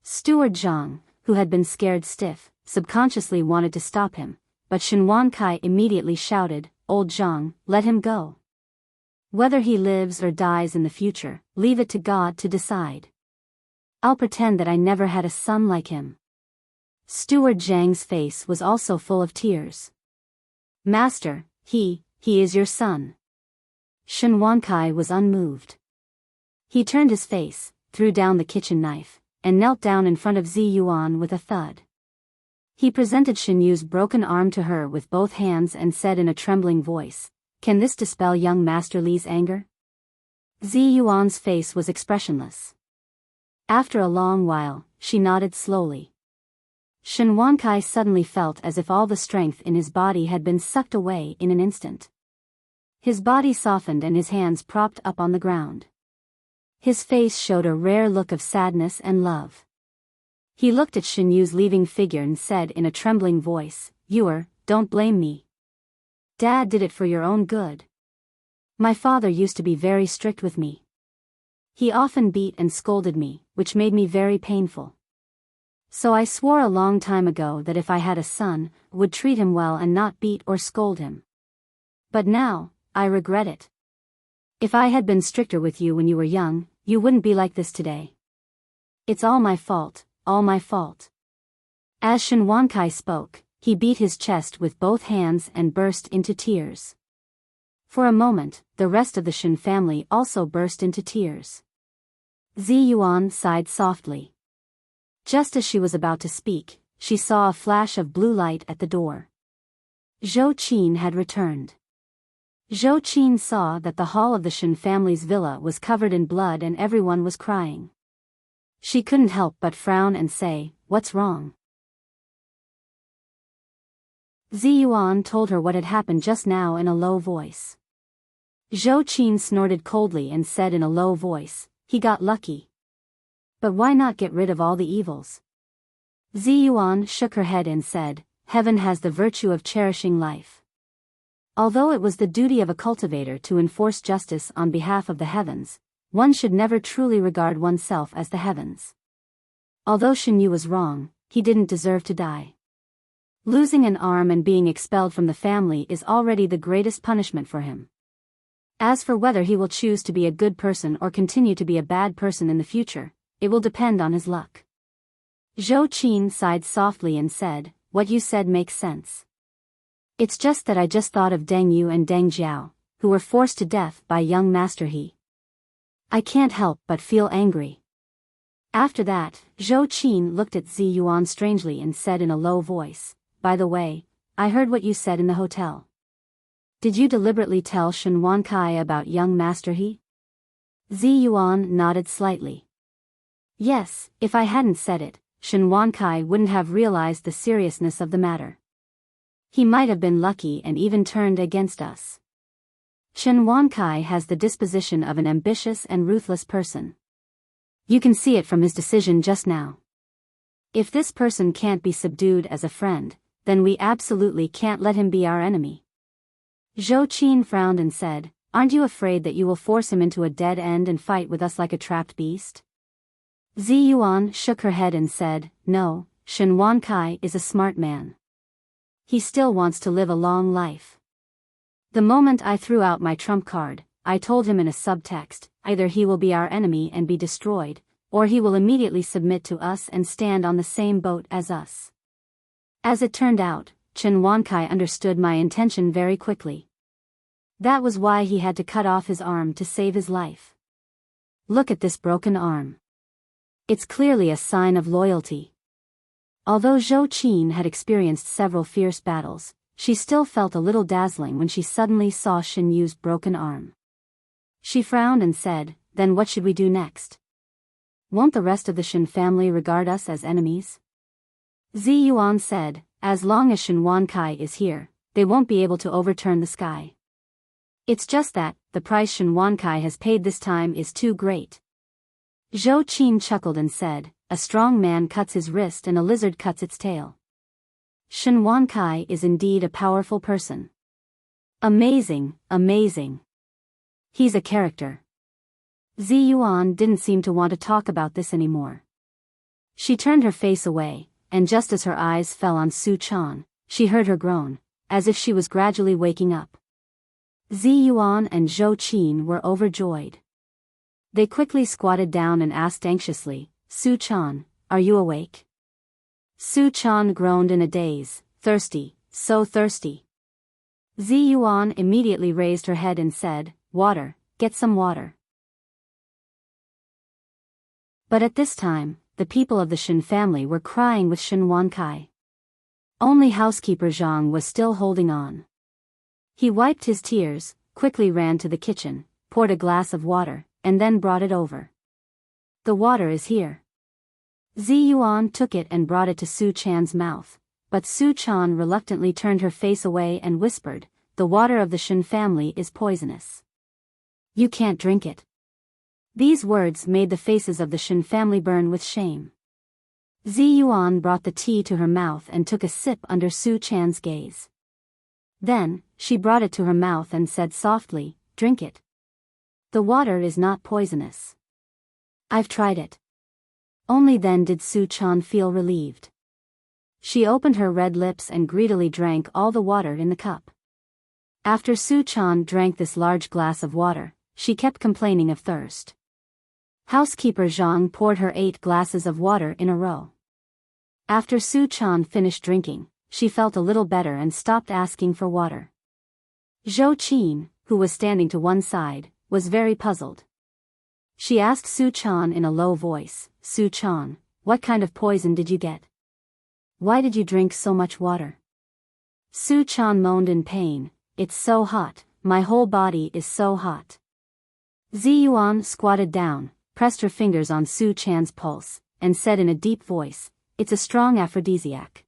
Steward Zhang, who had been scared stiff, subconsciously wanted to stop him, but Shen Wancai immediately shouted, "Old Zhang, let him go. Whether he lives or dies in the future, leave it to God to decide. I'll pretend that I never had a son like him." Steward Zhang's face was also full of tears. "Master, he is your son." Shen Wancai was unmoved. He turned his face, threw down the kitchen knife, and knelt down in front of Zi Yuan with a thud. He presented Shen Yu's broken arm to her with both hands and said in a trembling voice, "Can this dispel young Master Li's anger?" Zi Yuan's face was expressionless. After a long while, she nodded slowly. Shen Wancai suddenly felt as if all the strength in his body had been sucked away in an instant. His body softened and his hands propped up on the ground. His face showed a rare look of sadness and love. He looked at Shen Yu's leaving figure and said in a trembling voice, "Don't blame me. Dad did it for your own good. My father used to be very strict with me. He often beat and scolded me, which made me very painful. So I swore a long time ago that if I had a son, would treat him well and not beat or scold him. But now, I regret it. If I had been stricter with you when you were young, you wouldn't be like this today. It's all my fault, all my fault." As Shen Wancai spoke, he beat his chest with both hands and burst into tears. For a moment, the rest of the Shen family also burst into tears. Zi Yuan sighed softly. Just as she was about to speak, she saw a flash of blue light at the door. Zhou Qin had returned. Zhou Qin saw that the hall of the Shen family's villa was covered in blood and everyone was crying. She couldn't help but frown and say, "What's wrong?" Zi Yuan told her what had happened just now in a low voice. Zhou Qin snorted coldly and said in a low voice, "He got lucky. But why not get rid of all the evils?" Zi Yuan shook her head and said, "Heaven has the virtue of cherishing life. Although it was the duty of a cultivator to enforce justice on behalf of the heavens, one should never truly regard oneself as the heavens. Although Shen Yu was wrong, he didn't deserve to die. Losing an arm and being expelled from the family is already the greatest punishment for him. As for whether he will choose to be a good person or continue to be a bad person in the future, it will depend on his luck." Zhou Qin sighed softly and said, "What you said makes sense. It's just that I just thought of Deng Yu and Deng Jiao, who were forced to death by young Master He. I can't help but feel angry." After that, Zhou Qin looked at Zi Yuan strangely and said in a low voice, "By the way, I heard what you said in the hotel. Did you deliberately tell Shen Wancai about young Master He?" Zi Yuan nodded slightly. "Yes, if I hadn't said it, Shen Wancai wouldn't have realized the seriousness of the matter. He might have been lucky and even turned against us. Shen Wancai has the disposition of an ambitious and ruthless person. You can see it from his decision just now. If this person can't be subdued as a friend, then we absolutely can't let him be our enemy." Zhou Qin frowned and said, "Aren't you afraid that you will force him into a dead end and fight with us like a trapped beast?" Zi Yuan shook her head and said, "No, Shen Wankai is a smart man. He still wants to live a long life. The moment I threw out my trump card, I told him in a subtext, either he will be our enemy and be destroyed, or he will immediately submit to us and stand on the same boat as us. As it turned out, Chen Wankai understood my intention very quickly. That was why he had to cut off his arm to save his life. Look at this broken arm. It's clearly a sign of loyalty. Although Zhou Qin had experienced several fierce battles, she still felt a little dazzling when she suddenly saw Shen Yu's broken arm. She frowned and said, "Then what should we do next? Won't the rest of the Shen family regard us as enemies?" Zi Yuan said, "As long as Shen Wankai is here, they won't be able to overturn the sky. It's just that, the price Shen Wankai has paid this time is too great." Zhou Qin chuckled and said, "A strong man cuts his wrist and a lizard cuts its tail. Shen Wankai is indeed a powerful person. Amazing, amazing. He's a character." Zi Yuan didn't seem to want to talk about this anymore. She turned her face away, and just as her eyes fell on Su Chan, she heard her groan, as if she was gradually waking up. Zi Yuan and Zhou Qin were overjoyed. They quickly squatted down and asked anxiously, "Su Chan, are you awake?" Su Chan groaned in a daze, "Thirsty, so thirsty." Zi Yuan immediately raised her head and said, "Water, get some water." But at this time, the people of the Shen family were crying with Shen Wankai. Only housekeeper Zhang was still holding on. He wiped his tears, quickly ran to the kitchen, poured a glass of water, and then brought it over. "The water is here." Zi Yuan took it and brought it to Su Chan's mouth, but Su Chan reluctantly turned her face away and whispered, "The water of the Shen family is poisonous. You can't drink it." These words made the faces of the Shen family burn with shame. Zi Yuan brought the tea to her mouth and took a sip under Su Chan's gaze. Then, she brought it to her mouth and said softly, "Drink it. The water is not poisonous. I've tried it." Only then did Su Chan feel relieved. She opened her red lips and greedily drank all the water in the cup. After Su Chan drank this large glass of water, she kept complaining of thirst. Housekeeper Zhang poured her 8 glasses of water in a row. After Su Chan finished drinking, she felt a little better and stopped asking for water. Zhou Qin, who was standing to one side, was very puzzled. She asked Su Chan in a low voice, "Su Chan, what kind of poison did you get? Why did you drink so much water?" Su Chan moaned in pain, "It's so hot, my whole body is so hot." Zi Yuan squatted down, pressed her fingers on Su Chan's pulse, and said in a deep voice, "It's a strong aphrodisiac."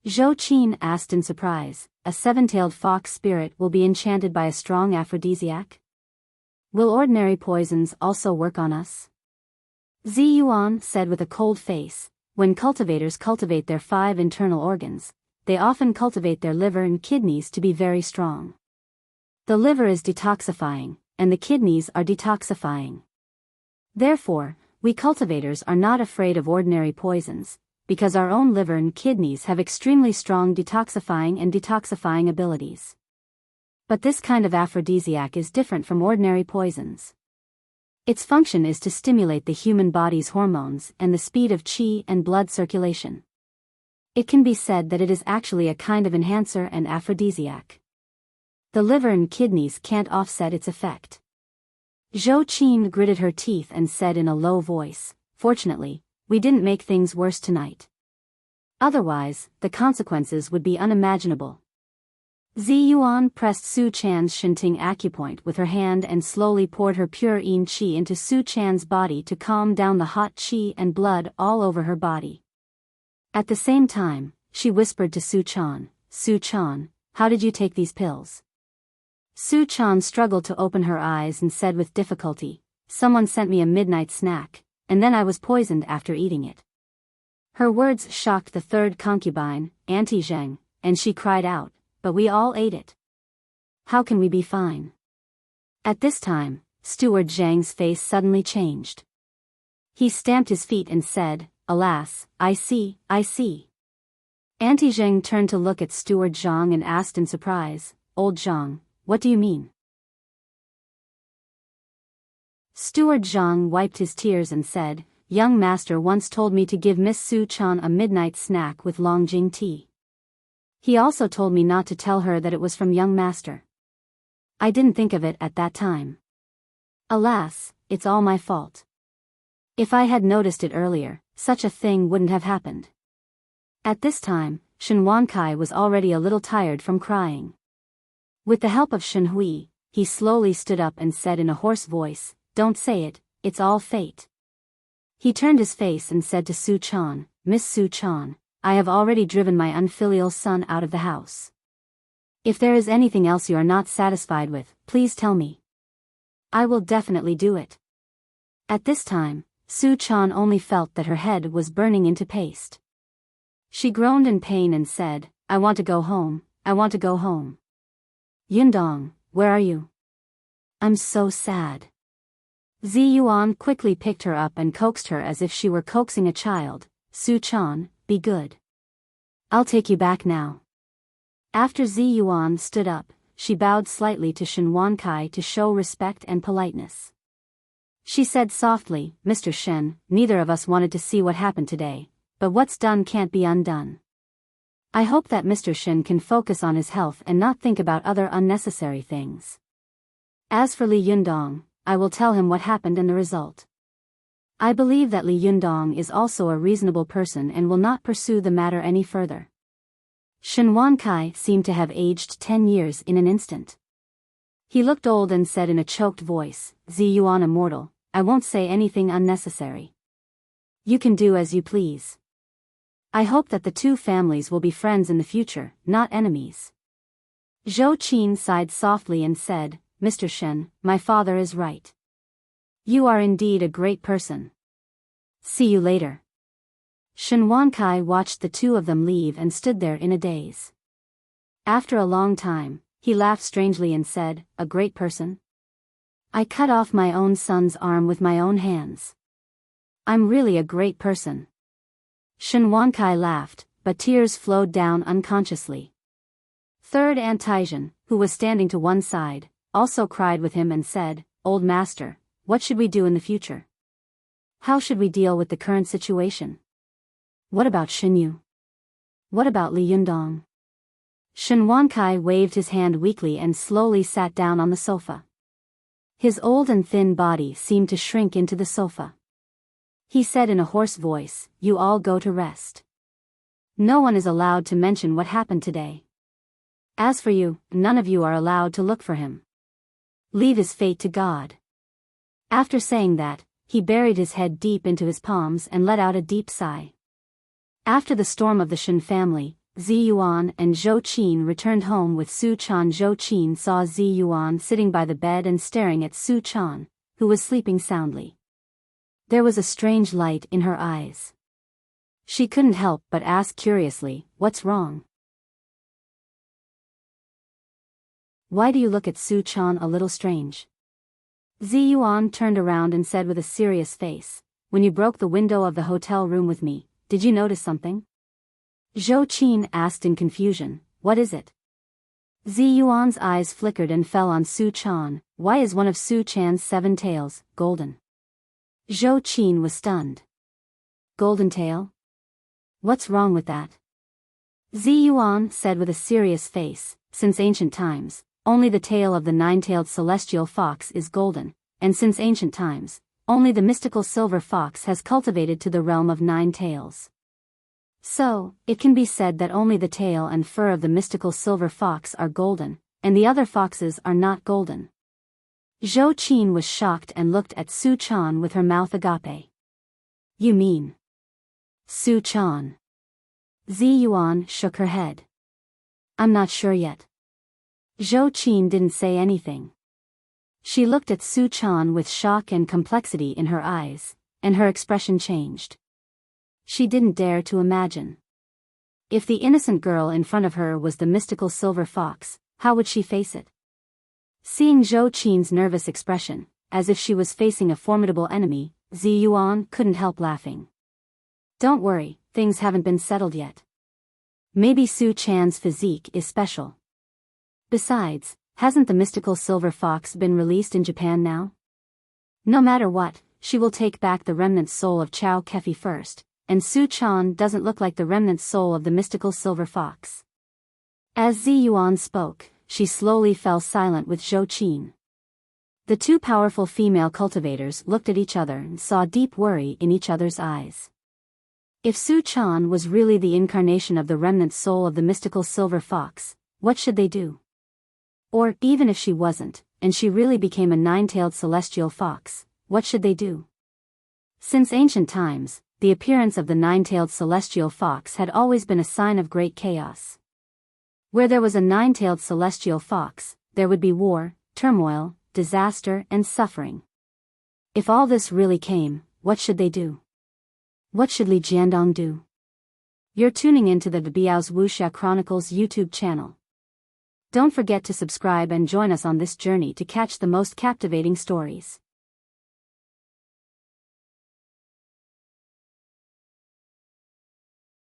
Zhou Qin asked in surprise, "A 7-tailed fox spirit will be enchanted by a strong aphrodisiac? Will ordinary poisons also work on us?" Zi Yuan said with a cold face, "When cultivators cultivate their 5 internal organs, they often cultivate their liver and kidneys to be very strong. The liver is detoxifying, and the kidneys are detoxifying. Therefore, we cultivators are not afraid of ordinary poisons, because our own liver and kidneys have extremely strong detoxifying abilities. But this kind of aphrodisiac is different from ordinary poisons. Its function is to stimulate the human body's hormones and the speed of qi and blood circulation. It can be said that it is actually a kind of enhancer and aphrodisiac. The liver and kidneys can't offset its effect." Zhou Qin gritted her teeth and said in a low voice, "Fortunately, we didn't make things worse tonight. Otherwise, the consequences would be unimaginable." Zi Yuan pressed Su Chan's Shinting acupoint with her hand and slowly poured her pure yin qi into Su Chan's body to calm down the hot qi and blood all over her body. At the same time, she whispered to Su Chan, "Su Chan, how did you take these pills?" Su Chan struggled to open her eyes and said with difficulty, "Someone sent me a midnight snack, and then I was poisoned after eating it." Her words shocked the 3rd concubine, Auntie Zheng, and she cried out, "But we all ate it. How can we be fine?" At this time, Steward Zhang's face suddenly changed. He stamped his feet and said, alas, I see, I see. Auntie Zheng turned to look at Steward Zhang and asked in surprise, Old Zhang, what do you mean? Steward Zhang wiped his tears and said, Young master once told me to give Miss Su Chan a midnight snack with Longjing tea. He also told me not to tell her that it was from young master. I didn't think of it at that time. Alas, it's all my fault. If I had noticed it earlier, such a thing wouldn't have happened. At this time, Shen Wankai was already a little tired from crying. With the help of Shen Hui, he slowly stood up and said in a hoarse voice, Don't say it, it's all fate. He turned his face and said to Su Chan, Miss Su Chan, I have already driven my unfilial son out of the house. If there is anything else you are not satisfied with, please tell me. I will definitely do it. At this time, Su Chan only felt that her head was burning into paste. She groaned in pain and said, I want to go home, I want to go home. Yundong, where are you? I'm so sad. Zi Yuan quickly picked her up and coaxed her as if she were coaxing a child. Su Chan, be good. I'll take you back now. After Zi Yuan stood up, she bowed slightly to Shen Wankai to show respect and politeness. She said softly, Mr. Shen, neither of us wanted to see what happened today, but what's done can't be undone. I hope that Mr. Shen can focus on his health and not think about other unnecessary things. As for Li Yundong, I will tell him what happened and the result. I believe that Li Yundong is also a reasonable person and will not pursue the matter any further. Shen Wankai seemed to have aged 10 years in an instant. He looked old and said in a choked voice, Zi Yuan immortal, I won't say anything unnecessary. You can do as you please. I hope that the two families will be friends in the future, not enemies. Zhou Qin sighed softly and said, Mr. Shen, my father is right. You are indeed a great person. See you later. Shen Wankai watched the two of them leave and stood there in a daze. After a long time, he laughed strangely and said, A great person? I cut off my own son's arm with my own hands. I'm really a great person. Shen Wankai laughed, but tears flowed down unconsciously. Third Antizhan, who was standing to one side, also cried with him and said, Old master, what should we do in the future? How should we deal with the current situation? What about Shen Yu? What about Li Yundong? Shen Wankai waved his hand weakly and slowly sat down on the sofa. His old and thin body seemed to shrink into the sofa. He said in a hoarse voice, You all go to rest. No one is allowed to mention what happened today. As for you, none of you are allowed to look for him. Leave his fate to God. After saying that, he buried his head deep into his palms and let out a deep sigh. After the storm of the Shen family, Zi Yuan and Zhou Qin returned home with Su Chan. Zhou Qin saw Zi Yuan sitting by the bed and staring at Su Chan, who was sleeping soundly. There was a strange light in her eyes. She couldn't help but ask curiously, What's wrong? Why do you look at Su Chan a little strange? Zi Yuan turned around and said with a serious face, When you broke the window of the hotel room with me, did you notice something? Zhou Qin asked in confusion, What is it? Zi Yuan's eyes flickered and fell on Su Chan. Why is one of Su Chan's 7 tails golden? Zhou Qin was stunned. Golden tail? What's wrong with that? Zi Yuan said with a serious face, Since ancient times, only the tail of the 9-tailed celestial fox is golden, and since ancient times, only the mystical silver fox has cultivated to the realm of 9 tails. So, it can be said that only the tail and fur of the mystical silver fox are golden, and the other foxes are not golden. Zhou Qin was shocked and looked at Su Chan with her mouth agape. You mean? Su Chan. Zi Yuan shook her head. I'm not sure yet. Zhou Qin didn't say anything. She looked at Su Chan with shock and complexity in her eyes, and her expression changed. She didn't dare to imagine. If the innocent girl in front of her was the mystical silver fox, how would she face it? Seeing Zhou Qin's nervous expression, as if she was facing a formidable enemy, Zi Yuan couldn't help laughing. Don't worry, things haven't been settled yet. Maybe Su Chan's physique is special. Besides, hasn't the mystical silver fox been released in Japan now? No matter what, she will take back the remnant soul of Chow Kefi first, and Su Chan doesn't look like the remnant soul of the mystical silver fox. As Zi Yuan spoke, she slowly fell silent with Zhou Qin. The two powerful female cultivators looked at each other and saw deep worry in each other's eyes. If Su Chan was really the incarnation of the remnant soul of the mystical silver fox, what should they do? Or, even if she wasn't, and she really became a nine-tailed celestial fox, what should they do? Since ancient times, the appearance of the nine-tailed celestial fox had always been a sign of great chaos. Where there was a nine-tailed celestial fox, there would be war, turmoil, disaster, and suffering. If all this really came, what should they do? What should Li Jiandong do? You're tuning into the Biyao's Wuxia Chronicles YouTube channel. Don't forget to subscribe and join us on this journey to catch the most captivating stories.